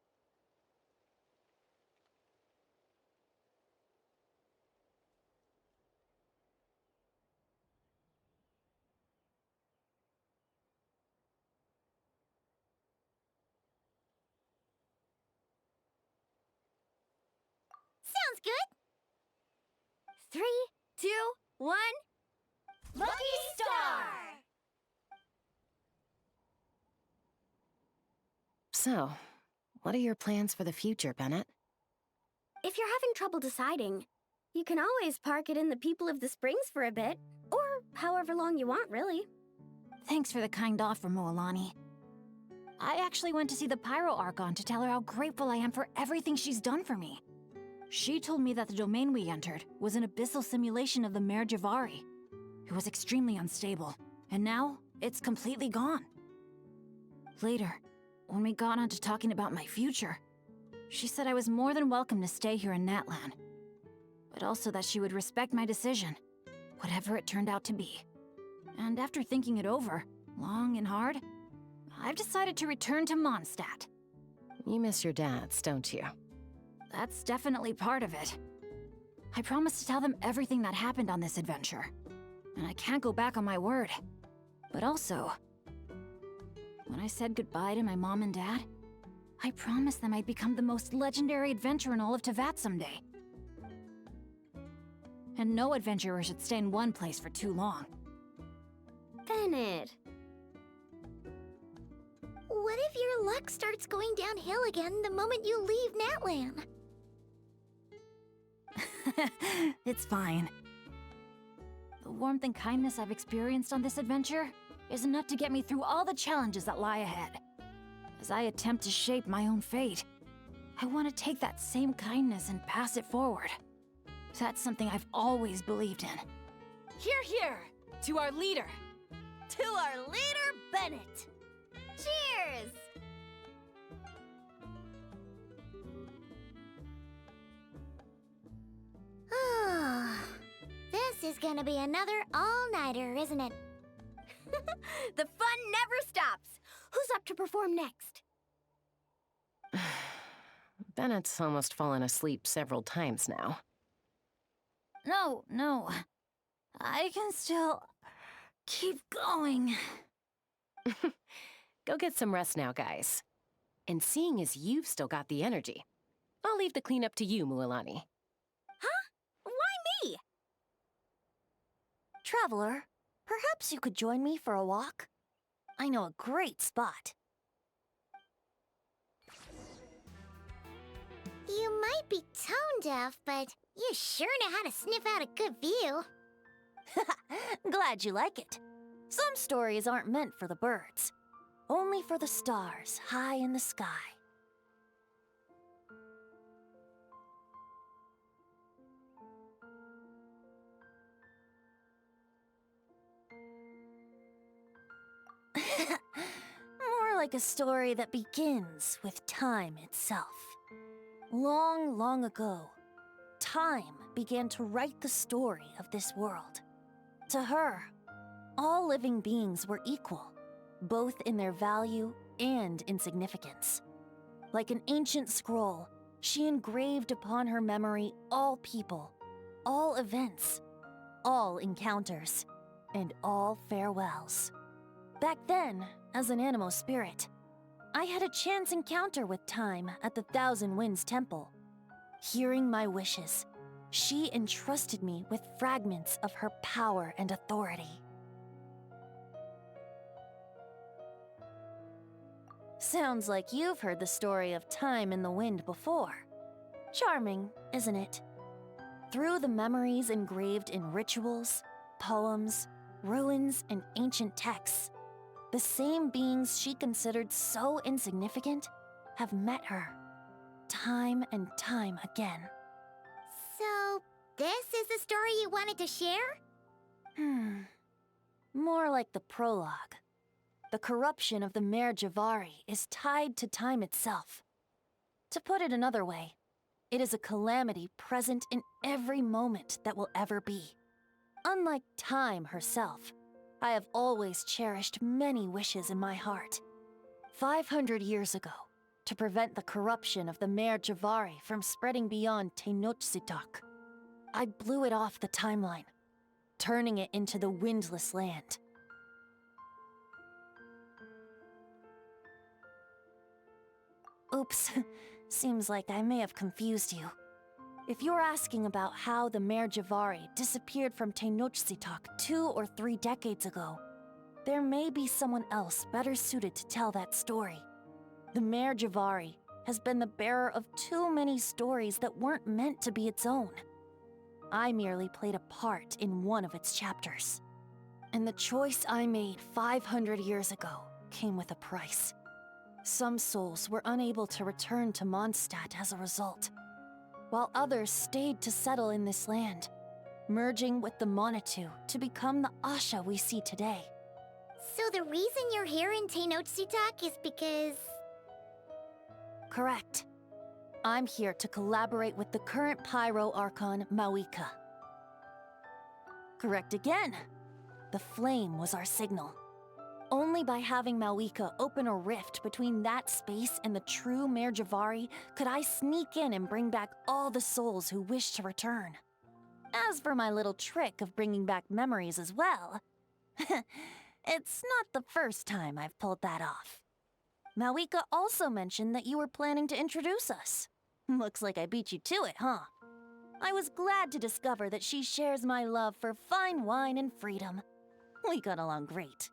good? 3, 2, 1. Lucky Star! So, what are your plans for the future, Bennett? If you're having trouble deciding, you can always park it in the People of the Springs for a bit, or however long you want, really. Thanks for the kind offer, Moalani. I actually went to see the Pyro Archon to tell her how grateful I am for everything she's done for me. She told me that the domain we entered was an abyssal simulation of the Mare Javari. It was extremely unstable, and now it's completely gone. Later, when we got on to talking about my future, she said I was more than welcome to stay here in Natlan, but also that she would respect my decision, whatever it turned out to be. And after thinking it over, long and hard, I've decided to return to Mondstadt. You miss your dads, don't you? That's definitely part of it. I promised to tell them everything that happened on this adventure, and I can't go back on my word. But also, when I said goodbye to my mom and dad, I promised them I'd become the most legendary adventurer in all of Teyvat someday. And no adventurer should stay in one place for too long. Bennett. What if your luck starts going downhill again the moment you leave Natlan? It's fine. The warmth and kindness I've experienced on this adventure is enough to get me through all the challenges that lie ahead. As I attempt to shape my own fate, I want to take that same kindness and pass it forward. That's something I've always believed in. Hear, hear! To our leader! To our leader, Bennett! Cheers! This is gonna be another all-nighter, isn't it? The fun never stops! Who's up to perform next? Bennett's almost fallen asleep several times now. No. I can still keep going. Go get some rest now, guys. And seeing as you've still got the energy, I'll leave the cleanup to you, Moalani. Huh? Why me? Traveler, perhaps you could join me for a walk? I know a great spot. You might be tone deaf, but you sure know how to sniff out a good view. Glad you like it. Some stories aren't meant for the birds, only for the stars high in the sky. More like a story that begins with time itself. Long, long ago, time began to write the story of this world. To her, all living beings were equal, both in their value and in significance. Like an ancient scroll, she engraved upon her memory all people, all events, all encounters, and all farewells. Back then, as an animal spirit, I had a chance encounter with time at the Thousand Winds Temple. Hearing my wishes, she entrusted me with fragments of her power and authority. Sounds like you've heard the story of time in the wind before. Charming, isn't it? Through the memories engraved in rituals, poems, ruins, and ancient texts, the same beings she considered so insignificant have met her, time and time again. So, this is the story you wanted to share? More like the prologue. The corruption of the Mare Javari is tied to time itself. To put it another way, it is a calamity present in every moment that will ever be. Unlike time herself, I have always cherished many wishes in my heart. 500 years ago, to prevent the corruption of the Mare Javari from spreading beyond Tenochtitlán, I blew it off the timeline, turning it into the Windless Land. Oops, seems like I may have confused you. If you're asking about how the Mare Javari disappeared from Tenochtitlan 2 or 3 decades ago, there may be someone else better suited to tell that story. The Mare Javari has been the bearer of too many stories that weren't meant to be its own. I merely played a part in one of its chapters. And the choice I made 500 years ago came with a price. Some souls were unable to return to Mondstadt as a result, while others stayed to settle in this land, merging with the Monitu to become the Asha we see today. So the reason you're here in Tenochtitlan is because... Correct. I'm here to collaborate with the current Pyro Archon, Mawika. Correct again. The flame was our signal. Only by having Mawika open a rift between that space and the true Mare Javari could I sneak in and bring back all the souls who wish to return. As for my little trick of bringing back memories as well, it's not the first time I've pulled that off. Mawika also mentioned that you were planning to introduce us. Looks like I beat you to it, huh? I was glad to discover that she shares my love for fine wine and freedom. We got along great.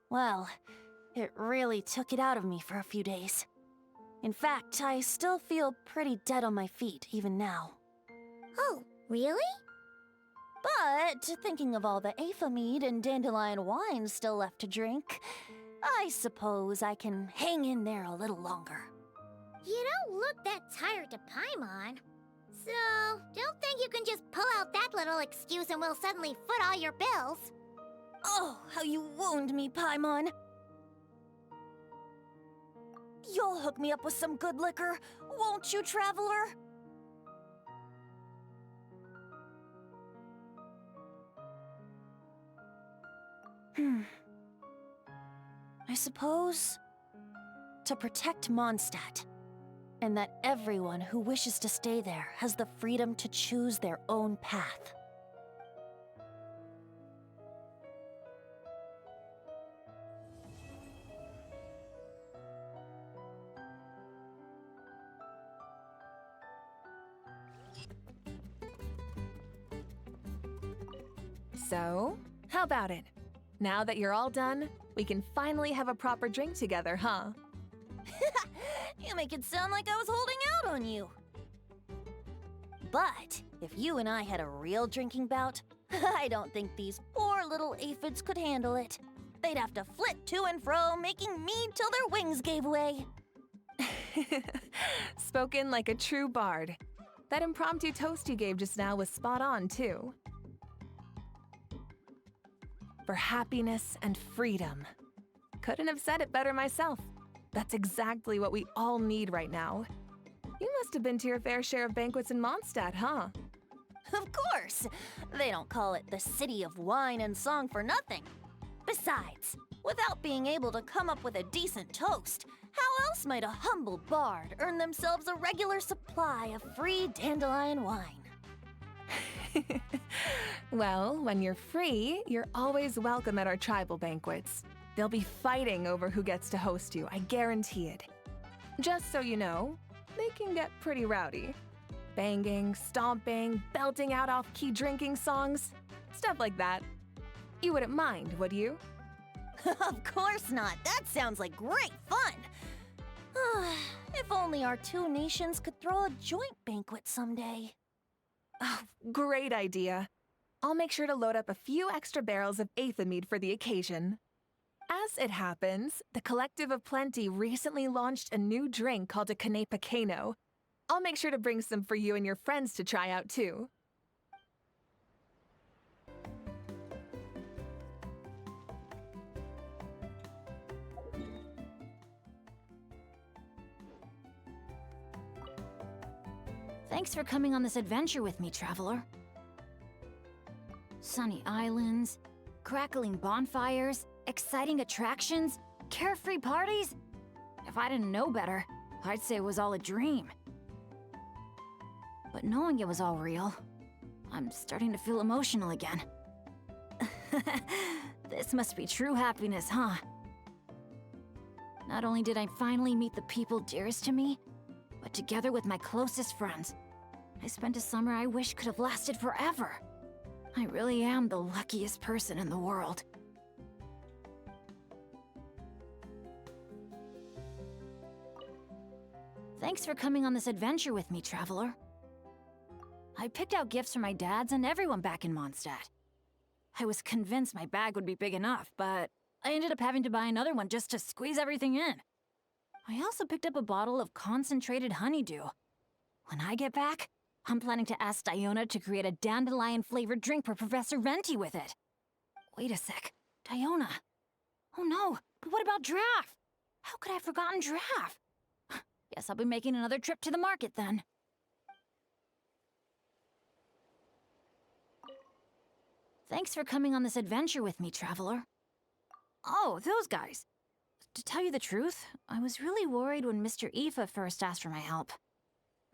Well, it really took it out of me for a few days. In fact, I still feel pretty dead on my feet even now. Oh, really? But thinking of all the Aether mead and dandelion wine still left to drink, I suppose I can hang in there a little longer. You don't look that tired to Paimon. So, don't think you can just pull out that little excuse and we'll suddenly foot all your bills. Oh, how you wound me, Paimon. You'll hook me up with some good liquor, won't you, traveler? I suppose to protect Mondstadt, and that everyone who wishes to stay there has the freedom to choose their own path. So, how about it? Now that you're all done, we can finally have a proper drink together, huh? You make it sound like I was holding out on you. But if you and I had a real drinking bout, I don't think these poor little aphids could handle it. They'd have to flit to and fro, making mead till their wings gave way. Spoken like a true bard. That impromptu toast you gave just now was spot on, too. For happiness and freedom. Couldn't have said it better myself. That's exactly what we all need right now. You must have been to your fair share of banquets in Mondstadt, huh? Of course! They don't call it the City of Wine and Song for nothing. Besides, without being able to come up with a decent toast, how else might a humble bard earn themselves a regular supply of free dandelion wine? Well, when you're free, you're always welcome at our tribal banquets. They'll be fighting over who gets to host you, I guarantee it. Just so you know, they can get pretty rowdy. Banging, stomping, belting out off-key drinking songs, stuff like that. You wouldn't mind, would you? Of course not. That sounds like great fun. If only our two nations could throw a joint banquet someday. Oh, great idea. I'll make sure to load up a few extra barrels of Aether mead for the occasion. As it happens, the Collective of Plenty recently launched a new drink called a Canepa Cano. I'll make sure to bring some for you and your friends to try out too. Thanks for coming on this adventure with me, traveler. Sunny islands, crackling bonfires, exciting attractions, carefree parties. If I didn't know better, I'd say it was all a dream. But knowing it was all real, I'm starting to feel emotional again. This must be true happiness, huh? Not only did I finally meet the people dearest to me, but together with my closest friends. I spent a summer I wish could have lasted forever. I really am the luckiest person in the world. Thanks for coming on this adventure with me, traveler. I picked out gifts for my dads and everyone back in Mondstadt. I was convinced my bag would be big enough, but I ended up having to buy another one just to squeeze everything in. I also picked up a bottle of concentrated honeydew. When I get back, I'm planning to ask Diona to create a dandelion-flavored drink for Professor Venti with it. Wait a sec. Diona. Oh no, but what about Draft? How could I have forgotten Draft? Guess I'll be making another trip to the market then. Thanks for coming on this adventure with me, traveler. Oh, those guys. To tell you the truth, I was really worried when Mr. Aoife first asked for my help.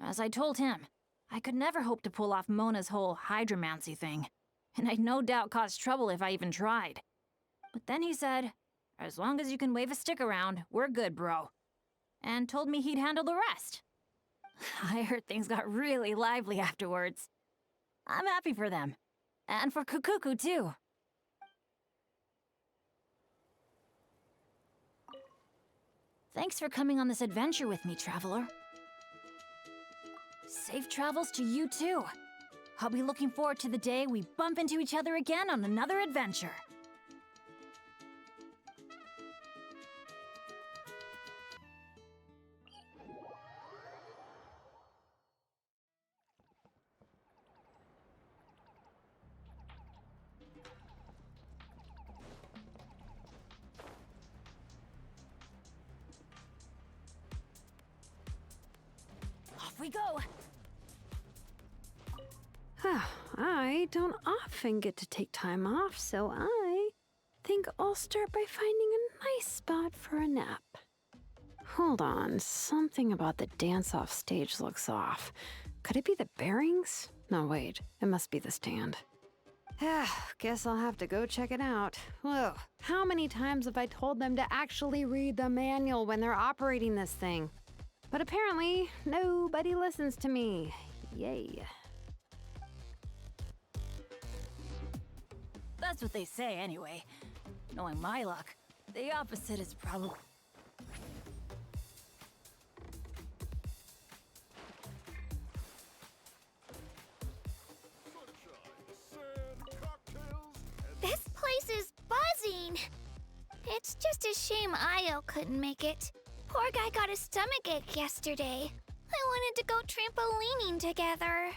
As I told him, I could never hope to pull off Mona's whole hydromancy thing, and I'd no doubt cause trouble if I even tried. But then he said, as long as you can wave a stick around, we're good, bro. And told me he'd handle the rest. I heard things got really lively afterwards. I'm happy for them. And for Kukuku, too. Thanks for coming on this adventure with me, traveler. Safe travels to you, too. I'll be looking forward to the day we bump into each other again on another adventure. Off we go! I don't often get to take time off, so I think I'll start by finding a nice spot for a nap. Hold on, something about the dance-off stage looks off. Could it be the bearings? No, wait, it must be the stand. Guess I'll have to go check it out. Whoa, how many times have I told them to actually read the manual when they're operating this thing? But apparently, nobody listens to me. Yay. That's what they say, anyway. Knowing my luck, the opposite is probably... This place is buzzing. It's just a shame Io couldn't make it. Poor guy got a stomachache yesterday. I wanted to go trampolining together.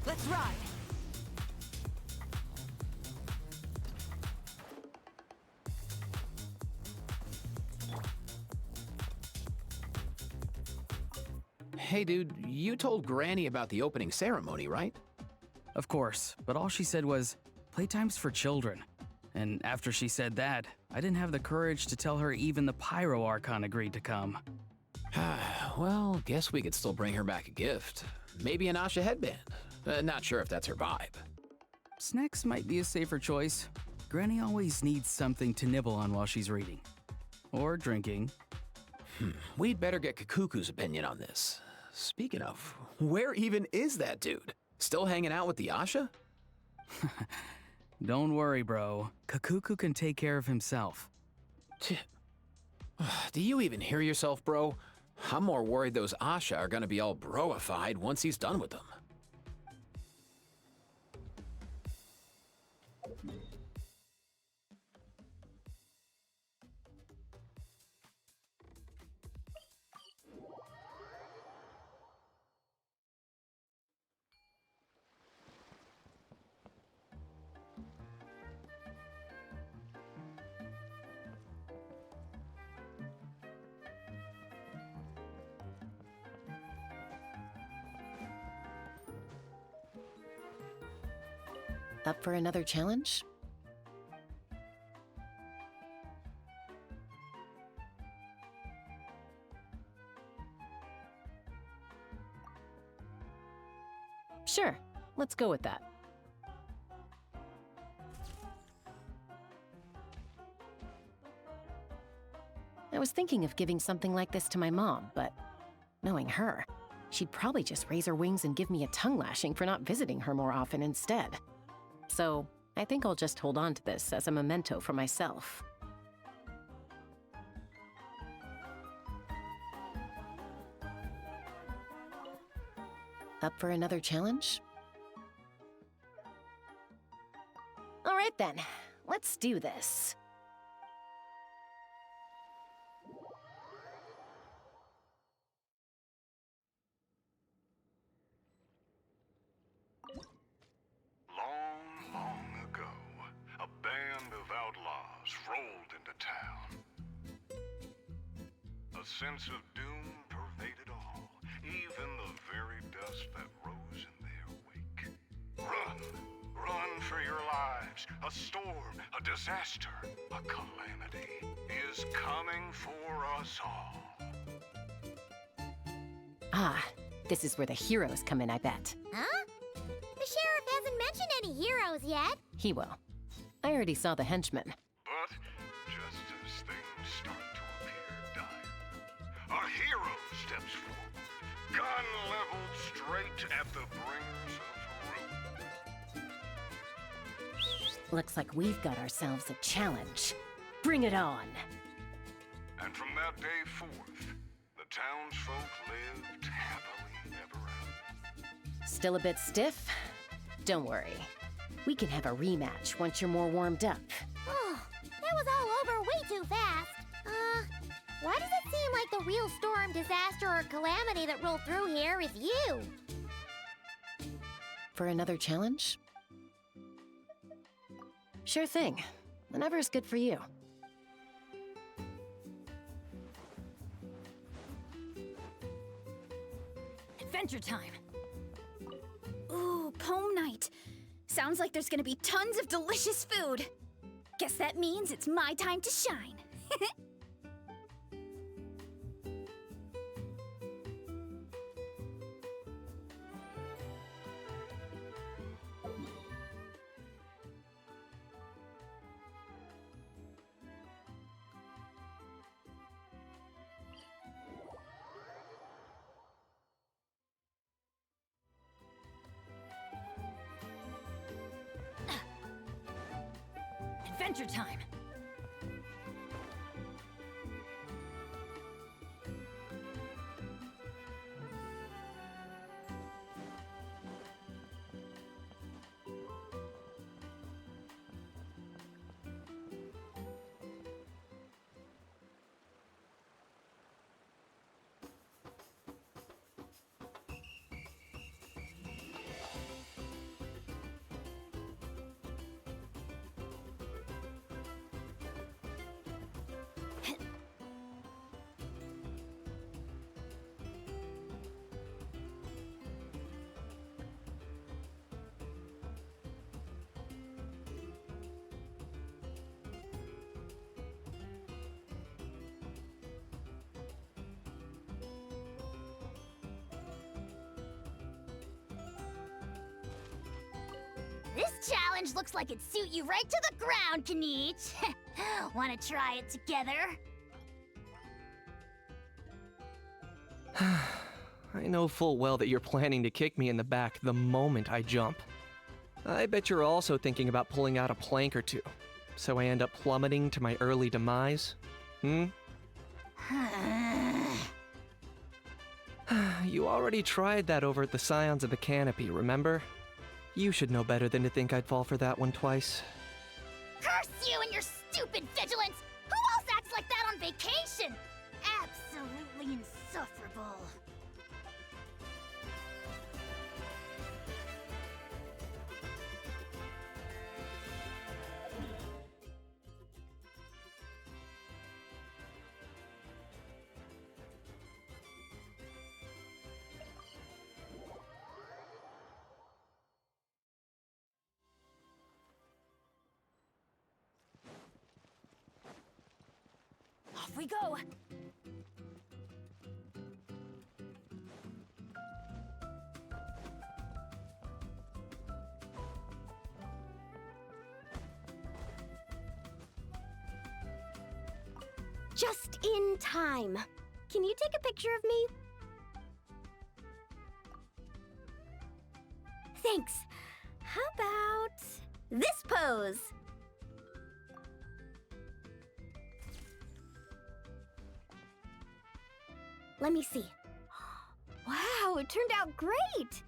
Let's ride! Hey dude, you told Granny about the opening ceremony, right? Of course, but all she said was, playtime's for children. And after she said that, I didn't have the courage to tell her even the Pyro Archon agreed to come. Well, guess we could still bring her back a gift. Maybe an Asha headband. Not sure if that's her vibe. Snacks might be a safer choice. Granny always needs something to nibble on while she's reading. Or drinking. We'd better get Kakuku's opinion on this. Speaking of, where even is that dude? Still hanging out with the Asha? Don't worry, bro. Kakuku can take care of himself. Do you even hear yourself, bro? I'm more worried those Asha are gonna be all broified once he's done with them. Up for another challenge? Sure, let's go with that. I was thinking of giving something like this to my mom, but knowing her, she'd probably just raise her wings and give me a tongue lashing for not visiting her more often instead. So I think I'll just hold on to this as a memento for myself. Up for another challenge? All right then, let's do this. Long ago, a band of outlaws rolled into town. A sense of doom pervaded all, even the very dust that rose in their wake. Run! Run for your lives! A storm, a disaster, a calamity is coming for us all. Ah, this is where the heroes come in, I bet. Huh? The sheriff hasn't mentioned any heroes yet. He will. I already saw the henchmen. But just as things start to appear dire, a hero steps forward, gun leveled straight at the bringers of ruin. Looks like we've got ourselves a challenge. Bring it on! And from that day forth, the townsfolk lived happily ever after. Still a bit stiff? Don't worry. We can have a rematch once you're more warmed up. Oh, that was all over way too fast. Why does it seem like the real storm, disaster, or calamity that rolled through here is you? For another challenge? Sure thing. Whenever's good for you. Adventure time. Ooh, poem night. Sounds like there's gonna be tons of delicious food. Guess that means it's my time to shine. Adventure time. This challenge looks like it'd suit you right to the ground, Kanich. Wanna try it together? I know full well that you're planning to kick me in the back the moment I jump. I bet you're also thinking about pulling out a plank or two, so I end up plummeting to my early demise? Hmm? You already tried that over at the Scions of the Canopy, remember? You should know better than to think I'd fall for that one twice. Curse you and your stupid vigilance! Who else acts like that on vacation? Absolutely insufferable. Off we go! Just in time. Can you take a picture of me? Thanks. How about this pose? Let me see. Wow, it turned out great!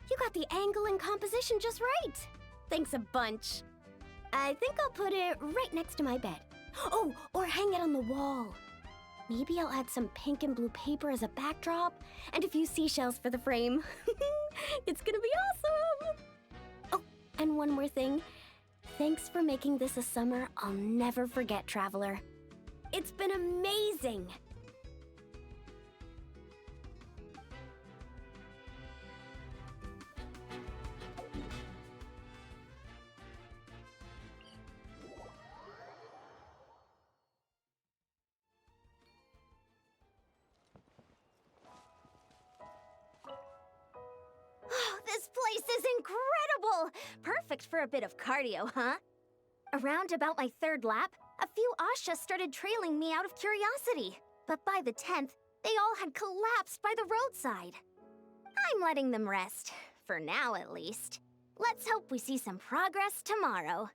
You got the angle and composition just right. Thanks a bunch. I think I'll put it right next to my bed. Oh, or hang it on the wall. Maybe I'll add some pink and blue paper as a backdrop and a few seashells for the frame. It's gonna be awesome! Oh, and one more thing. Thanks for making this a summer I'll never forget, Traveler. It's been amazing! This place is incredible! Perfect for a bit of cardio, huh? Around about my third lap, a few Ashas started trailing me out of curiosity. But by the 10th, they all had collapsed by the roadside. I'm letting them rest. For now, at least. Let's hope we see some progress tomorrow.